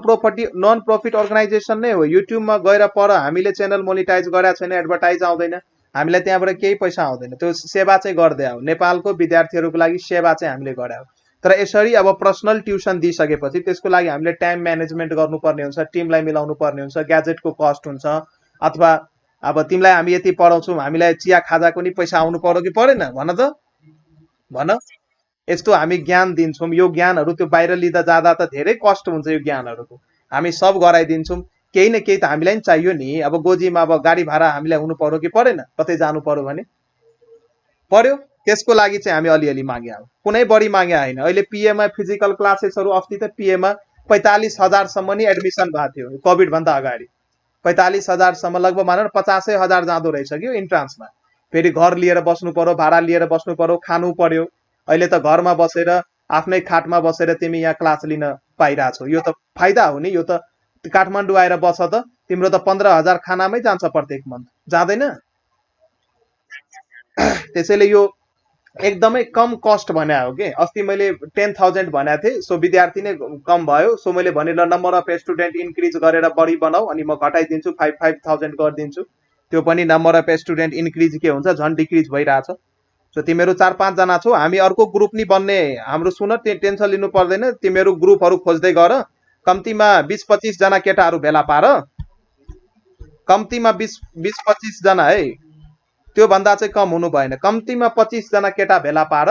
प्रफिट अर्गनाइजेसन नै हो। युट्युबमा गएर पर हामीले च्यानल मोनिटाइज गरेका छैन, एडभर्टाइज आउँदैन, हामीलाई त्यहाँबाट केही पैसा आउँदैन, त्यो सेवा चाहिँ गर्दै हो, नेपालको विद्यार्थीहरूको लागि सेवा चाहिँ हामीले गरे हो। तर यसरी अब पर्सनल ट्युसन दिइसकेपछि त्यसको लागि हामीले टाइम म्यानेजमेन्ट गर्नुपर्ने हुन्छ, टिमलाई मिलाउनु पर्ने हुन्छ, ग्याजेटको कस्ट हुन्छ, अथवा अब तिमीलाई हामी यति पढाउँछौँ, हामीलाई चिया खाजाको नि पैसा आउनु पर्यो कि परेन? भन त, भन। यस्तो हामी ज्ञान दिन्छौँ, यो ज्ञानहरू त्यो बाहिर लिँदा जाँदा त धेरै कस्ट हुन्छ, यो ज्ञानहरूको हामी सब गराइदिन्छौँ। केही न केही त हामीलाई नि चाहियो नि। अब गोजीमा अब गाडी भाडा हामीलाई हुनु पर्यो कि परेन? कतै जानु पर्यो भने पर्यो, त्यसको लागि चाहिँ हामी अलिअलि मागे हो, कुनै बढी मागे होइन। अहिले पिएमा फिजिकल क्लासेसहरू अस्ति त पिएमा 45,000 सम्म नि एडमिसन भएको थियो कोभिड भन्दा अगाडि। 45,000 लगभग मान 50,000 जाँदो रहेछ कि इन्ट्रान्समा। फेरि घर लिएर बस्नु पर्यो, भाडा लिएर बस्नु पर्यो, खानु पर्यो। अहिले त घरमा बसेर आफ्नै खाटमा बसेर तिमी यहाँ क्लास लिन पाइरहेछौ, यो त फाइदा हो नि। यो त काठमाडौँ आएर बस त तिम्रो त 15,000 खानामै जान्छ प्रत्येक मन्थ, जाँदैन? त्यसैले यो एकदमै कम कस्ट भने हो कि। अस्ति मैले 10,000 भनेको थिएँ, सो विद्यार्थी नै कम भयो, सो मैले भने ल नम्बर अफ स्टुडेन्ट इन्क्रिज गरेर बढी बनाऊ, अनि म घटाइदिन्छु 5,000 गरिदिन्छु। त्यो पनि नम्बर अफ स्टुडेन्ट इन्क्रिज के हुन्छ, झन् डिक्रिज भइरहेछ। सो तिमीहरू 4-5 जना छौ, हामी अर्को ग्रुप नि बन्ने, हाम्रो सुन टेन्सन लिनु पर्दैन। तिमीहरू ग्रुपहरू खोज्दै गर, कम्तीमा 20-25 जना केटाहरू भेला पार, कम्तीमा 20-25 जना है, त्यो भन्दा चाहिँ कम हुनु भएन। कम्तीमा 25 जना केटा भेला पार,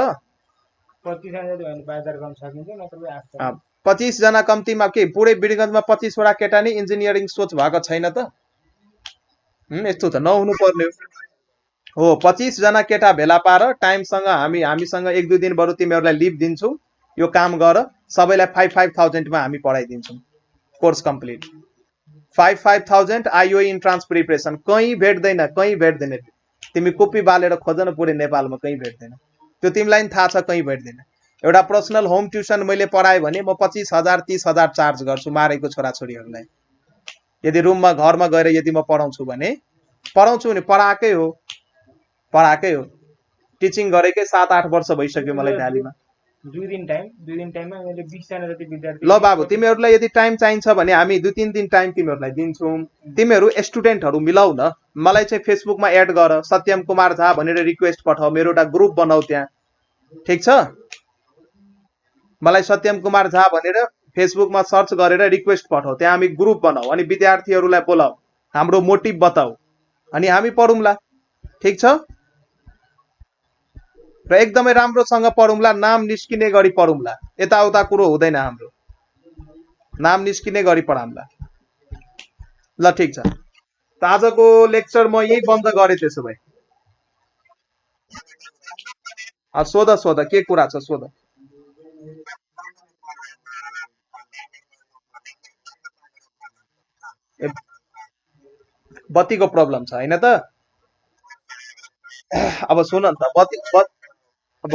25 जना कम्तीमा। के पुरै वीरगन्जमा 25 वटा केटा नि इन्जिनियरिङ सोच भएको छैन त? यस्तो त नहुनु पर्ने हो। 25 जना केटा भेला पार, टाइमसँग हामीसँग 1-2 दिन बरु तिमीहरूलाई लिभ दिन्छौ, यो काम गर। सबैलाई 5,000 मा हामी पढाइदिन्छौँ, course complete. 5,000 IO entrance preparation, कहीँ भेट्दैन, कहीँ भेट्दैन। तिमी कोपी बालेर खोज न, पुरै नेपालमा कहीँ भेट्दैन। त्यो तिमीलाई नि थाहा छ, कहीँ भेट्दैन। एउटा पर्सनल होम ट्युसन मैले पढाएँ भने म 25,000 30,000 चार्ज गर्छु मारेको छोराछोरीहरूलाई। यदि रुममा घरमा गएर यदि म पढाउँछु भने पढाएकै हो, पढाएकै हो। टिचिङ गरेकै 7-8 वर्ष भइसक्यो मलाई भ्यालीमा। 2 दिन टाइममा मैले 20 जना जति विद्यार्थी। ल बाबु, तिमीहरूलाई यदि टाइम चाहिन्छ भने हामी 2-3 दिन टाइम तिमीहरूलाई दिन्छौँ। तिमीहरू स्टुडेन्टहरू मिलाउ न, मलाई चाहिँ फेसबुकमा एड गर, सत्यम कुमार झा भनेर रिक्वेस्ट पठाऊ, मेरो एउटा ग्रुप बनाऊ त्यहाँ, ठिक छ? मलाई सत्यम कुमार झा भनेर फेसबुकमा सर्च गरेर रिक्वेस्ट पठाऊ, त्यहाँ हामी ग्रुप बनाऊ, अनि विद्यार्थीहरूलाई बोलाऊ, हाम्रो मोटिभ बताऊ, अनि हामी पढौँला, ठिक छ? र एकदमै राम्रोसँग पढौँला, नाम निस्किने गरी पढौँला। यताउता कुरो हुँदैन, हाम्रो नाम निस्किने गरी पढाउँला। ल ठिक छ, त आजको लेक्चर म यही बन्द गरेँ। त्यसो भए सोध सोध, के कुरा छ सोध। बत्तीको प्रब्लम छ होइन त? अब सुन न त, अब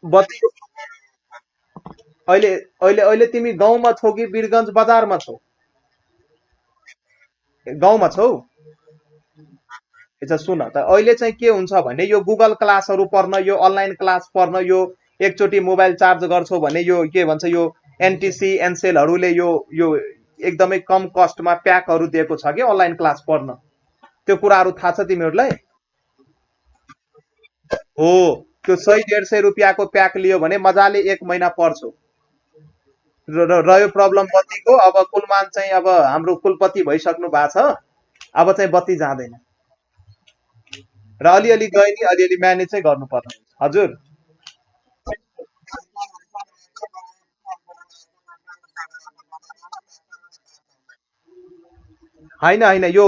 बत्तीको अहिले अहिले अहिले तिमी गाउँमा छौ कि वीरगन्ज बजारमा छौ? गाउँमा छौ? अच्छा सुन त, अहिले चाहिँ के हुन्छ भने यो गुगल क्लासहरू पढ्न, यो अनलाइन क्लास पढ्न, यो एकचोटि मोबाइल चार्ज गर्छौ भने यो के भन्छ, यो एनटिसी एनसेलहरूले यो एकदमै कम कस्टमा प्याकहरू दिएको छ कि अनलाइन क्लास पढ्न। त्यो कुराहरू थाहा छ तिमीहरूलाई? हो, त्यो 100-150 रुपियाँको प्याक लियो भने मजाले 1 महिना पढ्छौ। रह्यो प्रब्लम बत्तीको, अब कुलमान चाहिँ अब हाम्रो कुलपति भइसक्नु भएको छ, अब चाहिँ बत्ती जाँदैन, र अलिअलि गए नि अलिअलि म्यानेज चाहिँ गर्नुपर्छ। हजुर होइन होइन, यो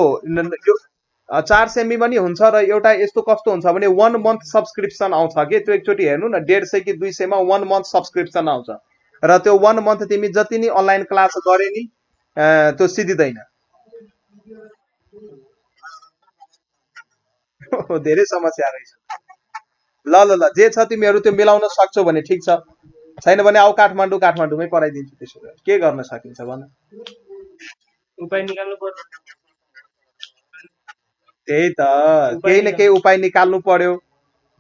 4 सेमी पनि हुन्छ, र एउटा यस्तो कस्तो हुन्छ भने 1 मन्थ सब्सक्रिप्सन आउँछ कि, त्यो एकचोटि हेर्नु न, 150 कि 200 मा 1 मन्थ सब्सक्रिप्सन आउँछ, र त्यो 1 मन्थ तिमी जति नि अनलाइन क्लास गरे नि त्यो सिधिँदैन। धेरै समस्या रहेछ। ल ल ल, जे छ तिमीहरू त्यो मिलाउन सक्छौ भने ठिक छ, छैन भने आऊ काठमाडौँमै पढाइदिन्छु। त्यसो भए के गर्न सकिन्छ भन? उपाय निकाल्नु पर्छ। त्यही त, केही न केही उपाय निकाल्नु पर्यो।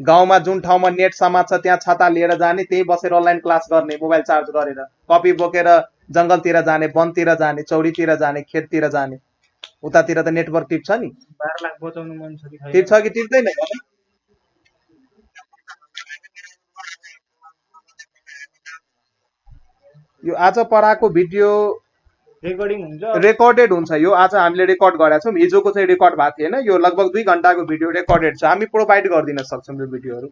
गाउँमा जुन ठाउँमा नेट समाज छ त्यहाँ छाता लिएर जाने, त्यही बसेर अनलाइन क्लास गर्ने, मोबाइल चार्ज गरेर, कपी बोकेर जङ्गलतिर जाने, वनतिर जाने, चौरीतिर जाने, खेततिर जाने। उतातिर त नेटवर्क टिप्छ नि। 12 लाख बचाउनु मन छ कि छैन? टिप्छ कि टिप्दैन? यो आज पढाएको भिडियो रेकर्डिङ हुन्छ, रेकर्डेड हुन्छ। यो आज हामीले रेकर्ड गरेका छौँ, हिजोको चाहिँ रेकर्ड भएको थिएन। यो लगभग 2 घन्टाको भिडियो रेकर्डेड छ, हामी प्रोभाइड गरिदिन सक्छौँ यो भिडियोहरू।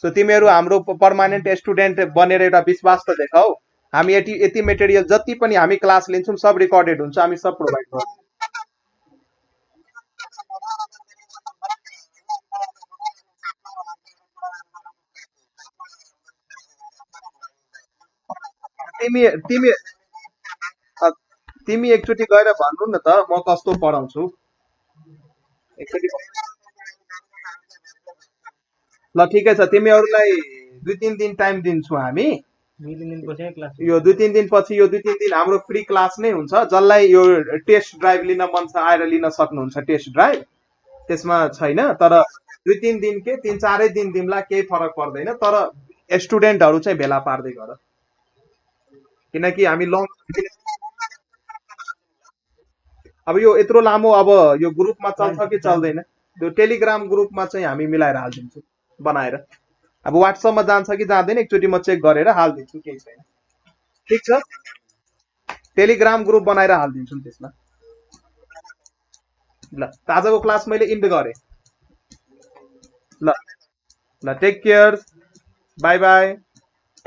सो तिमीहरू हाम्रो पर्मानेन्ट स्टुडेन्ट बनेर एउटा विश्वास त देखाऊ। हामी यति मेटेरियल जति पनि हामी क्लास लिन्छौँ सब रेकर्डेड हुन्छ, हामी सब प्रोभाइड गर्छौँ। तिमी तिमी तिमी एकचोटि गएर भन्नु न त म कस्तो पढाउँछु एकचोटि ल ठिकै छ तिमीहरूलाई 2-3 दिन टाइम दिन्छौ हामी मिलिदिनुपर्छ है क्लास यो 2-3 दिन पछि यो 2-3 दिन हाम्रो फ्री क्लास नै हुन्छ जसलाई यो टेस्ट ड्राइभ लिन मन छ आएर लिन सक्नुहुन्छ टेस्ट ड्राइभ त्यसमा छैन तर 2-3 दिन के 3-4 दिन दिमला केही फरक पर्दैन तर स्टुडेन्टहरू चाहिँ भेला पार्दै गर किनकि हामी लङ अब यो यत्रो लामो अब यो ग्रुपमा चल्छ कि चल्दैन त्यो टेलिग्राम ग्रुपमा चाहिँ हामी मिलाएर हालिदिन्छौँ बनाएर अब व्हाट्सएपमा जान्छ कि जाँदैन एकचोटि म चेक गरेर हालिदिन्छु केही छैन ठिक छ टेलिग्राम ग्रुप बनाएर हालिदिन्छु नि त्यसमा ल आजको क्लास मैले इन्ड गरेँ ल ल टेक केयर बाई बाई